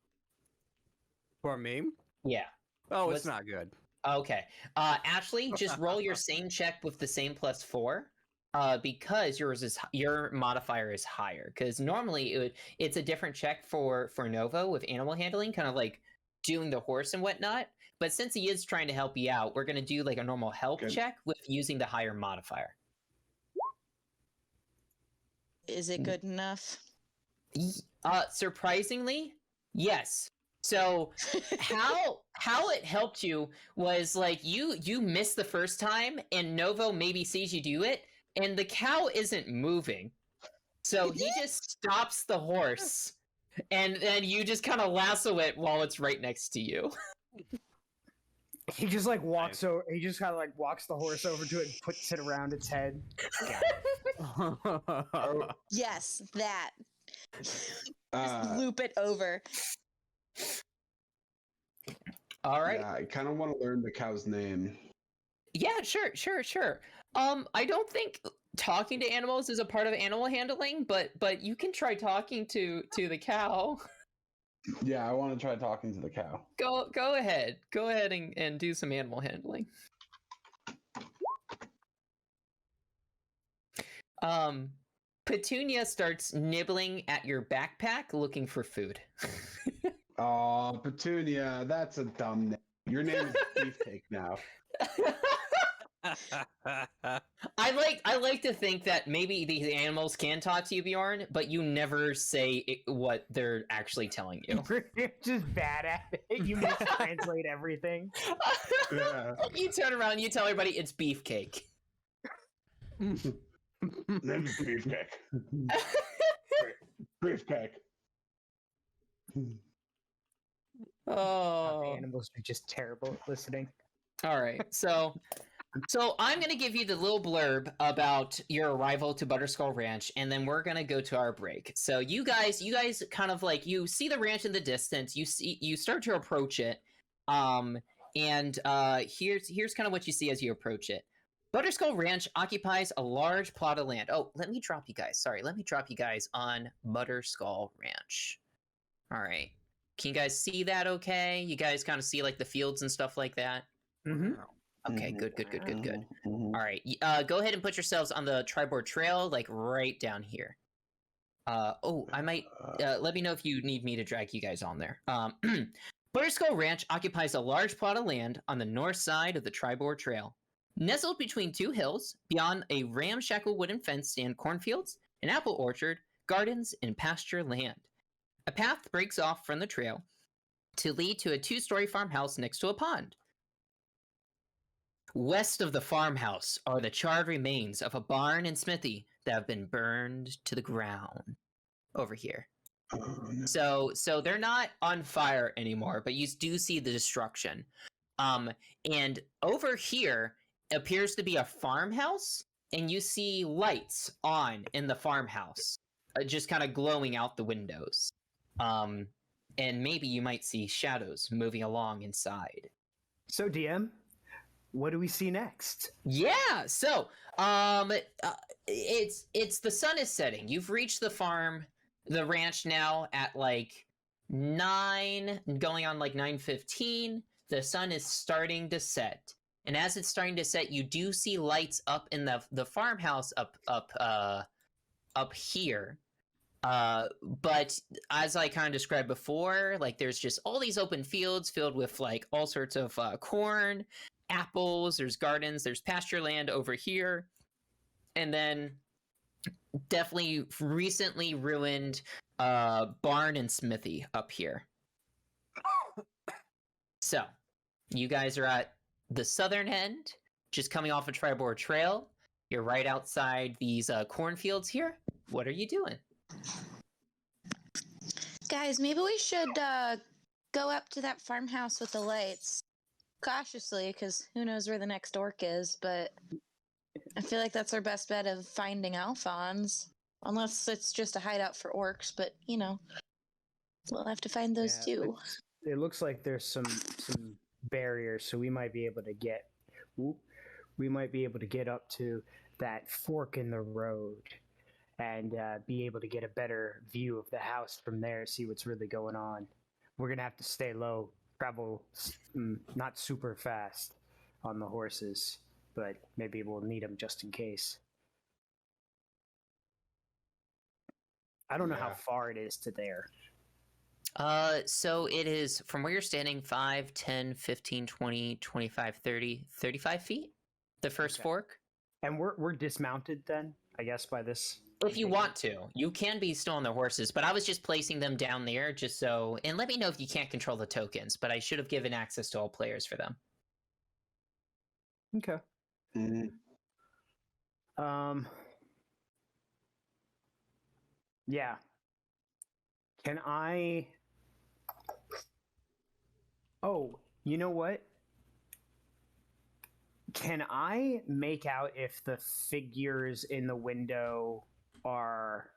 For me? Yeah. Oh, What's- it's not good. Okay. Ashley, just roll your same check with the same +4. Because your modifier is higher. Because normally it's a different check for Novo with animal handling, kind of like doing the horse and whatnot. But since he is trying to help you out, we're gonna do like a normal help Good. check with using the higher modifier. Is it good enough? Surprisingly, yes. So how it helped you was like you missed the first time, and Novo maybe sees you do it, and the cow isn't moving, so he just stops the horse, and then you just kind of lasso it while it's right next to you. He just like walks over. He just kind of like walks the horse over to it and puts it around its head. Yes, that. Uh, Just loop it over. All right. Yeah, I kind of want to learn the cow's name. Yeah, sure. I don't think talking to animals is a part of animal handling, but you can try talking to the cow. Yeah, I want to try talking to the cow. Go ahead. Go ahead and do some animal handling. Petunia starts nibbling at your backpack looking for food. Oh, Petunia, that's a dumb name. Your name is Beefcake now. I like to think that maybe these animals can talk to you, Bjorn, but you never say what they're actually telling you. You're just bad at it. You mistranslate everything. Yeah. You turn around and you tell everybody it's beefcake. Name's Beefcake. Beefcake. The Oh. animals are just terrible at listening. All right. So I'm going to give you the little blurb about your arrival to Butterskull Ranch, and then we're going to go to our break. So you guys kind of like, you see the ranch in the distance, you start to approach it. Here's kind of what you see as you approach it. Butterskull Ranch occupies a large plot of land. Oh, let me drop you guys on Butterskull Ranch. All right. Can you guys see that okay? You guys kind of see like the fields and stuff like that? Mm-hmm. Okay, good. Mhm. All right, go ahead and put yourselves on the Triboard Trail, like right down here. I might let me know if you need me to drag you guys on there. Butterskull Ranch occupies a large plot of land on the north side of the Triboard Trail. Nestled between two hills, beyond a ramshackle wooden fence stand cornfields, an apple orchard, gardens, and pasture land. A path breaks off from the trail to lead to a two-story farmhouse next to a pond. West of the farmhouse are the charred remains of a barn and smithy that have been burned to the ground. Over here. Oh, no. So they're not on fire anymore, but you do see the destruction. And over here appears to be a farmhouse, and you see lights on in the farmhouse, just kind of glowing out the windows. And maybe you might see shadows moving along inside. So, DM, what do we see next? Yeah, so it's the sun is setting. You've reached the ranch now at like 9, going on like 9:15. The sun is starting to set, and as it's starting to set, you do see lights up in the farmhouse up here. But as I kind of described before, like there's just all these open fields filled with like all sorts of corn, apples, there's gardens, there's pasture land over here, and then definitely recently ruined barn and smithy up here. So you guys are at the southern end, just coming off a Triboard Trail. You're right outside these cornfields here. What are you doing? Guys, maybe we should go up to that farmhouse with the lights cautiously, because who knows where the next orc is, but I feel like that's our best bet of finding Alphons. Unless it's just a hideout for orcs, but you know, we'll have to find those Yeah, too. It looks like there's some barriers, so we might be able to get up to that fork in the road and be able to get a better view of the house from there, see what's really going on. We're gonna have to stay low, travel not super fast on the horses, but maybe we'll need them just in case. I don't know how Yeah. far it is to there. So it is from where you're standing 5, 10, 15, 20, 25, 30, 35 feet. The first Okay. fork. And we're dismounted then, I guess, by this. If you want to, you can be still on the horses, but I was just placing them down there just so. And let me know if you can't control the tokens, but I should have given access to all players for them. Okay. Mhm. Yeah. Can I? Oh, you know what? Can I make out if the figures in the window are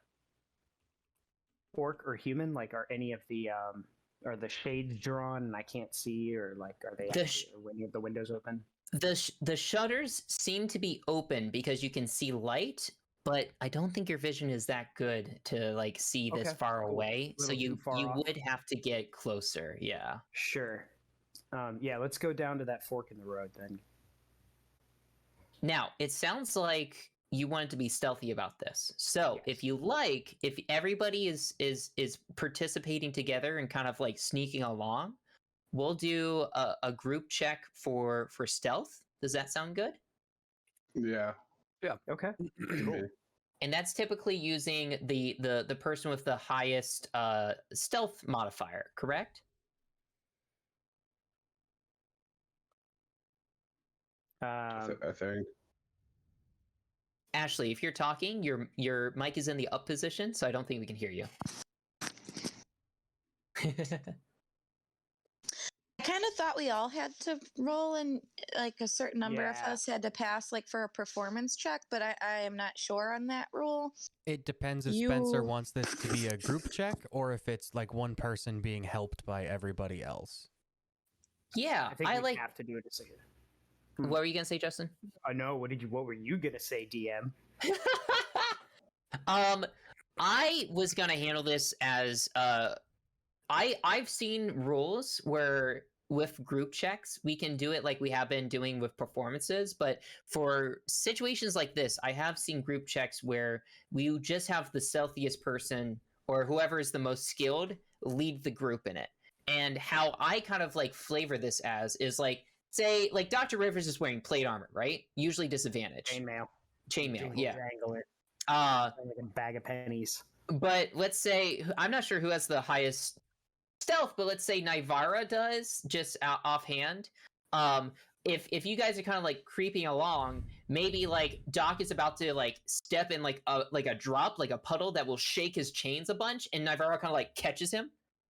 orc or human? Like, are any of the are the shades drawn and I can't see, or like are they are any of the windows open? The shutters seem to be open because you can see light, but I don't think your vision is that good to like see this Okay, far cool. away. So Little too you far off. would have to get closer. Yeah. Sure. Yeah, let's go down to that fork in the road then. Now, it sounds like you wanted to be stealthy about this. So, if you like, if everybody is participating together and kind of like sneaking along, we'll do a group check for stealth. Does that sound good? Yeah. Okay. Cool. And that's typically using the person with the highest stealth modifier, correct? I think. Ashley, if you're talking, your mic is in the up position, so I don't think we can hear you. I kind of thought we all had to roll, and like a certain number of Yeah. us had to pass, like for a performance check. But I am not sure on that rule. It depends if Spencer You- wants this to be a group check or if it's like one person being helped by everybody else. Yeah, I think I we like. have to do it to say it. What were you gonna say, Justin? I know. What were you gonna say, DM? I was gonna handle this as I've seen rules where with group checks we can do it like we have been doing with performances, but for situations like this, I have seen group checks where we just have the stealthiest person or whoever is the most skilled lead the group in it. And how I kind of like flavor this as is like, say, like Dr. Rivers is wearing plate armor, right? Usually disadvantage. Chainmail. Chainmail, Jingle yeah. jangle it. Uh, Like a bag of pennies. but let's say I'm not sure who has the highest stealth, but let's say Nivara does just offhand. If you guys are kind of like creeping along, maybe like Doc is about to like step in like a drop, like a puddle that will shake his chains a bunch, and Nivara kind of like catches him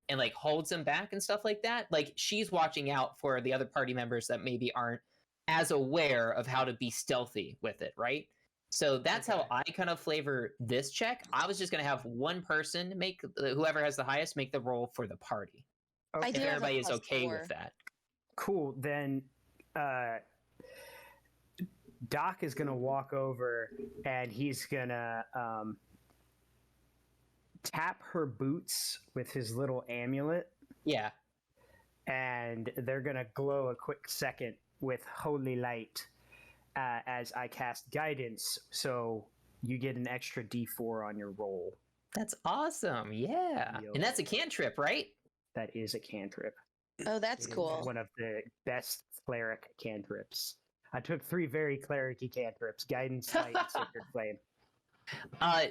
and like holds him back and stuff like that. Like she's watching out for the other party members that maybe aren't as aware of how to be stealthy with it, right? So that's how Okay. I kind of flavor this check. I was just gonna have one person make whoever has the highest make the roll for the party. I do If have a everybody is plus okay 4. with that. Cool. Then Doc is gonna walk over and he's gonna tap her boots with his little amulet, Yeah. and they're gonna glow a quick second with holy light as I cast guidance. So you get an extra D4 on your roll. That's awesome. Yeah. Yo. And that's a cantrip, right? That is a cantrip. Oh, that's It is cool. One of the best cleric cantrips. I took 3 very cleric-y cantrips: guidance, light, and sacred flame.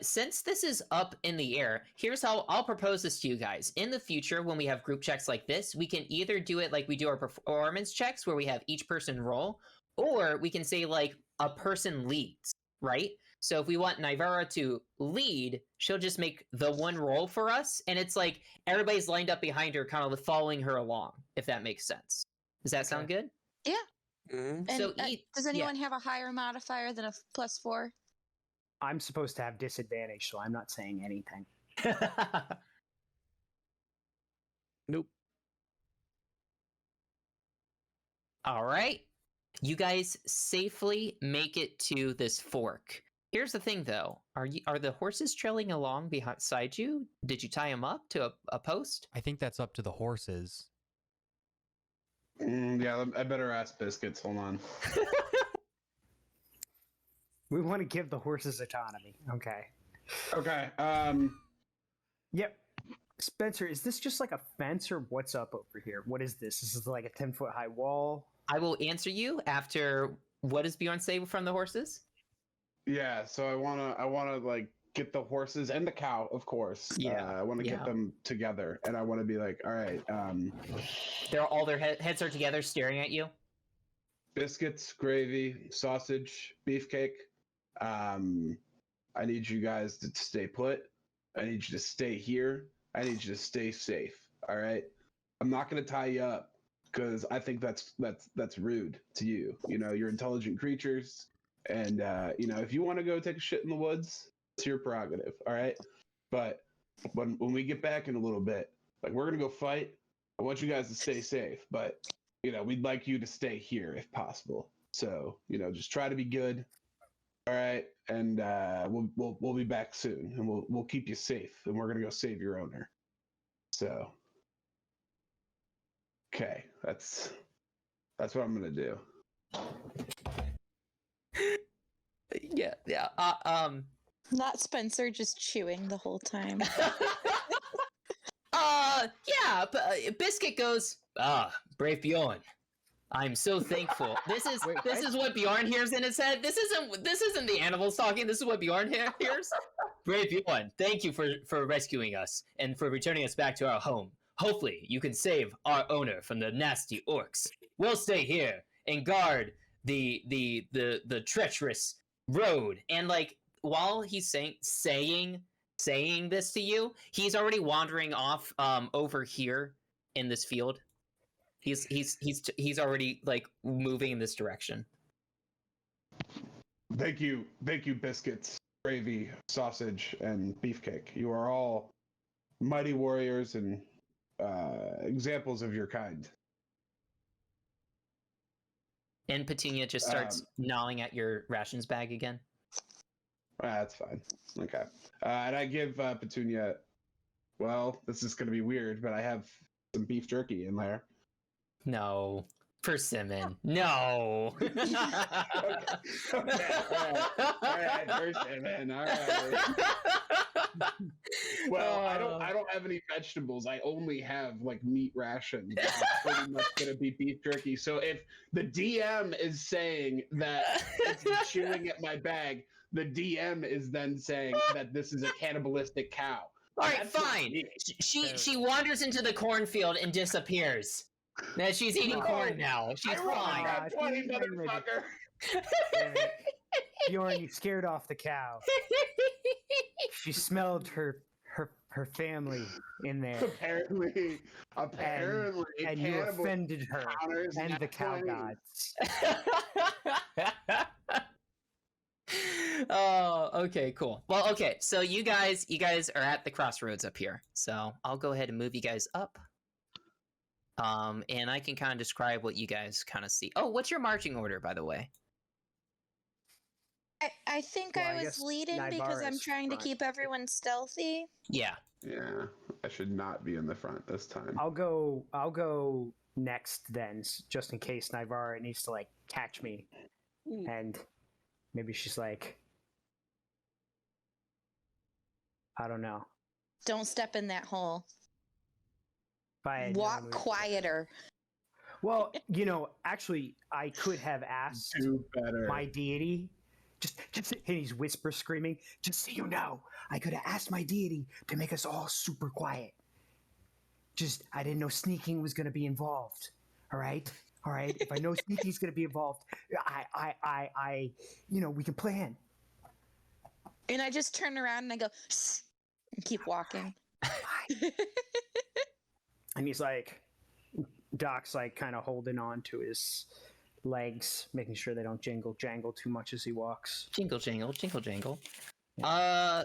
Since this is up in the air, here's how I'll propose this to you guys. In the future, when we have group checks like this, we can either do it like we do our performance checks, where we have each person roll, or we can say like a person leads, right? So if we want Nivara to lead, she'll just make the one roll for us, and it's like everybody's lined up behind her, kind of following her along, if that makes sense. Does that sound good? Mhm. And So does anyone have a higher modifier than a +4? I'm supposed to have disadvantage, so I'm not saying anything. Nope. All right. You guys safely make it to this fork. Here's the thing, though. Are the horses trailing along beside you? Did you tie them up to a post? I think that's up to the horses. Yeah, I better ask Biscuits. Hold on. We want to give the horses autonomy. Okay. Okay. Yep. Spencer, is this just like a fence or what's up over here? What is this? This is like a 10-foot high wall. I will answer you after. What does Bjorn say from the horses? Yeah. So I wanna like get the horses and the cow, of course. Yeah, I want to yeah. get them together, and I want to be like, all right. Their heads are together, staring at you. Biscuits, gravy, sausage, beefcake. I need you guys to stay put. I need you to stay here. I need you to stay safe. All right. I'm not gonna tie you up because I think that's rude to you. You know, you're intelligent creatures, and you know, if you want to go take a shit in the woods, it's your prerogative. All right. But when we get back in a little bit, like we're gonna go fight. I want you guys to stay safe, but you know, we'd like you to stay here if possible. So, you know, just try to be good. All right, and we'll be back soon, and we'll keep you safe, and we're gonna go save your owner. So, okay, that's what I'm gonna do. Yeah. Not Spencer just chewing the whole time. Yeah. Biscuit goes. Brave Bjorn. I'm so thankful. This is what Bjorn hears in his head. This isn't the animals talking. This is what Bjorn hears. Brave Bjorn, thank you for rescuing us and for returning us back to our home. Hopefully, you can save our owner from the nasty orcs. We'll stay here and guard the treacherous road. And like while he's saying this to you, he's already wandering off over here in this field. He's already like moving in this direction. Thank you, Biscuits, gravy, sausage, and beefcake. You are all mighty warriors and examples of your kind. And Petunia just starts gnawing at your rations bag again. That's fine. Okay. And I give Petunia, well, this is going to be weird, but I have some beef jerky in there. No. Persimmon. No. Okay. All right. Persimmon. All right. Well, I don't have any vegetables. I only have like meat rations. It's pretty much gonna be beef jerky. So if the DM is saying that it's chewing at my bag, the DM is then saying that this is a cannibalistic cow. All right, fine. She wanders into the cornfield and disappears. Now she's eating corn now. She's fine. That 20 motherfucker. Bjorn, you scared off the cow. She smelled her family in there. Apparently, and you offended her and the cow 20. gods. Oh, okay, cool. Well, okay, so you guys are at the crossroads up here. So I'll go ahead and move you guys up. And I can kind of describe what you guys kind of see. Oh, what's your marching order, by the way? I think Well, I I was guess leading because I'm Nybara's trying to front. keep everyone stealthy. Yeah. Yeah, I should not be in the front this time. I'll go next then, just in case Nybara needs to like catch me. And maybe she's like, I don't know. Don't step in that hole. If I had Walk known- quieter. Well, you know, actually, I could have asked Do better. my deity. Just, and he's whisper screaming. Just so you know, I could have asked my deity to make us all super quiet. Just, I didn't know sneaking was going to be involved. All right. If I know sneaking's going to be involved, I, you know, we can plan. And I just turn around and I go, "Shh," and keep walking. And he's like, Doc's like kind of holding on to his legs, making sure they don't jangle too much as he walks. Jingle jangle, jingle jangle.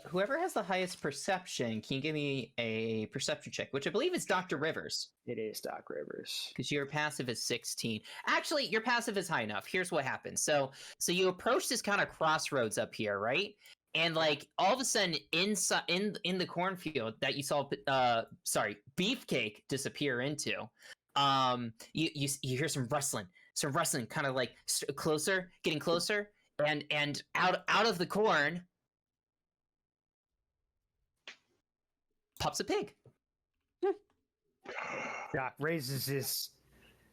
Whoever has the highest perception, can you give me a perception check? Which I believe is Dr. Rivers. It is Doc Rivers. Because your passive is 16. Actually, your passive is high enough. Here's what happens. So you approach this kind of crossroads up here, right? And like all of a sudden, inside in the cornfield that you saw, Beefcake disappear into, you hear some rustling, kind of like closer, getting closer, and out of the corn pops a pig. Doc raises his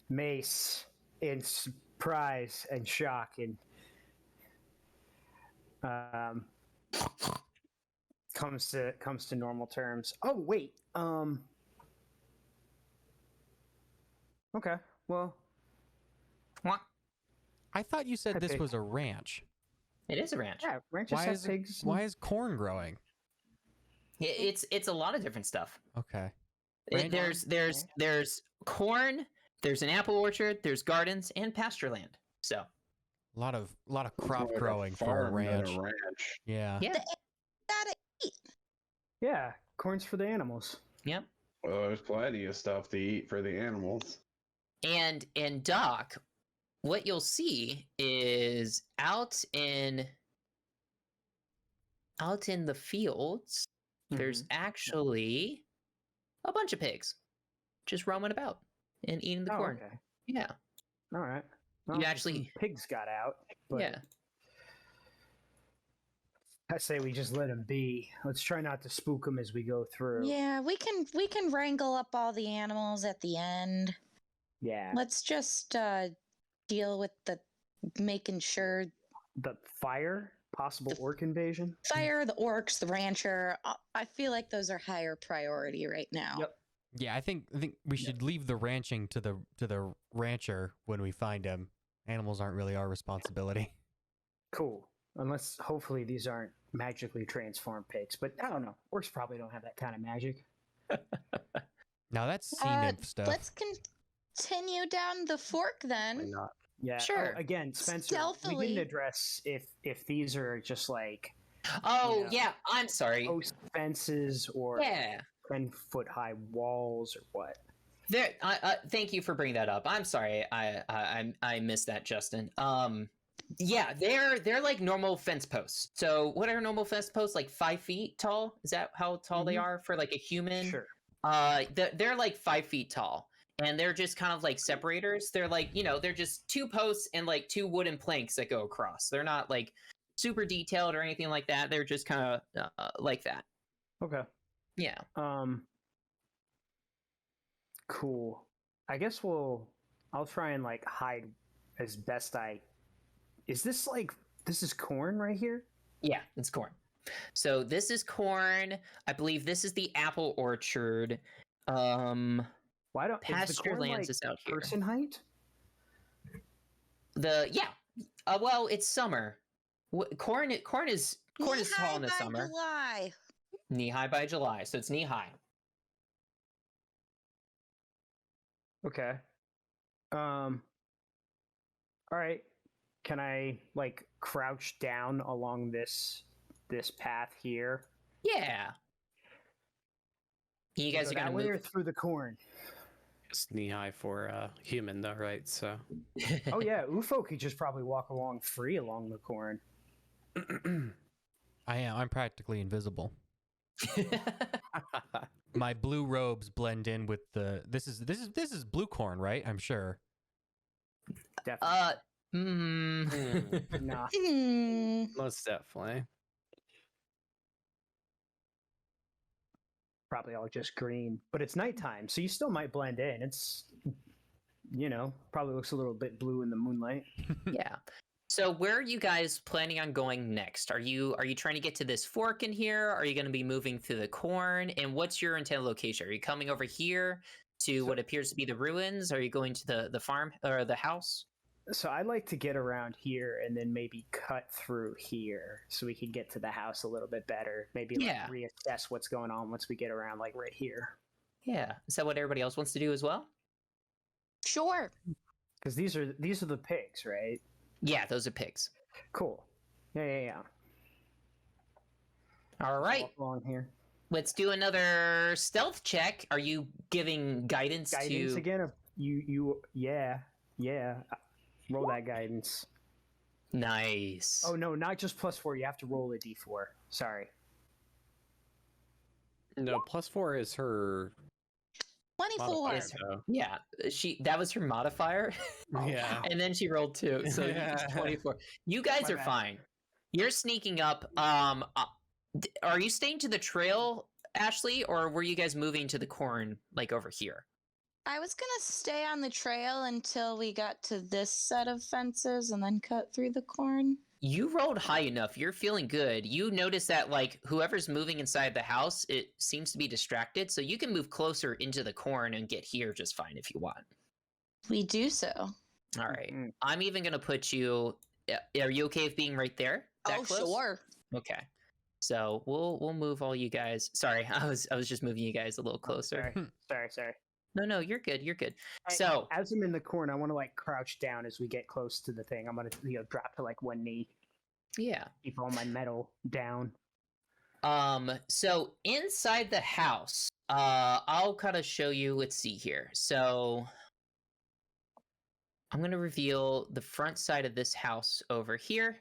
mace in surprise and shock, and comes to normal terms. Oh wait, okay, well, What? I thought you said I this think- was a ranch. It is a ranch. yeah, ranches have pigs. Why is corn growing? It's a lot of different stuff. Okay. There's corn, there's an apple orchard, there's gardens and pasture land. So A lot of crop Like a growing for a farm, not ranch. a ranch. Yeah. yeah, Gotta eat. Yeah, corn's for the animals. yeah. Well, there's plenty of stuff to eat for the animals. And Doc, what you'll see is out in the fields, there's actually a bunch of pigs just roaming about and eating the Oh, corn. okay, Yeah. all right. You actually- some pigs got out. But Yeah. I say we just let them be. Let's try not to spook them as we go through. Yeah, we can wrangle up all the animals at the end. Yeah. Let's just deal with the making sure The fire, possible orc invasion. fire, the orcs, the rancher. I feel like those are higher priority right now. Yep. Yeah, I think we should leave the ranching to the rancher when we find him. Animals aren't really our responsibility. Cool. Unless, hopefully, these aren't magically transformed pigs. But I don't know. Orcs probably don't have that kind of magic. Now that's sea Uh, nymph stuff. Let's continue down the fork Why then. not? Yeah. Sure. Again, Spencer, we Stealthily. didn't address if these are just like Oh, Yeah. yeah, I'm sorry. post fences or Yeah. 10-foot-high walls or what. There. Thank you for bringing that up. I'm sorry. I missed that, Justin. Yeah, they're like normal fence posts. So what are normal fence posts? Like 5 feet tall? Is that how tall they Mhm. are for like a human? Sure. They're like 5 feet tall, and they're just kind of like separators. They're like, they're just 2 posts and like 2 wooden planks that go across. They're not like super detailed or anything like that. They're just kind of like that. Okay. Yeah. Cool. I guess I'll try and like hide as best is this corn right here? Yeah, it's corn. So this is corn. I believe this is the apple orchard. Why don't is the Pasture corn, lands like, is out here. person height? Well, it's summer. Corn is tall in the Knee-high by summer. July. Knee high by July, so it's knee high. Okay. All right. Can I like crouch down along this path here? Yeah. You guys Go are gonna that way or move. through the corn? It's knee high for human though, right? So Oh yeah, UFO could just probably walk along free along the corn. I'm practically invisible. My blue robes blend in with the this is blue corn, right? I'm sure. Definitely. Hmm. Nah. most definitely. Probably all just green, but it's nighttime, so you still might blend in. It's, probably looks a little bit blue in the moonlight. Yeah. So where are you guys planning on going next? Are you trying to get to this fork in here? Are you going to be moving through the corn? And what's your intended location? Are you coming over here to what appears to be the ruins? Are you going to the farm or the house? So I'd like to get around here and then maybe cut through here so we can get to the house a little bit better. Maybe Yeah. reassess what's going on once we get around like right here. Yeah. Is that what everybody else wants to do as well? Sure. Because these are the pigs, right? Yeah, those are pigs. Cool. Yeah. All right. Walk along here. Let's do another stealth check. Are you giving guidance Guidance to again? Yeah. Roll that guidance. Nice. Oh no, not just +4. You have to roll a d4. Sorry. No, +4 is her 24. Modifier, Is- though. Yeah, that was her modifier. Yeah. And then she rolled 2, so it's 24. You guys My are bad. fine. You're sneaking up. Are you staying to the trail, Ashley, or were you guys moving to the corn, like over here? I was gonna stay on the trail until we got to this set of fences and then cut through the corn. You rolled high enough. You're feeling good. You notice that, like, whoever's moving inside the house, it seems to be distracted, so you can move closer into the corn and get here just fine if you want. We do so. All right. Mhm. I'm even gonna put you. Are you okay with being right there? That Oh, close? sure. Okay. So we'll move all you guys. Sorry, I was just moving you guys a little closer. Sorry. No, you're good. You're good. I- So as I'm in the corner, I want to like crouch down as we get close to the thing. I'm gonna drop to like one knee, yeah. keep all my metal down. So inside the house, I'll kind of show you. Let's see here. So I'm gonna reveal the front side of this house over here.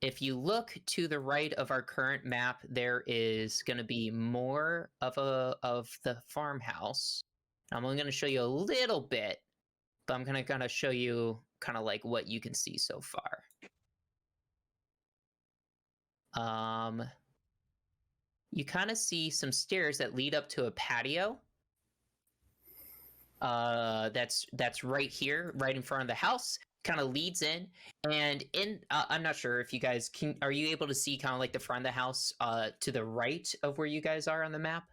If you look to the right of our current map, there is going to be more of the farmhouse. I'm only going to show you a little bit, but I'm going to kind of show you kind of like what you can see so far. You kind of see some stairs that lead up to a patio. That's right here, right in front of the house. Kind of leads in, and I'm not sure if you guys are you able to see kind of like the front of the house to the right of where you guys are on the map?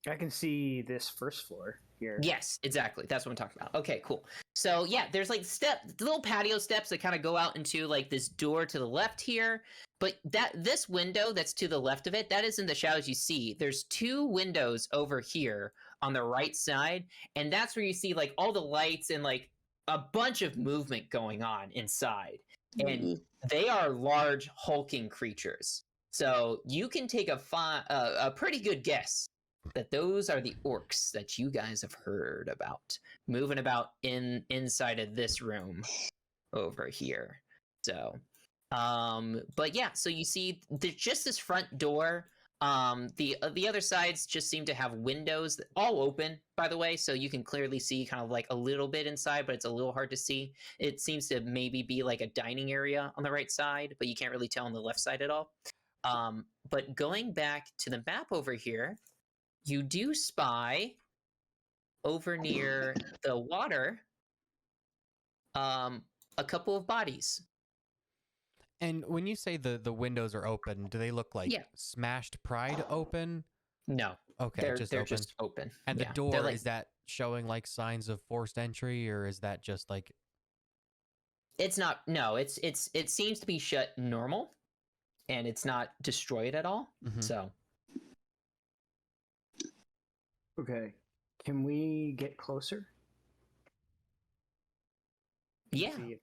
I can see this first floor here. Yes, exactly. That's what I'm talking about. Okay, cool. So yeah, there's like little patio steps that kind of go out into like this door to the left here. But this window that's to the left of it, that isn't the shadows you see. There's 2 windows over here on the right side, and that's where you see like all the lights and like a bunch of movement going on inside. And they are large hulking creatures. So you can take a pretty good guess that those are the orcs that you guys have heard about moving about inside of this room over here. So but yeah, so you see there's just this front door. The other sides just seem to have windows that all open, by the way, so you can clearly see kind of like a little bit inside, but it's a little hard to see. It seems to maybe be like a dining area on the right side, but you can't really tell on the left side at all. But going back to the map over here, you do spy over near the water a couple of bodies. And when you say the windows are open, do they look like Yeah. smashed pride open? No, Okay, they're just they're open. just open. And the Yeah, door, they're like- is that showing like signs of forced entry, or is that just like It's not. No, it seems to be shut normal, and it's not destroyed at all. Mhm. So Okay. Can we get closer? yeah. See if-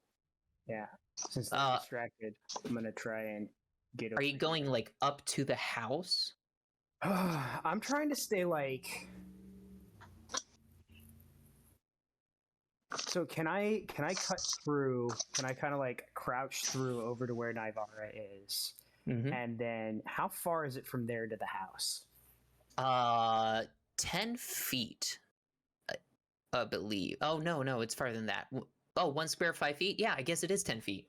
yeah. Since they're distracted, I'm gonna try and get. Are you going like up to the house? I'm trying to stay like. So can I cut through? Can I kind of like crouch through over to where Nivara is, Mm-hmm. and then how far is it from there to the house? 10 feet, I believe. Oh no, it's farther than that. Oh, 1 square 5 feet. Yeah, I guess it is 10 feet.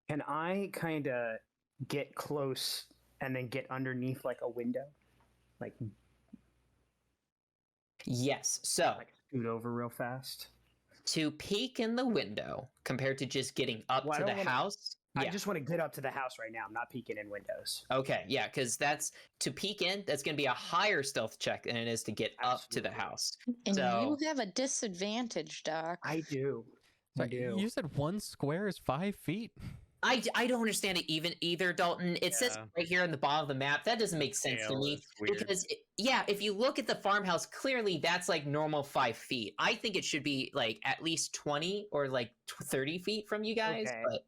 Can I kind of get close and then get underneath like a window, like Yes. So scoot over real fast? to peek in the window compared to just getting up Well, I to the don't wanna- house. I Yeah. just want to get up to the house right now. I'm not peeking in windows. Okay, yeah, because that's to peek in. That's going to be a higher stealth check than it is to get up to the Absolutely. house. And So- you have a disadvantage, Doc. I do. I Sorry, do. you said 1 square is 5 feet? I don't understand it either, Dalton. It says Yeah. right here on the bottom of the map. That doesn't make sense to Scale me. is weird. Because, yeah, if you look at the farmhouse, clearly that's like normal 5 feet. I think it should be like at least 20 or like 30 feet from you guys. Okay.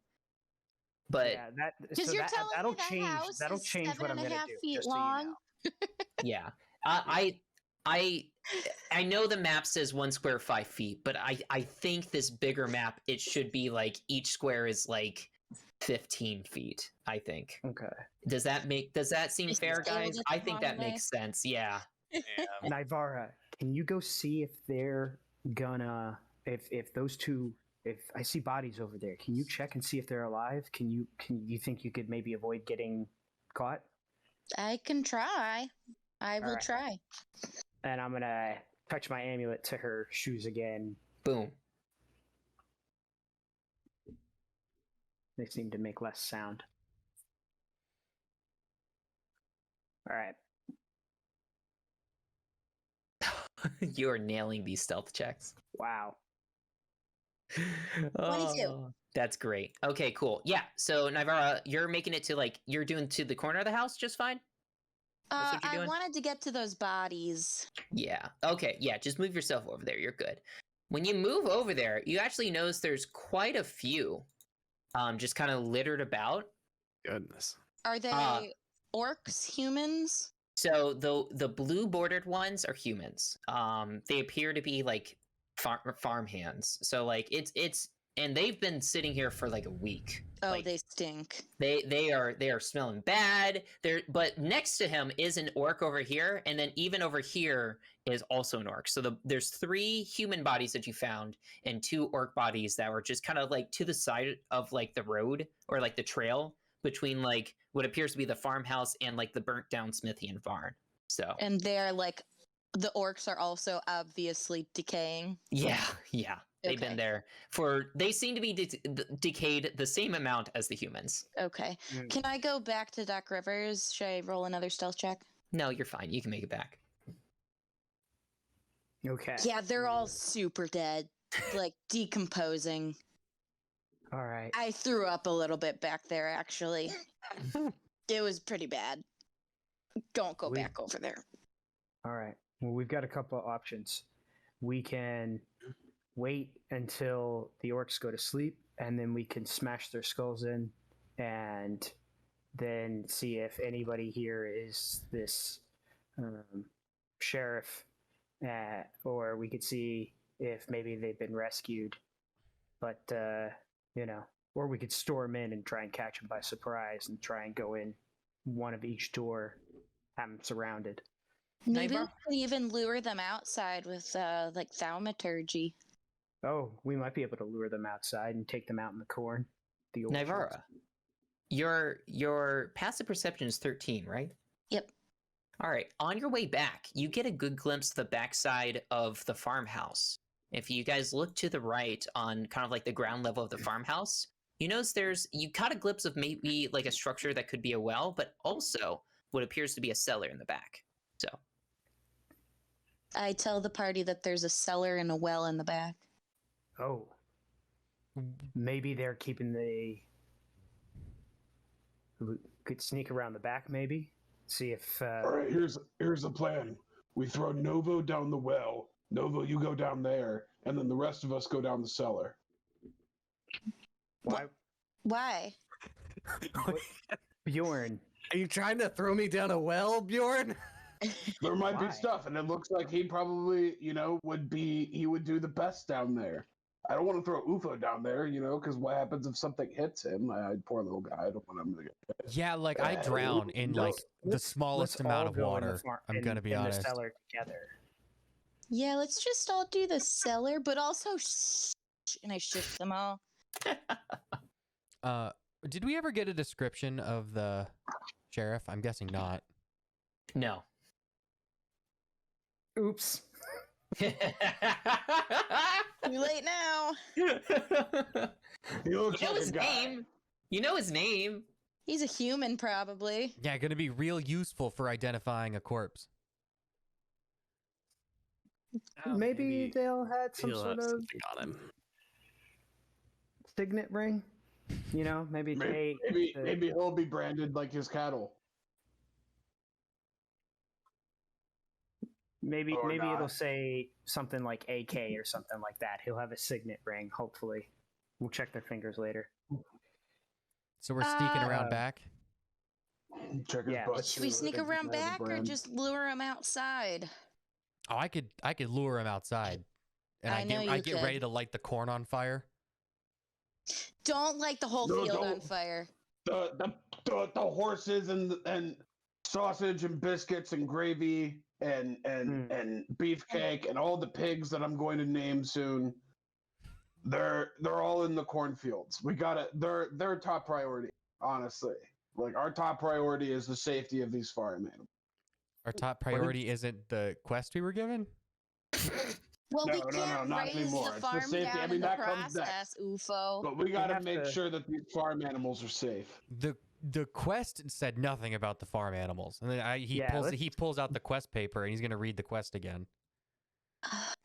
But Yeah, that Because so you're that, telling that'll me the change. house That'll is change what I'm gonna 7.5 do. feet just so you long? know. yeah, I know the map says 1 square 5 feet, but I think this bigger map, it should be like each square is like 15 feet, I think. Okay. Does that seem Is fair, it still guys? the I think that Tamale? makes sense. Yeah. Nivara, can you go see if they're gonna if those two if I see bodies over there, can you check and see if they're alive? Can you think you could maybe avoid getting caught? I can try. I will Alright. try. And I'm gonna touch my amulet to her shoes again. Boom. They seem to make less sound. All right. You are nailing these stealth checks. Wow. 22. Oh, that's great. Okay, cool. Yeah. So Nivara, you're making it to you're doing to the corner of the house just fine? That's what you're I doing? wanted to get to those bodies. Yeah. Okay. Yeah. Just move yourself over there. You're good. When you move over there, you actually notice there's quite a few, just kind of littered about. Goodness. Are they orcs, humans? So the blue bordered ones are humans. They appear to be like farm hands. So it's and they've been sitting here for like a week. Oh, Like, they stink. They are smelling bad. But next to him is an orc over here, and then even over here is also an orc. So there's 3 human bodies that you found and 2 orc bodies that were just kind of like to the side of like the road or like the trail between like what appears to be the farmhouse and like the burnt down Smithian barn. So And they're like, the orcs are also obviously decaying. yeah. They've Okay. been there they seem to be decayed the same amount as the humans. Okay. Mm. Can I go back to Doc Rivers? Should I roll another stealth check? No, you're fine. You can make it back. Okay. Yeah, they're all super dead, like decomposing. All right. I threw up a little bit back there, actually. It was pretty bad. Don't go We- back over there. All right. Well, we've got a couple of options. We can wait until the orcs go to sleep, and then we can smash their skulls in, and then see if anybody here is this sheriff, or we could see if maybe they've been rescued. But or we could storm in and try and catch them by surprise and try and go in one of each door, have them surrounded. Maybe we Neighbor? can even lure them outside with like thaumaturgy. Oh, we might be able to lure them outside and take them out in the corn. The orchards. Nivara, your passive perception is 13, right? Yep. All right. On your way back, you get a good glimpse of the backside of the farmhouse. If you guys look to the right on kind of like the ground level of the farmhouse, you notice you caught a glimpse of maybe like a structure that could be a well, but also what appears to be a cellar in the back. So I tell the party that there's a cellar and a well in the back. Oh, maybe they're keeping we could sneak around the back, maybe see if. All right, here's the plan. We throw Novo down the well. Novo, you go down there, and then the rest of us go down the cellar. Why, Why? Bjorn? Are you trying to throw me down a well, Bjorn? There might Why? be stuff, and it looks like he probably, would do the best down there. I don't want to throw UFO down there, because what happens if something hits him? Poor little guy. I don't want him to get hit. Yeah, like I drown in like the smallest Let's amount all of go in the water. far- I'm in- gonna be in honest. the cellar together. Yeah, let's just all do the cellar, but also and I shift them all. Did we ever get a description of the sheriff? I'm guessing not. no. Oops. Too late now. He looks You know like his a guy. name. You know his name. He's a human, probably. Yeah, gonna be real useful for identifying a corpse. Oh, maybe they'll had some he'll sort have of something on him. signet ring. Maybe Maybe, maybe he'll be branded like his cattle. Maybe Or it'll not. say something like AK or something like that. He'll have a signet ring. Hopefully, we'll check their fingers later. So we're sneaking around Uh, back. Check his Yeah. butt, Should we too. I sneak think he around might have a back or brand. just lure him outside? Oh, I could lure him outside, and I know I you get could. ready to light the corn on fire. Don't light the whole No, field on don't. fire. The horses and sausage and biscuits and gravy and beefcake and all the pigs that I'm going to name soon. They're all in the cornfields. We got it. They're top priority. Honestly, like our top priority is the safety of these farm animals. Our top priority isn't the quest we were given. Well, No, we no, can't not raise anymore. the It's the farm safety- I down mean, in the that comes next. process, UFO. But we got to have make to- sure that these farm animals are safe. The quest said nothing about the farm animals, and then he Yeah, pulls out the quest paper and he's gonna read the quest again.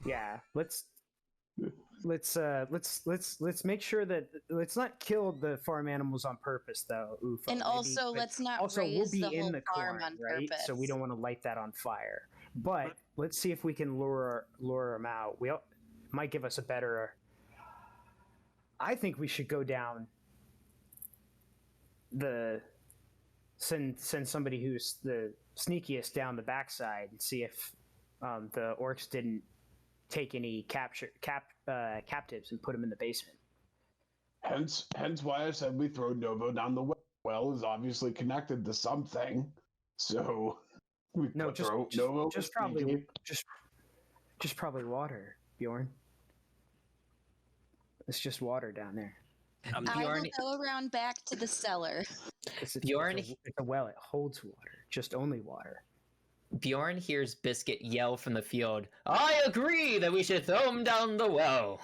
Yeah, let's make sure that let's not kill the farm animals on purpose, though. UFO. And Maybe, also, but let's not also raise we'll be the in whole the farm corn, on right? purpose. So we don't want to light that on fire. But let's see if we can lure them out. Might give us a better. I think we should go down send somebody who's the sneakiest down the backside and see if the orcs didn't take any captives and put them in the basement. Hence why I said we throw Novo down the well. Well is obviously connected to something, so we No, could just throw just, Novo. just probably just probably water, Bjorn. It's just water down there. I Bjorn, will go around back to the cellar. Bjorn- it's a well. It holds water, just only water. Bjorn hears Biscuit yell from the field, "I agree that we should throw him down the well."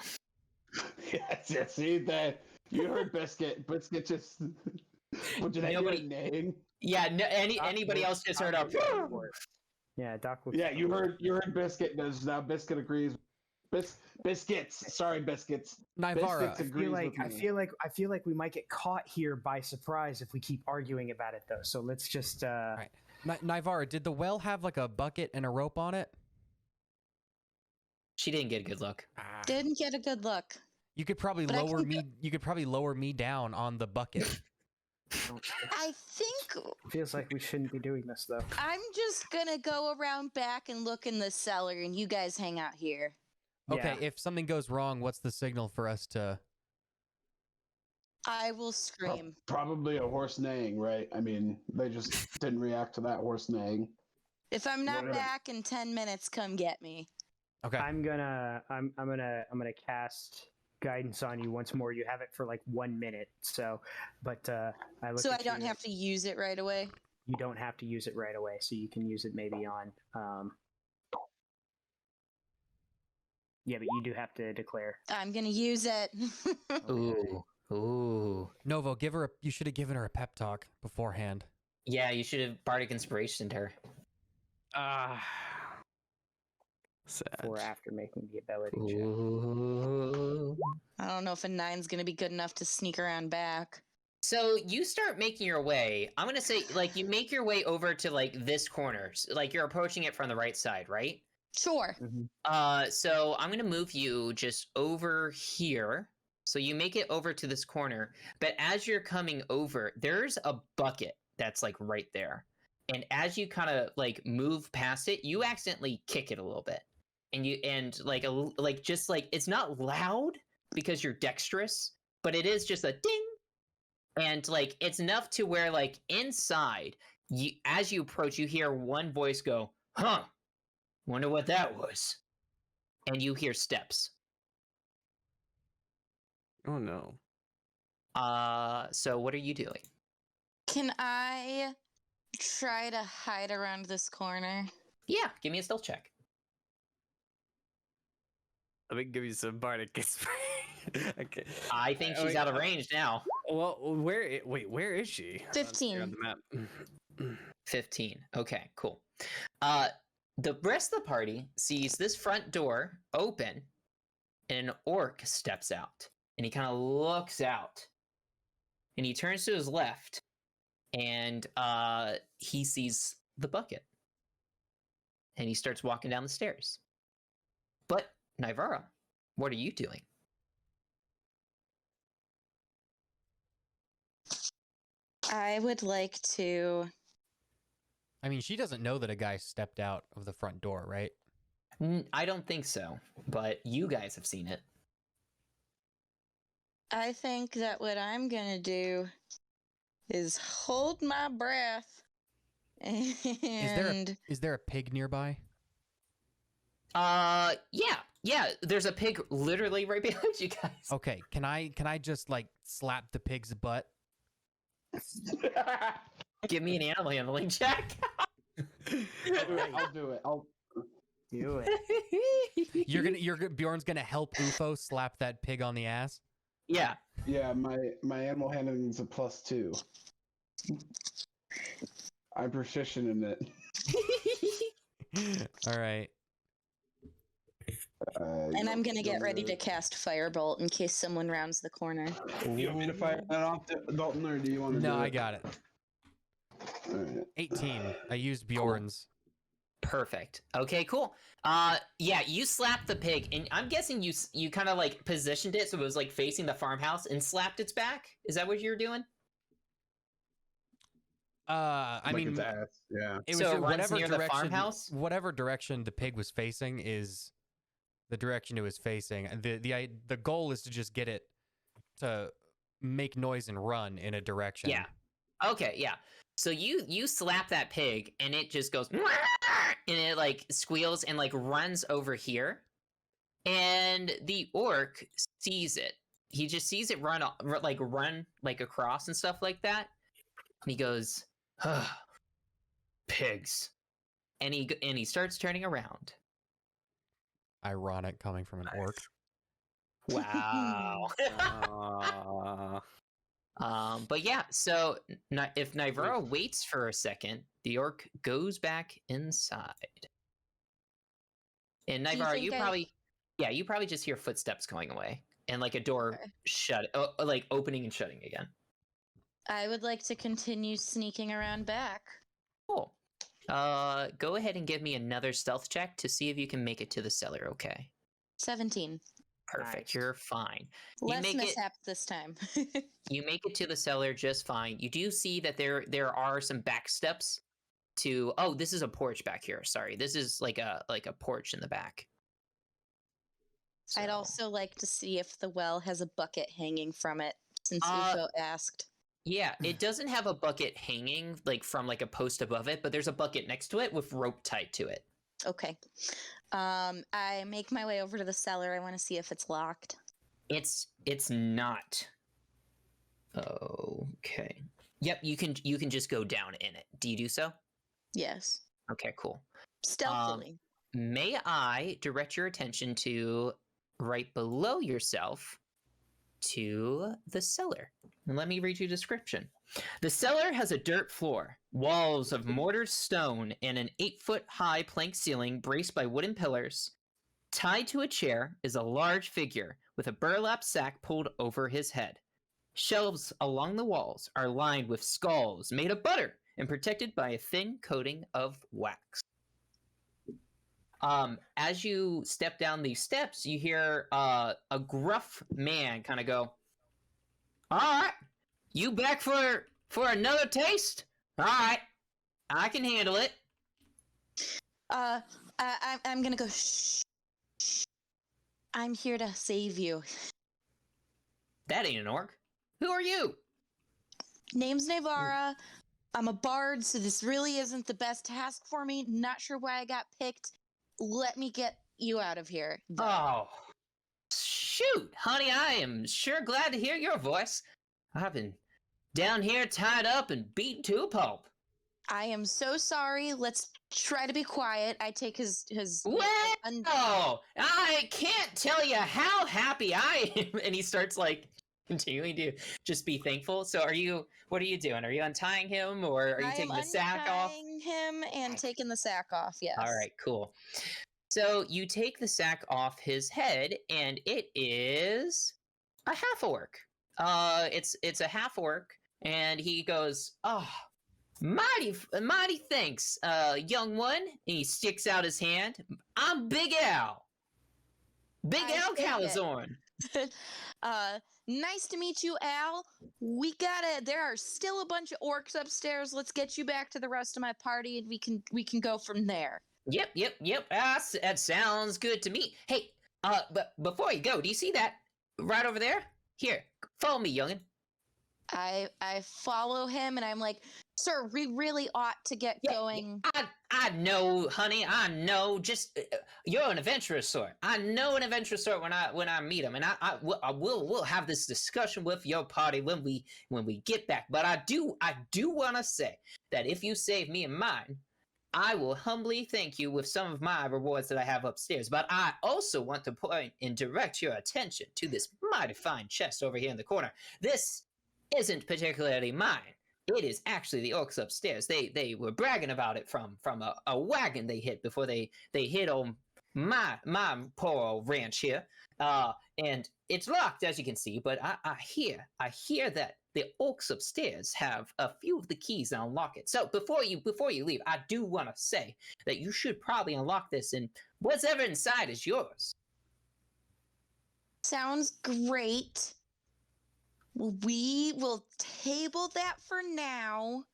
Yes. See that you heard Biscuit. Biscuit just. Would you Nobody- name? Yeah, no, Doc anybody will- else just Doc heard a. will go for it. Yeah, Doc will. Yeah, you heard Biscuit does now. Biscuit agrees. Biscuits. Sorry, Biscuits. Nivara, Biscuits agrees with I me. feel like we might get caught here by surprise if we keep arguing about it, though. So let's just. right. Nivara, did the well have like a bucket and a rope on it? She didn't get a good look. Didn't get a good look. You could probably But I lower can me. You could probably lower me down on the bucket. I think Feels like we shouldn't be doing this, though. I'm just gonna go around back and look in the cellar, and you guys hang out here. Okay, Yeah. if something goes wrong, what's the signal for us to? I will scream. Probably a horse neighing, right? I mean, they just didn't react to that horse neighing. If I'm not Whatever. back in 10 minutes, come get me. Okay. I'm gonna cast guidance on you once more. You have it for like 1 minute. So, but I look. So I at don't you, have to use it right away. You don't have to use it right away. So you can use it maybe on. Yeah, but you do have to declare. I'm gonna use it. Ooh, ooh. Novo, you should have given her a pep talk beforehand. Yeah, you should have bardic inspirationed her. Sad. Or after making the ability check. Ooh. I don't know if a 9's gonna be good enough to sneak around back. So you start making your way. I'm gonna say, like, you make your way over to like this corner. Like you're approaching it from the right side, right? Sure. So I'm gonna move you just over here. So you make it over to this corner, but as you're coming over, there's a bucket that's like right there. And as you kind of like move past it, you accidentally kick it a little bit. And it's not loud because you're dexterous, but it is just a ding. And like it's enough to where like inside, as you approach, you hear one voice go, "Huh. Wonder what that was." And you hear steps. Oh no. So what are you doing? Can I try to hide around this corner? Yeah, give me a stealth check. Let me give you some bardic inspiration. Okay. I think Oh, she's wait, out of range now. Well, where is she? Let's see her on 15. the map. 15. Okay, cool. The rest of the party sees this front door open, and an orc steps out. And he kind of looks out. And he turns to his left, and he sees the bucket. And he starts walking down the stairs. But, Nivara, what are you doing? I would like to. I mean, she doesn't know that a guy stepped out of the front door, right? I don't think so, but you guys have seen it. I think that what I'm gonna do is hold my breath and Is there a pig nearby? Yeah. There's a pig literally right behind you guys. Okay, can I just like slap the pig's butt? Give me an animal handling check. I'll do it. I'll Do it. Bjorn's gonna help Ufo slap that pig on the ass. Yeah. Yeah, my animal handling is a +2. I'm proficient in it. All right. and I'm gonna get ready to cast Firebolt in case someone rounds the corner. You want me to fire that off, Dalton, or do you want to? No, do I it? got it. All right. 18. I used Bjorn's. Perfect. Okay, cool. Yeah, you slapped the pig, and I'm guessing you kind of like positioned it so it was like facing the farmhouse and slapped its back. Is that what you were doing? I Like mean, its ass, yeah. it was So it runs whatever near the direction. farmhouse? Whatever direction the pig was facing is the direction it was facing. The goal is to just get it to make noise and run in a direction. Yeah. Okay, yeah. So you slap that pig and it just goes and it like squeals and like runs over here. And the orc sees it. He just sees it run across and stuff like that. And he goes, pigs. And he starts turning around. Ironic coming from an orc. Wow. But yeah, so if Nivera waits for a second, the orc goes back inside. And Do you Nivera, think you probably just hear footsteps going away and like a door Okay. like opening and shutting again. I would like to continue sneaking around back. Cool. Go ahead and give me another stealth check to see if you can make it to the cellar. Okay. 17. Perfect. Nice. You're fine. Less make it- mishap this time. You make it to the cellar just fine. You do see that there are some back steps to. Oh, this is a porch back here. Sorry, this is like a porch in the back. I'd So- also like to see if the well has a bucket hanging from it, since Uh, Ufo asked. Yeah, it doesn't have a bucket hanging like from like a post above it, but there's a bucket next to it with rope tied to it. Okay. I make my way over to the cellar. I want to see if it's locked. It's not. Okay. Yep, you can just go down in it. Do you do so? Yes. Okay, cool. Stealthily. May I direct your attention to right below yourself to the cellar? And let me read you a description. The cellar has a dirt floor, walls of mortared stone, and an 8-foot-high plank ceiling braced by wooden pillars. Tied to a chair is a large figure with a burlap sack pulled over his head. Shelves along the walls are lined with skulls made of butter and protected by a thin coating of wax. As you step down these steps, you hear a gruff man kind of go, "All right, you back for another taste? All right, I can handle it." I'm gonna go. Shh. I'm here to save you. That ain't an orc. Who are you? Name's Navara. I'm a bard, so this really isn't the best task for me. Not sure why I got picked. Let me get you out of here. though. Oh, shoot, honey, I am sure glad to hear your voice. I've been down here tied up and beaten to a pulp. I am so sorry. Let's try to be quiet. I take his Oh, I can't tell you how happy I am. And he starts like continuing to just be thankful. So what are you doing? Are you untying him or are you I taking am the sack off? untying him and taking the sack off. Yes. All right, cool. So you take the sack off his head, and it is a half orc. It's a half orc, and he goes, "Oh, mighty thanks, young one." And he sticks out his hand. "I'm Big Al. Big I Al take it. Calazorn." Nice to meet you, Al. There are still a bunch of orcs upstairs. Let's get you back to the rest of my party, and we can go from there. Yep. That sounds good to me. Hey, but before you go, do you see that right over there? Here, follow me, youngin. I follow him and I'm like, sir, we really ought to get going. I know, honey. I know. Just you're an adventurous sort. I know an adventurous sort when I meet him, and we'll have this discussion with your party when we get back. But I do want to say that if you save me and mine, I will humbly thank you with some of my rewards that I have upstairs. But I also want to point and direct your attention to this mighty fine chest over here in the corner. This isn't particularly mine. It is actually the orcs upstairs. They were bragging about it from a wagon they hit before they hit on my poor old ranch here. And it's locked, as you can see, but I hear that the orcs upstairs have a few of the keys that unlock it. So before you leave, I do want to say that you should probably unlock this, and whatever inside is yours. Sounds great. We will table that for now.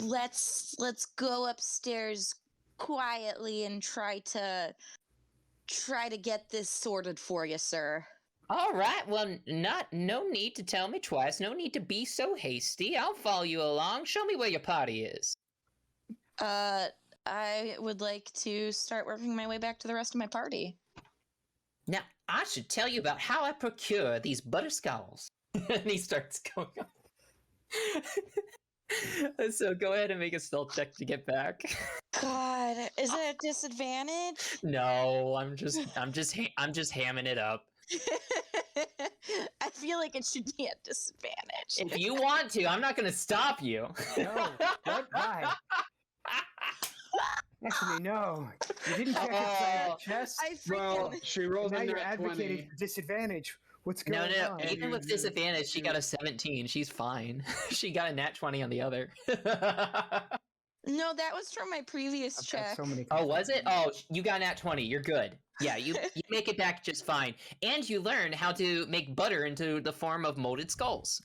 Let's go upstairs quietly and try to get this sorted for you, sir. All right. Well, no need to tell me twice. No need to be so hasty. I'll follow you along. Show me where your party is. I would like to start working my way back to the rest of my party. Now, I should tell you about how I procure these butterscotches. And he starts going on. So go ahead and make a stealth check to get back. God, is it a disadvantage? No, I'm just hamming it up. I feel like it should be a disadvantage. If you want to, I'm not going to stop you. No, don't die. Actually, no. You didn't check inside the chest. I Well, freaking she rolls Now a you're nat advocating 20. for disadvantage. What's No, going on? even with disadvantage, she got a 17. She's fine. She got a nat 20 on the other. No, that was from my previous I've got check. so many Oh, was it? questions. Oh, you got nat 20. You're good. Yeah, you make it back just fine. And you learn how to make butter into the form of molded skulls.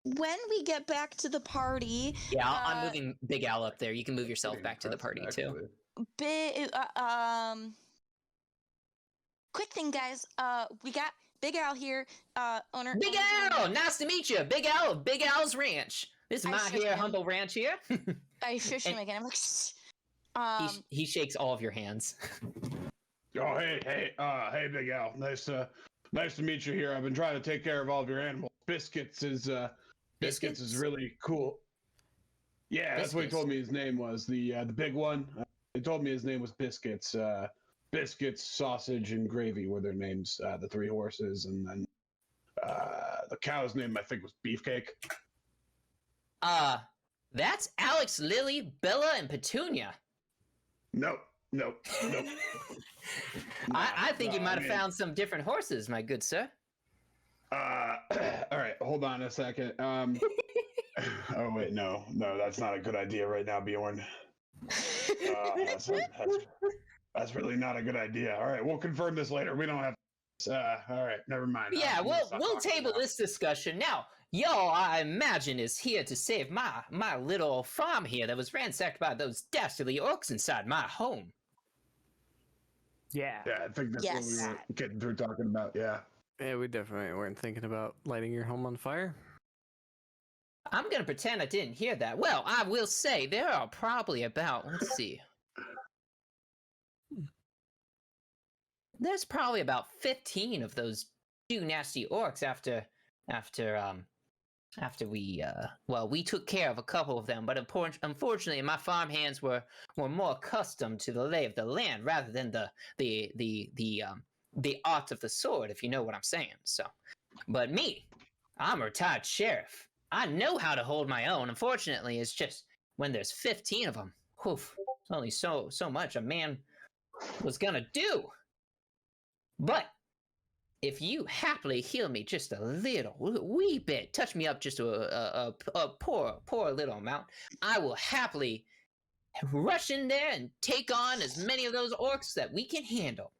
When we get back to the party, Yeah, I'm moving Big Al up there. You can move yourself back to the party too. Quick thing, guys. We got Big Al here. Owner. Big Al! Nice to meet you. Big Al of Big Al's Ranch. This is I my shush here him. humble ranch here. I shush him And- again. I'm like, shh. He shakes all of your hands. Oh, hey, Big Al. Nice to meet you here. I've been trying to take care of all of your animals. Biscuits is really cool. Yeah, that's what he Biscuits? told me his name was. The big one. He told me his name was Biscuits. Biscuits, sausage, and gravy were their names. The three horses, and then the cow's name I think was Beefcake. That's Alex, Lily, Bella, and Petunia. Nope. I think you Nah, might have man. found some different horses, my good sir. All right, hold on a second. Oh wait, no, that's not a good idea right now, Bjorn. That's really not a good idea. All right, we'll confirm this later. We don't have. All right, never mind. Yeah, I'm gonna we'll stop we'll talking table now. this discussion now. Y'all, I imagine, is here to save my little farm here that was ransacked by those dastardly orcs inside my home. Yeah. Yeah, I think that's what we Yes. were getting through talking about. Yeah. Yeah, we definitely weren't thinking about lighting your home on fire. I'm gonna pretend I didn't hear that. Well, I will say there are probably about, let's see. There's probably about 15 of those two nasty orcs after we took care of a couple of them, but unfortunately my farm hands were more accustomed to the lay of the land rather than the art of the sword, if you know what I'm saying. So, but me, I'm a retired sheriff. I know how to hold my own. Unfortunately, it's just when there's 15 of them, it's only so much a man was gonna do. But if you happily heal me just a little, wee bit, touch me up just a poor little amount, I will happily rush in there and take on as many of those orcs that we can handle.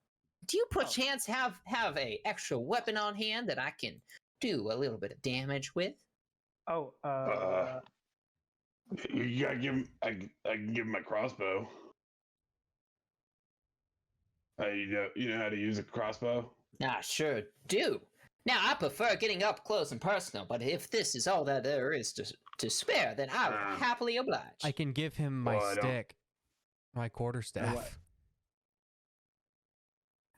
Do you perchance have a extra weapon on hand that I can do a little bit of damage with? Oh, You gotta give him. I can give him my crossbow. You know how to use a crossbow? I sure do. Now, I prefer getting up close and personal, but if this is all that there is to spare, then I will happily oblige. I can give him my Well, I don't- stick, my quarterstaff.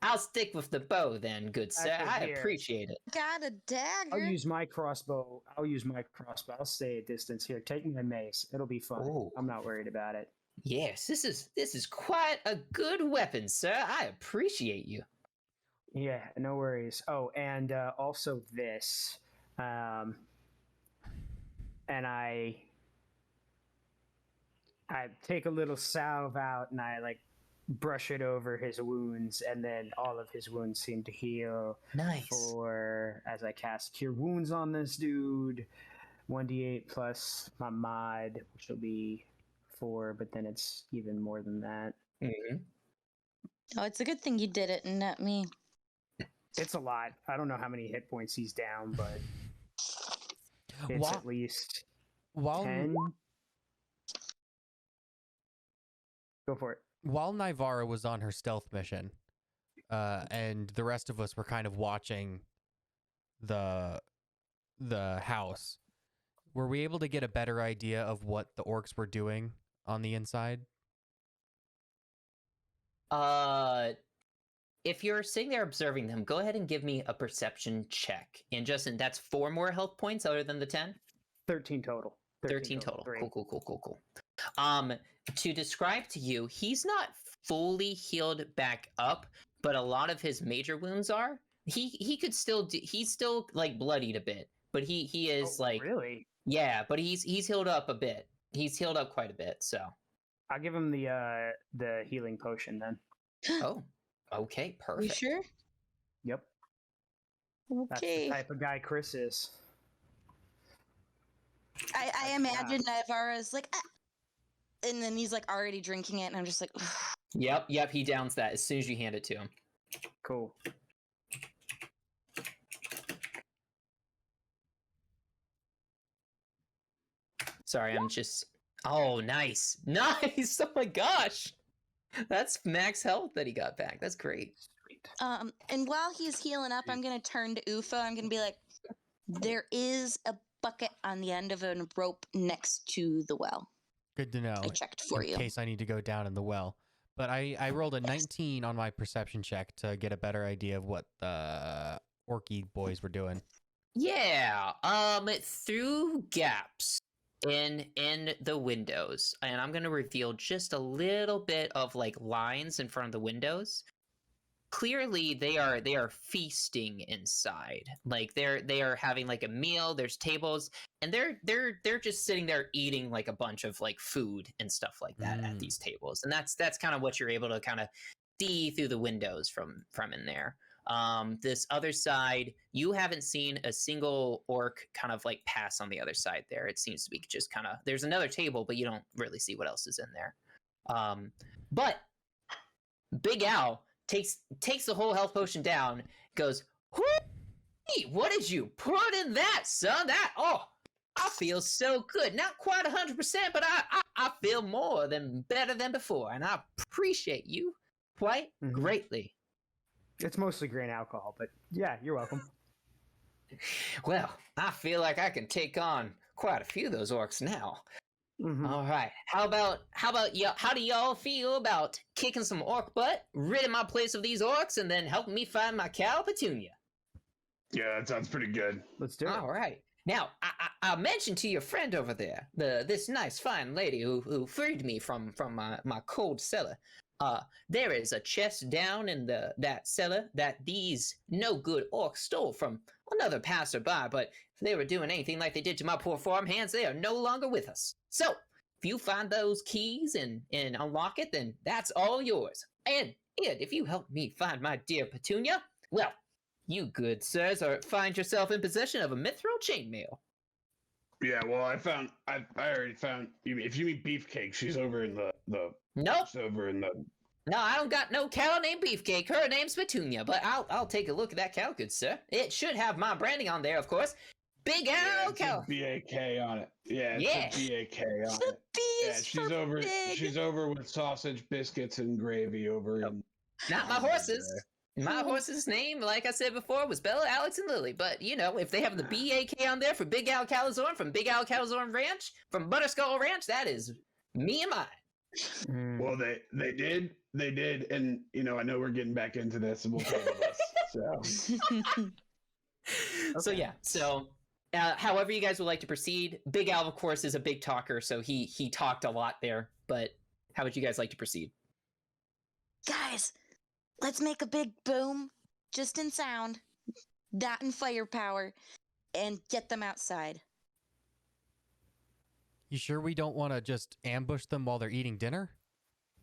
I'll stick with the bow then, good sir. After I here. appreciate it. Got a dagger. I'll use my crossbow. I'll stay at distance here. Take my mace. It'll be fine. Ooh. I'm not worried about it. Yes, this is quite a good weapon, sir. I appreciate you. Yeah, no worries. Oh, and also this. And I take a little salve out and I like brush it over his wounds, and then all of his wounds seem to heal. Nice. For as I cast Cure Wounds on this dude, 1d8 plus my mod, which will be 4, but then it's even more than that. Mm-hmm. Oh, it's a good thing you did it and not me. It's a lot. I don't know how many hit points he's down, but it's While- at least While 10. Go for it. while Nivara was on her stealth mission, and the rest of us were kind of watching the house, were we able to get a better idea of what the orcs were doing on the inside? If you're sitting there observing them, go ahead and give me a perception check. And Justin, that's 4 more health points other than the 10? 13 total. 13 total. Great. Cool. To describe to you, he's not fully healed back up, but a lot of his major wounds are. He could still he's still like bloodied a bit, but he is Oh, like really? yeah, but he's healed up a bit. He's healed up quite a bit, so. I'll give him the healing potion then. Oh. Okay, Are you perfect. sure? Yep. That's Okay. the type of guy Chris is. I imagine Nivara's like, ah! And then he's like already drinking it, and I'm just like, Yep, he downs that as soon as you hand it to him. Cool. Sorry, I'm just. Oh, nice. Nice. Oh my gosh. That's max health that he got back. That's great. Sweet. and while he's healing up, I'm gonna turn to Ufo. I'm gonna be like, there is a bucket on the end of a rope next to the well. Good to know. I checked for in you. case I need to go down in the well. But I rolled a 19 on my perception check to get a better idea of what the orky boys were doing. Yeah. Through gaps in the windows, and I'm gonna reveal just a little bit of like lines in front of the windows. Clearly they are feasting inside. Like they are having like a meal, there's tables, and they're just sitting there eating like a bunch of like food and stuff like that at these tables. And that's kind of what you're able to kind of see through the windows from in there. This other side, you haven't seen a single orc kind of like pass on the other side there. It seems to be just kind of, there's another table, but you don't really see what else is in there. But Big Al takes the whole health potion down, goes, "Whoo! What did you put in that, son? That, oh, I feel so good. Not quite 100%, but I feel more than better than before, and I appreciate you quite Mhm. greatly." It's mostly grain alcohol, but yeah, you're welcome. Well, I feel like I can take on quite a few of those orcs now. Mhm. All right. How about y'all? How do y'all feel about kicking some orc butt, ridding my place of these orcs, and then helping me find my cow Petunia? Yeah, that sounds pretty good. Let's do it. All right. Now, I mentioned to your friend over there, this nice fine lady who freed me from my cold cellar. There is a chest down in that cellar that these no good orcs stole from another passerby, but if they were doing anything like they did to my poor farmhands, they are no longer with us. So, if you find those keys and unlock it, then that's all yours. And if you help me find my dear Petunia, well, you good sirs find yourself in possession of a mithril chainmail. Yeah, well, I already found. If you mean Beefcake, she's over in the Nope. she's over in the. No, I don't got no cow named Beefcake. Her name's Petunia, but I'll take a look at that cow, good sir. It should have my branding on there, of course. Big Al It's cow. a BAK on it. Yeah, it's Yeah. a BAK on The it. B Yeah, is she's for over. big. She's over with sausage, biscuits, and gravy over Yep. in Not my horses. My horse's name, like I said before, was Bella, Alex, and Lily. But, you know, if they have the BAK on there for Big Al Calazorn from Big Al Calazorn Ranch, from Butterskull Ranch, that is me and mine. Well, they did, and you know, I know we're getting back into this, and we'll cover this. So So, yeah. So, however you guys would like to proceed. Big Al, of course, is a big talker, so he talked a lot there. But how would you guys like to proceed? Guys, let's make a big boom, just in sound, not in firepower, and get them outside. You sure we don't want to just ambush them while they're eating dinner?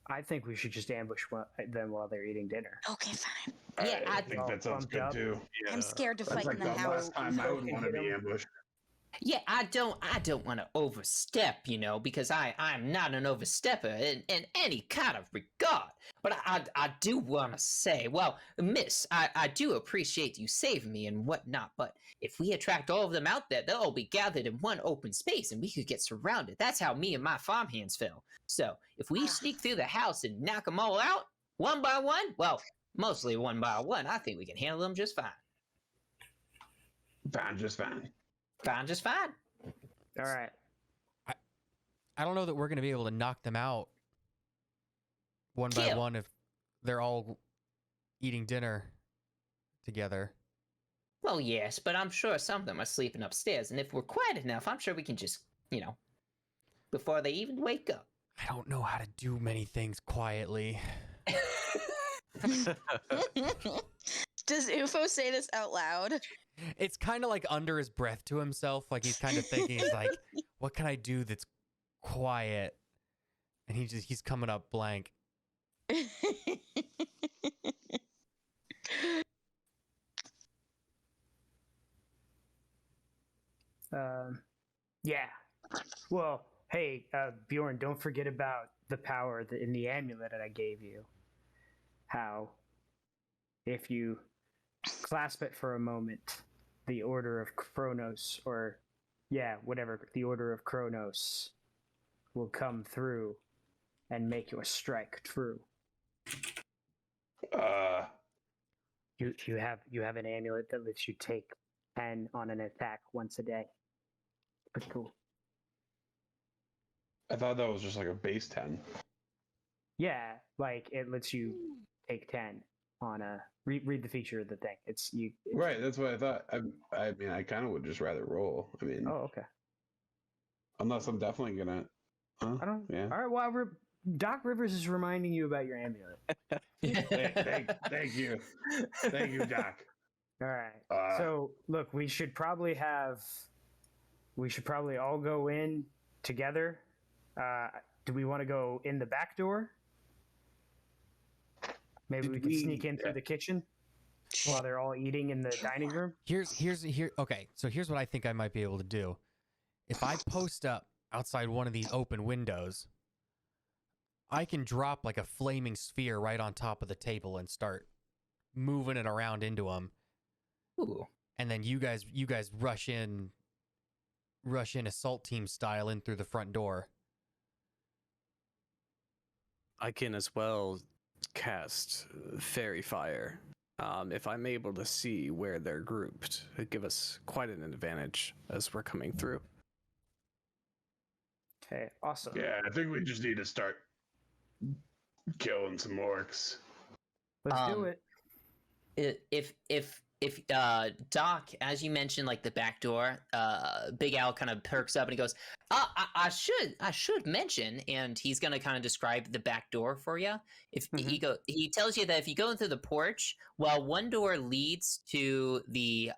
I think we should just ambush them while they're eating dinner. Okay, fine. Yeah, I I think that sounds pumped good up. too. I'm scared to That's fight like in the the house. last time I would want to be ambushed. Yeah, I don't want to overstep, you know, because I'm not an overstepper in any kind of regard. But I do want to say, well, miss, I do appreciate you saving me and whatnot, but if we attract all of them out there, they'll all be gathered in one open space and we could get surrounded. That's how me and my farmhands feel. So if we sneak through the house and knock them all out, one by one, well, mostly one by one, I think we can handle them just fine. Fine, just fine. Fine, just fine. All right. I don't know that we're going to be able to knock them out one by Kill. one if they're all eating dinner together. Well, yes, but I'm sure some of them are sleeping upstairs, and if we're quiet enough, I'm sure we can just, you know, before they even wake up. I don't know how to do many things quietly. Does UFO say this out loud? It's kind of like under his breath to himself, like he's kind of thinking, he's like, what can I do that's quiet? And he's coming up blank. Yeah. Well, hey, Bjorn, don't forget about the power in the amulet that I gave you. How, if you clasp it for a moment, the Order of Kronos, or yeah, whatever, the Order of Kronos will come through and make your strike true. You have an amulet that lets you take 10 on an attack once a day. Pretty cool. I thought that was just like a base 10. Yeah, like it lets you take 10 on a read the feature of the thing. It's Right, that's what I thought. I mean, I kind of would just rather roll. I mean, Oh, okay. unless I'm definitely gonna. Huh? I don't. Yeah. All right. Well, Doc Rivers is reminding you about your amulet. Thank you, Doc. All right. So look, we should probably all go in together. Do we want to go in the back door? Maybe we can sneak in through the kitchen while they're all eating in the dining room. Okay, so here's what I think I might be able to do. If I post up outside one of these open windows, I can drop like a flaming sphere right on top of the table and start moving it around into them. Ooh. And then you guys rush in assault team style in through the front door. I can as well cast Fairy Fire. If I'm able to see where they're grouped, it'd give us quite an advantage as we're coming through. Okay. Awesome. Yeah, I think we just need to start killing some orcs. Let's do it. If Doc, as you mentioned, like the back door, Big Al kind of perks up and he goes, I should mention, and he's gonna kind of describe the back door for you. If he tells you that if you go into the porch, while one door leads to the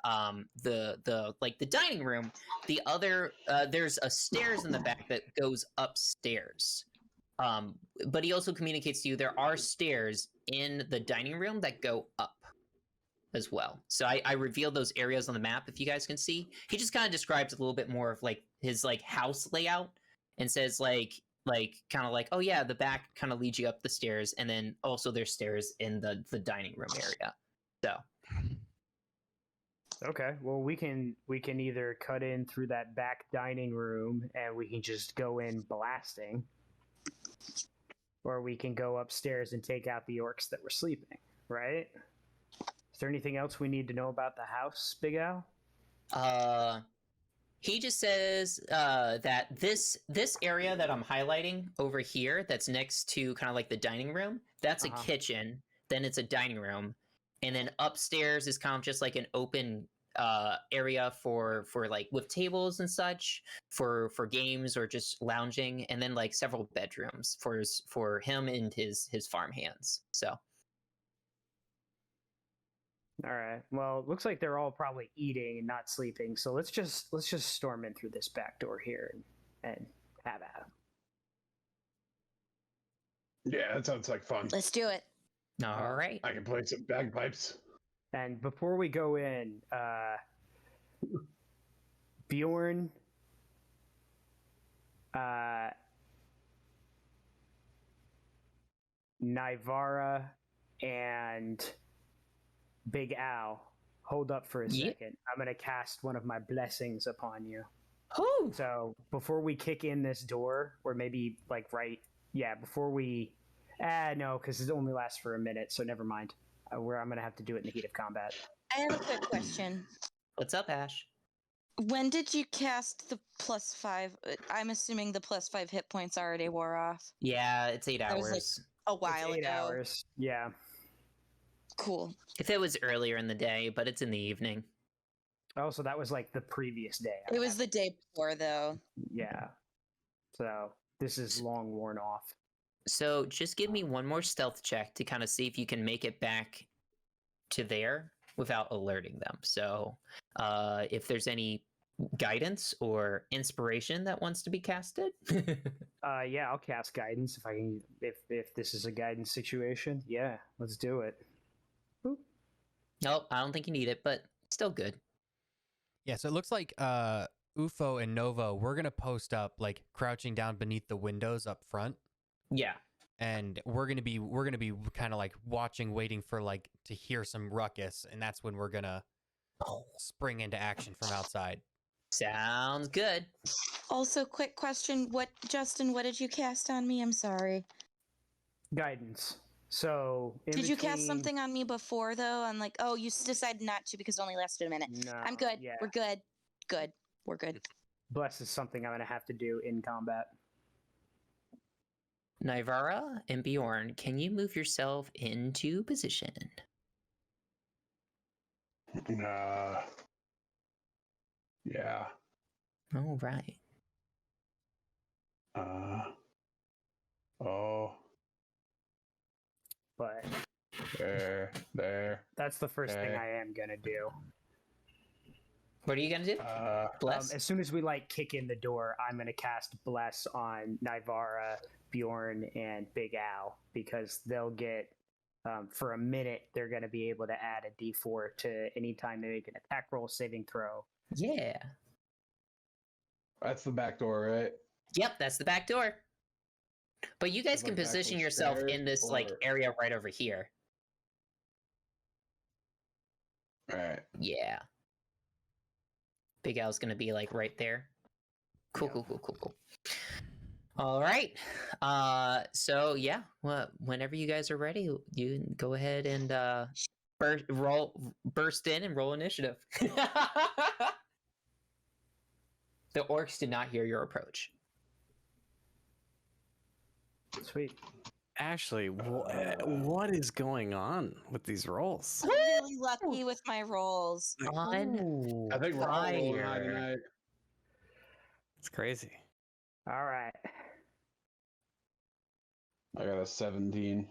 dining room, the other there's a stairs in the back that goes upstairs. But he also communicates to you there are stairs in the dining room that go up as well. So I revealed those areas on the map if you guys can see. He just kind of describes a little bit more of like his like house layout and says like kind of like, oh yeah, the back kind of leads you up the stairs, and then also there's stairs in the dining room area. So Okay. Well, we can either cut in through that back dining room and we can just go in blasting, or we can go upstairs and take out the orcs that were sleeping. Right? Is there anything else we need to know about the house, Big Al? He just says that this area that I'm highlighting over here, that's next to kind of like the dining room, that's a kitchen. Then it's a dining room, and then upstairs is kind of just like an open area for like with tables and such for games or just lounging, and then like several bedrooms for him and his farm hands. So. All right. Well, it looks like they're all probably eating and not sleeping. So let's just storm in through this back door here and have at 'em. Yeah, that sounds like fun. Let's do it. All right. I can play some bagpipes. And before we go in, Bjorn, Nivara, and Big Al, hold up for a second. I'm going to cast one of my blessings upon you. Oh! So before we kick in this door, or maybe like before we... no, because it only lasts for a minute, so never mind. I'm going to have to do it in the heat of combat. I have a quick question. What's up, Ash? When did you cast the +5? I'm assuming the +5 hit points already wore off. Yeah, it's 8 That was, hours. A while It's 8 ago. hours. Yeah. Cool. If it was earlier in the day, but it's in the evening. Oh, so that was like the previous day. It was the day before, though. Yeah. So this is long worn off. So just give me one more stealth check to kind of see if you can make it back to there without alerting them. So if there's any guidance or inspiration that wants to be casted. Yeah, I'll cast guidance if I can. If this is a guidance situation, yeah, let's do it. Boop. Nope, I don't think you need it, but still good. Yeah, so it looks like UFO and Novo, we're gonna post up like crouching down beneath the windows up front, Yeah. and we're gonna be kind of like watching, waiting for like to hear some ruckus, and that's when we're gonna spring into action from outside. Sounds good. Also, quick question. Justin, what did you cast on me? I'm sorry. Guidance. So Did you cast something on me before, though? I'm like, oh, you decided not to because it only lasted a minute. No, I'm good. Yeah. We're good. Good. We're good. Bless is something I'm gonna have to do in combat. Nivara and Bjorn, can you move yourself into position? Yeah. All right. Oh. But There. that's the first thing Okay. I am gonna do. What are you gonna do? Bless. As soon as we like kick in the door, I'm gonna cast Bless on Nivara, Bjorn, and Big Al because they'll get for a minute. They're gonna be able to add a D4 to any time they make an attack roll, saving throw. Yeah. That's the back door, right? Yep, that's the back door. But you guys Is can my back position door yourself stairs in this like or- area right over here. All right. Yeah. Big Al's gonna be like right there. Cool, Yeah. cool. All right. So yeah, well, whenever you guys are ready, you can go ahead and burst in and roll initiative. The orcs did not hear your approach. Sweet. Ashley, what is going on with these rolls? I'm really lucky with my rolls. On I think we're all rolling high fire. tonight. It's crazy. All right. I got a 17.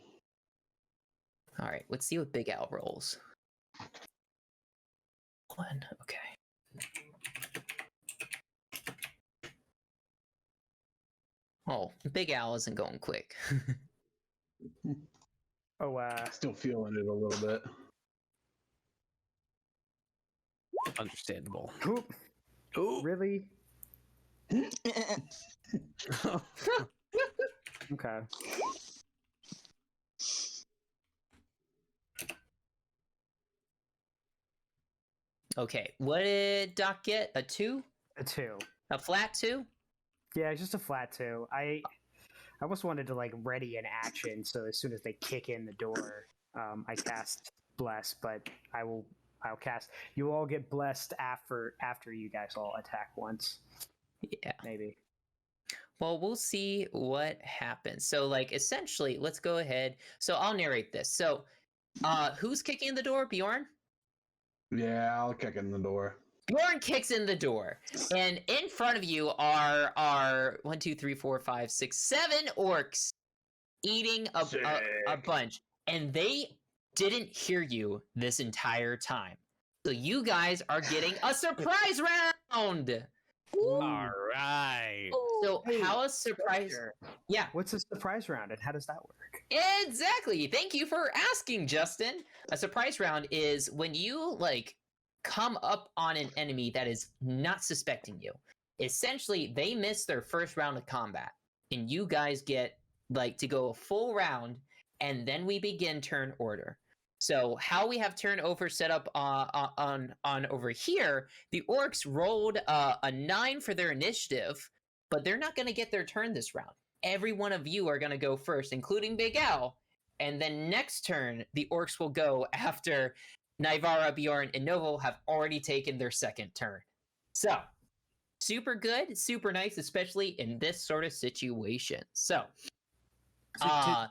All right, let's see what Big Al rolls. 1, okay. Oh, Big Al isn't going quick. Oh, Still feeling it a little bit. Understandable. whoop. Ooh. Really? Okay. Okay, what did Doc get? A 2? A 2. A flat 2? Yeah, it's just a flat 2. I almost wanted to like ready an action, so as soon as they kick in the door, I cast bless. But I'll cast. You all get blessed after you guys all attack once. Yeah. Maybe. Well, we'll see what happens. So, like, essentially, let's go ahead. So I'll narrate this. So, who's kicking in the door? Bjorn? Yeah, I'll kick in the door. Bjorn kicks in the door, and in front of you are 1, 2, 3, 4, 5, 6, 7 orcs eating a Sick. bunch, and they didn't hear you this entire time. So you guys are getting a surprise round. All right. So Hey, how a surprise? Sure. Yeah, What's a surprise round, and how does that work? exactly. Thank you for asking, Justin. A surprise round is when you like come up on an enemy that is not suspecting you. Essentially, they miss their first round of combat, and you guys get like to go a full round, and then we begin turn order. So how we have turn over set up on over here, the orcs rolled a 9 for their initiative, but they're not going to get their turn this round. Every one of you are going to go first, including Big Al, and then next turn the orcs will go after Naivara, Bjorn, and Novo have already taken their second turn. So super good, super nice, especially in this sort of situation. So, So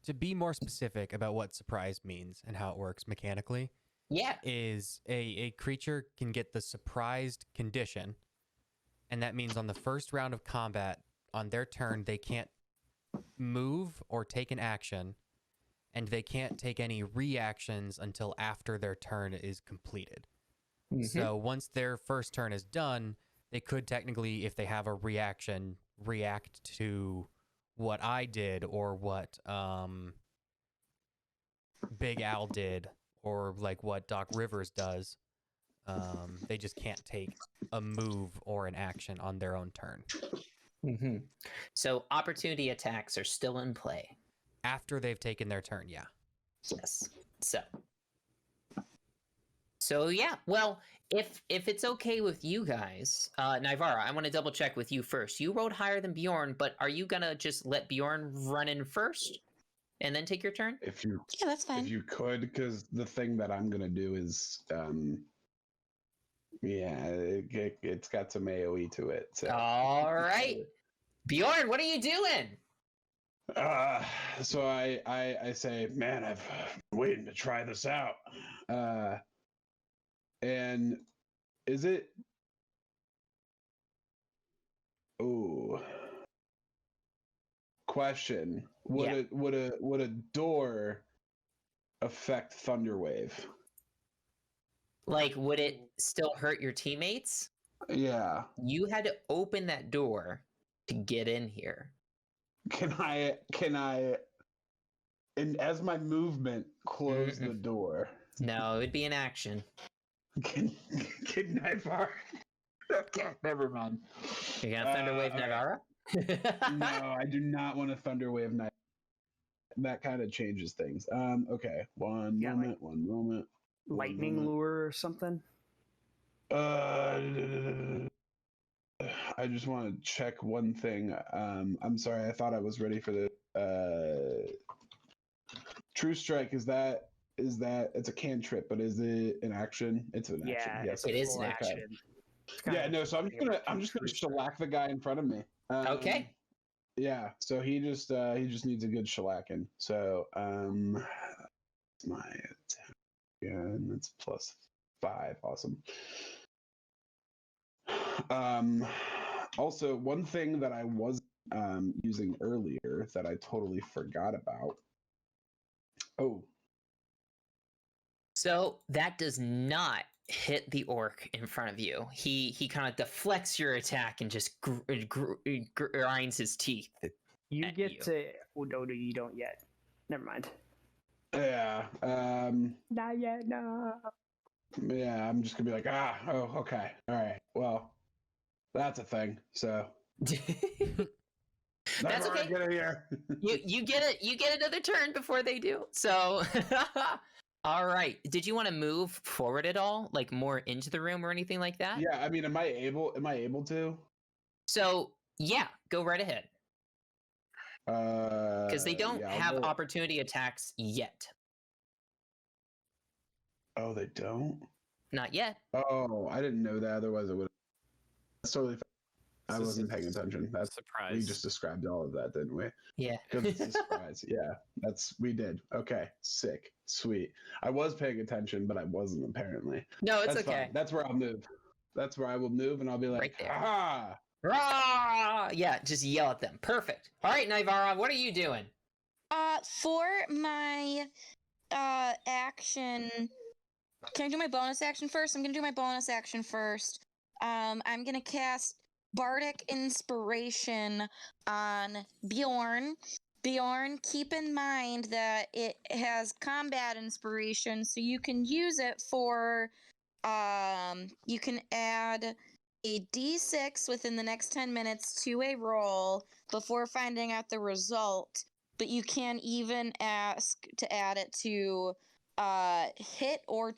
to be more specific about what surprise means and how it works mechanically, yeah, is a creature can get the surprised condition, and that means on the first round of combat, on their turn, they can't move or take an action, and they can't take any reactions until after their turn is completed. So once their first turn is done, they could technically, if they have a reaction, react to what I did or what Big Al did or like what Doc Rivers does. They just can't take a move or an action on their own turn. So opportunity attacks are still in play. After they've taken their turn, yeah. Yes. So yeah. Well, if it's okay with you guys, Naivara, I want to double check with you first. You rolled higher than Bjorn, but are you gonna just let Bjorn run in first and then take your turn? If you Yeah, that's fine. if you could, because the thing that I'm gonna do is it's got some AoE to it. So All right, Bjorn, what are you doing? so I say, man, I've been waiting to try this out. And is it? Ooh. Question: Would a door affect Thunderwave? Like, would it still hurt your teammates? Yeah. You had to open that door to get in here. Can I? And as my movement, close the door. No, it'd be an action. Can Naivara? Okay, never mind. You're gonna Thunderwave alright. Naivara? No, I do not want a Thunderwave Night. That kind of changes things. Okay, one Yeah, moment. One Lightning moment. lure or something? I just want to check one thing. I'm sorry. I thought I was ready for the True Strike. Is that it's a cantrip, but is it an action? It's an action. Yeah, Yes, it is full an action. Yeah, no. So I'm just gonna shellac the guy in front of me. Okay. Yeah. So he just needs a good shellacking. So my attack again. That's +5. Awesome. Also, one thing that I was using earlier that I totally forgot about. Oh. So that does not hit the orc in front of you. He kind of deflects your attack and just grinds his teeth. You At get you. to. Oh, no, you don't yet. Never mind. Yeah. Not yet, no. Yeah, I'm just gonna be like, oh, okay. All right. Well, that's a thing. So That's okay. Get in here. You get it. You get another turn before they do. So, all right. Did you want to move forward at all, like more into the room or anything like that? Yeah, I mean, am I able to? So yeah, go right ahead. Because they don't yeah, I'll have go- opportunity attacks yet. Oh, they don't. Not yet. Oh, I didn't know that. Otherwise, it would. That's totally. I This is wasn't a paying attention. That's surprise. we just described all of that, didn't we? Yeah. Because it's a surprise. Yeah, we did. Okay, sick, sweet. I was paying attention, but I wasn't apparently. No, it's That's okay. fine. That's where I'll move. That's where I will move, and I'll be like, Right there. "Ah, Rah! Yeah, just yell at them. Perfect. All right, Naivara, what are you doing? For my action, can I do my bonus action first? I'm gonna do my bonus action first. I'm gonna cast Bardic Inspiration on Bjorn. Bjorn, keep in mind that it has combat inspiration, so you can use it for you can add a d6 within the next 10 minutes to a roll before finding out the result, but you can even ask to add it to hit or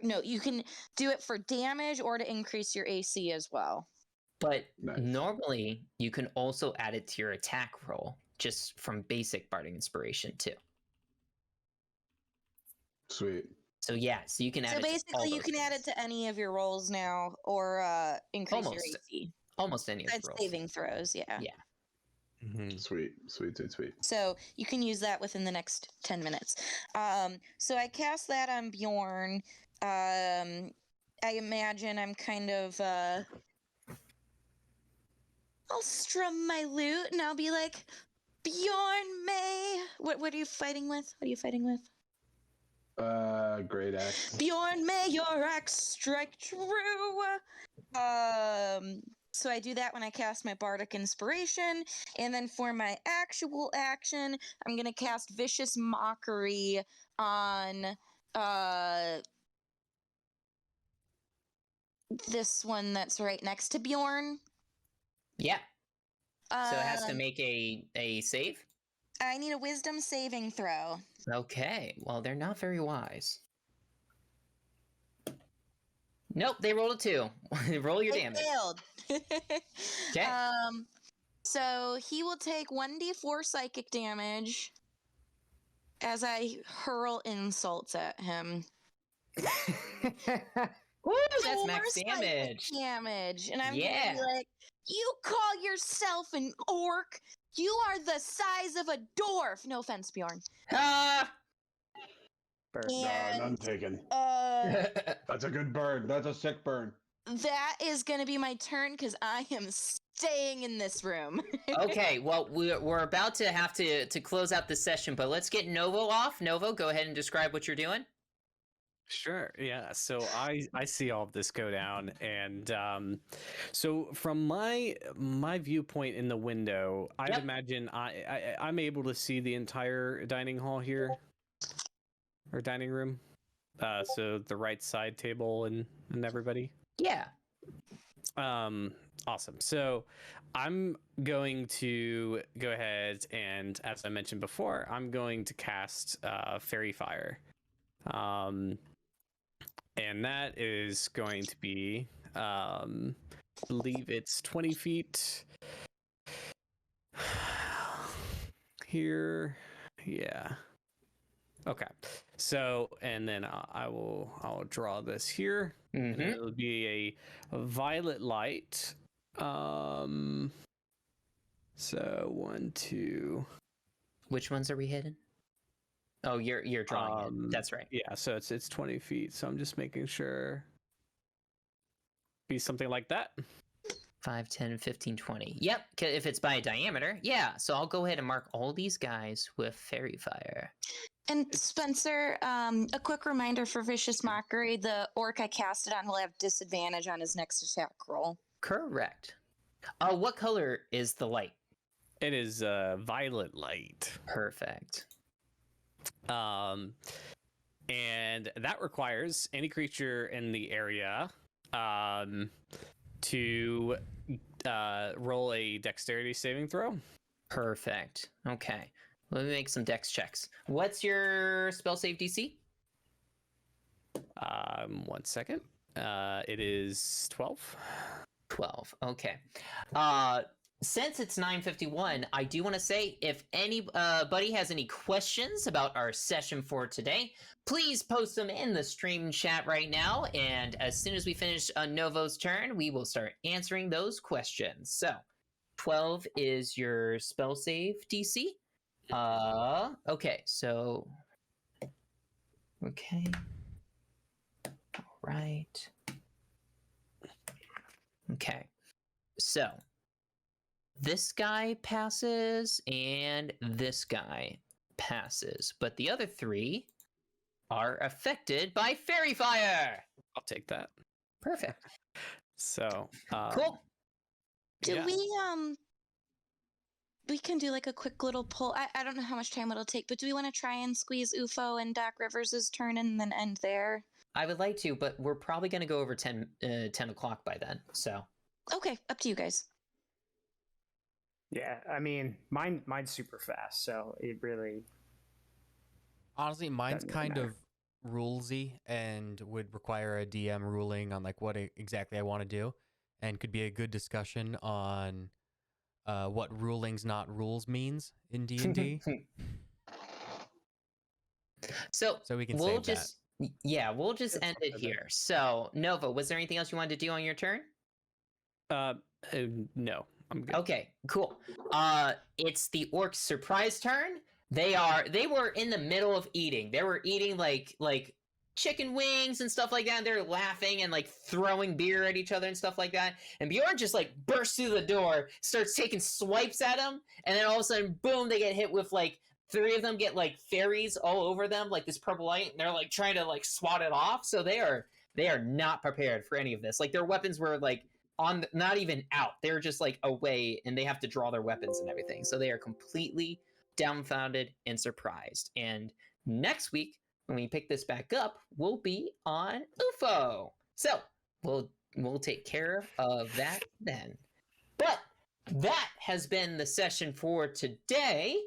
no, you can do it for damage or to increase your AC as well. But Nice. normally, you can also add it to your attack roll, just from basic Bardic Inspiration, too. sweet." So yeah, so you can add So it to all basically you those can add it things. to any of your rolls now or increase your Almost. AC. Almost any of Besides the rolls. saving throws, yeah. Yeah. Mhm. Sweet, sweet, sweet, sweet. So you can use that within the next 10 minutes. So I cast that on Bjorn. I imagine I'm kind of I'll strum my lute and I'll be like, Bjorn May. What are you fighting with? What are you fighting with? Great axe. Bjorn, may your axe strike true. So I do that when I cast my Bardic Inspiration, and then for my actual action, I'm gonna cast Vicious Mockery on this one that's right next to Bjorn. Yeah. So it has to Um, make a save? I need a Wisdom saving throw. Okay. Well, they're not very wise. Nope, they rolled a 2. Roll your I damage. failed. Okay. So he will take 1d4 psychic damage as I hurl insults at him. Woo, that's Four max psychic damage. damage. And I'm Yeah. gonna be like, you call yourself an orc? You are the size of a dwarf. No offense, Bjorn. Ah! Burn. No, And none taken. uh That's a good burn. That's a sick burn. that is gonna be my turn because I am staying in this room. Okay, well, we're about to have to close out the session, but let's get Novo off. Novo, go ahead and describe what you're doing. Sure. Yeah. So I see all of this go down, and so from my viewpoint in the window, I Yep. imagine I'm able to see the entire dining hall here, or dining room. So the right side table and everybody. Yeah. Awesome. So I'm going to go ahead and, as I mentioned before, I'm going to cast Fairy Fire. And that is going to be, I believe it's 20 feet here. Yeah. Okay. So, and then I'll draw this here. And Mm-hmm. it'll be a violet light. So 1, 2. Which ones are we hitting? Oh, you're drawing it. That's right. Yeah, so it's 20 feet. So I'm just making sure. Be something like that. 5, 10, 15, 20. Yep, if it's by a diameter. Yeah, so I'll go ahead and mark all these guys with Fairy Fire. And Spencer, a quick reminder for Vicious Mockery, the orc I cast it on will have disadvantage on his next attack roll. Correct. What color is the light? It is violet light. Perfect. And that requires any creature in the area to roll a dexterity saving throw. Perfect. Okay. Let me make some dex checks. What's your spell save DC? 1 second. It is 12. 12. Okay. since it's 9:51, I do want to say if anybody has any questions about our session for today, please post them in the stream chat right now. And as soon as we finish Novo's turn, we will start answering those questions. So 12 is your spell save DC. Okay, so okay. All right. Okay. So this guy passes and this guy passes, but the other three are affected by fairy fire. I'll take that. Perfect. So Cool. Do yeah. we can do like a quick little poll. I don't know how much time it'll take, but do we want to try and squeeze UFO and Doc Rivers' turn and then end there? I would like to, but we're probably going to go over 10 o'clock by then. So Okay, up to you guys. Yeah, I mean, mine's super fast, so it really. Honestly, mine's Doesn't really kind of rulesy and would require a DM ruling on like what exactly I want to do, and could be a good discussion on what rulings not rules means in D&D. So So we can we'll save just we'll just end it here. So Nova, was there anything else you wanted to do on your turn? No, I'm good. Okay, cool. It's the orc's surprise turn. They were in the middle of eating. They were eating like chicken wings and stuff like that. And they're laughing and like throwing beer at each other and stuff like that. And Bjorn just like bursts through the door, starts taking swipes at them, and then all of a sudden, boom, they get hit with like 3 of them get like fairies all over them, like this purple light, and they're like trying to like swat it off. So they are not prepared for any of this. Like their weapons were like not even out. They're just like away, and they have to draw their weapons and everything. So they are completely dumbfounded and surprised. And next week, when we pick this back up, we'll be on UFO. So we'll take care of that then. But that has been the session for today.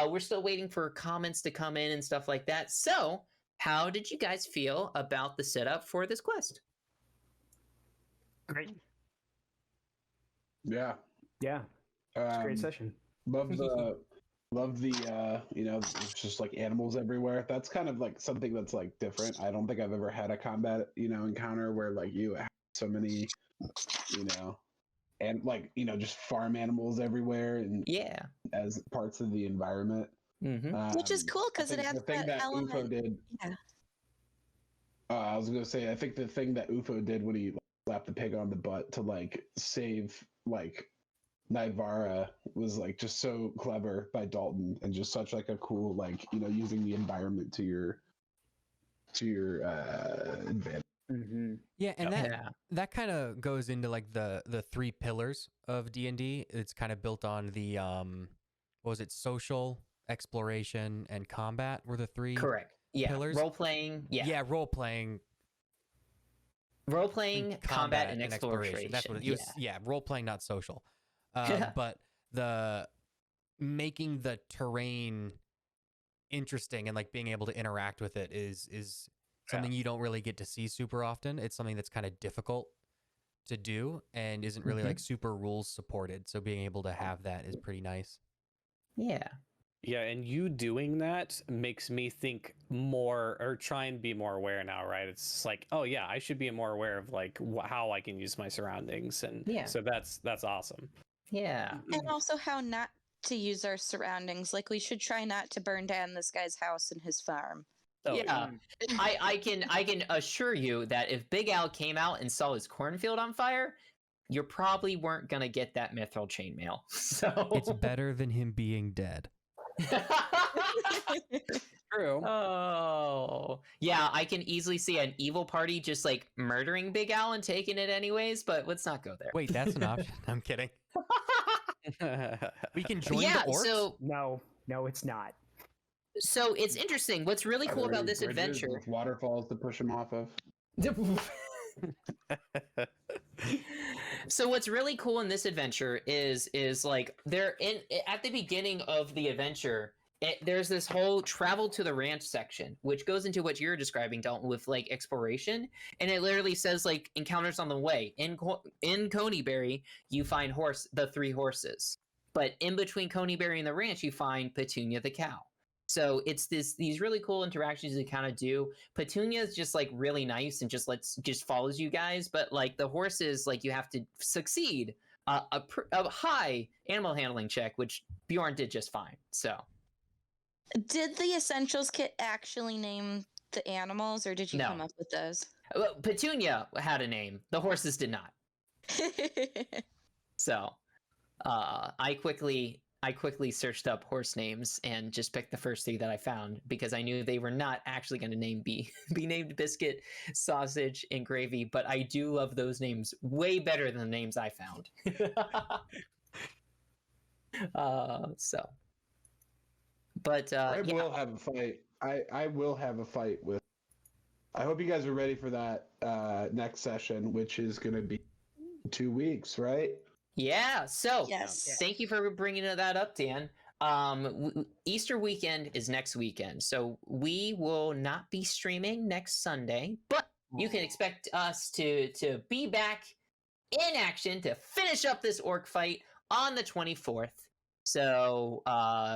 We're still waiting for comments to come in and stuff like that. So how did you guys feel about the setup for this quest? Great. Yeah. Yeah, it's a great Um, session. Love the it's just like animals everywhere. That's kind of like something that's like different. I don't think I've ever had a combat, encounter where like you have so many, and like, just farm animals everywhere and Yeah. as parts of the environment. Mm-hmm. Which is cool I because it think adds the thing that UFO element. did. Yeah. I was gonna say, I think the thing that UFO did when he slapped the pig on the butt to like save like Nivara was like just so clever by Dalton, and just such like a cool like using the environment to your advantage. Mm-hmm. Yeah, and Yeah. that kind of goes into like the 3 pillars of D&D. It's kind of built on the what was it, social, exploration, and combat were the 3 Correct. Yeah. pillars. Role playing. Yeah. Yeah, role playing, Role playing, combat, and exploration. That's what it was. Yeah, role playing, not social. Yeah. But the making the terrain interesting and like being able to interact with it is something you don't really get to see super often. It's something that's kind of difficult to do and isn't really like super rules supported. So being able to have that is pretty nice. Yeah. Yeah, and you doing that makes me think more, or try and be more aware now, right? It's just like, oh yeah, I should be more aware of like how I can use my surroundings, and Yeah. so that's awesome. Yeah. And also how not to use our surroundings. Like we should try not to burn down this guy's house and his farm. Oh, Yeah. I can assure you that if Big Al came out and saw his cornfield on fire, you probably weren't gonna get that mithril chainmail. So It's better than him being dead. True. Oh, yeah, I can easily see an evil party just like murdering Big Al and taking it anyways, but let's not go there. Wait, that's an option. I'm kidding. We can join Yeah, the orcs. No, it's not. so it's interesting. What's really Are cool there about any this bridges adventure with waterfalls to push him off of. So what's really cool in this adventure is like they're in at the beginning of the adventure, there's this whole travel to the ranch section, which goes into what you're describing, Dalton, with like exploration, and it literally says like encounters on the way. In Coneyberry, you find the 3 horses, but in between Coneyberry and the ranch, you find Petunia the cow. So it's these really cool interactions you kind of do. Petunia is just like really nice and just follows you guys, but like the horses, like you have to succeed a high animal handling check, which Bjorn did just fine. So. Did the Essentials kit actually name the animals, or did you come up with those? Well, Petunia had a name. The horses did not. So, I quickly searched up horse names and just picked the first 3 that I found because I knew they were not actually going to be named Biscuit, Sausage, and Gravy. But I do love those names way better than the names I found. So. But I will have a fight. I will have a fight with. I hope you guys are ready for that next session, which is going to be 2 weeks, right? Yeah. So yes. Thank you for bringing that up, Dan. Easter weekend is next weekend, so we will not be streaming next Sunday, but you can expect us to be back in action to finish up this orc fight on the 24th. So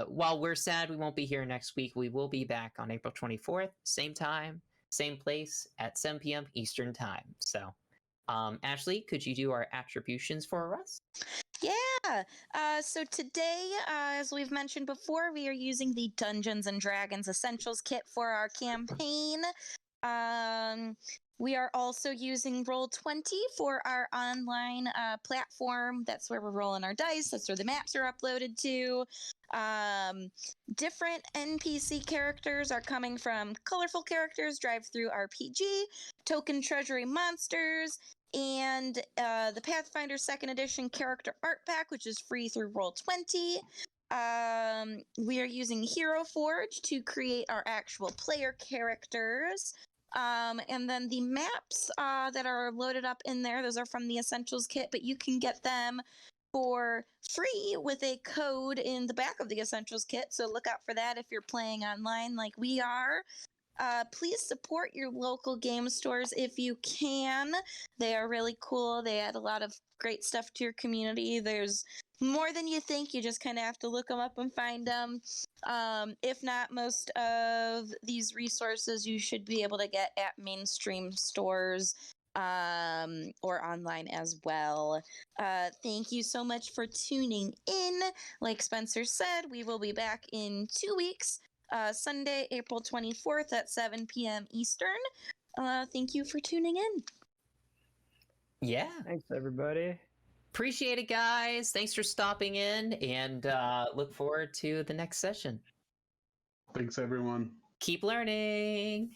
while we're sad we won't be here next week, we will be back on April 24th, same time, same place at 7 p.m. Eastern time. So Ashley, could you do our attributions for us? Yeah. So today, as we've mentioned before, we are using the Dungeons and Dragons Essentials kit for our campaign. We are also using Roll20 for our online platform. That's where we're rolling our dice. That's where the maps are uploaded to. Different NPC characters are coming from Colorful Characters, Drive-Thru RPG, Token Treasury Monsters, and the Pathfinder 2nd Edition Character Art Pack, which is free through Roll20. We are using Hero Forge to create our actual player characters. And then the maps that are loaded up in there, those are from the Essentials kit, but you can get them for free with a code in the back of the Essentials kit. So look out for that if you're playing online like we are. Please support your local game stores if you can. They are really cool. They add a lot of great stuff to your community. There's more than you think. You just kind of have to look them up and find them. If not, most of these resources you should be able to get at mainstream stores or online as well. Thank you so much for tuning in. Like Spencer said, we will be back in 2 weeks. Sunday, April 24th at 7 p.m. Eastern. Thank you for tuning in. Yeah. Thanks, everybody. Appreciate it, guys. Thanks for stopping in, and look forward to the next session. Thanks, everyone. Keep learning.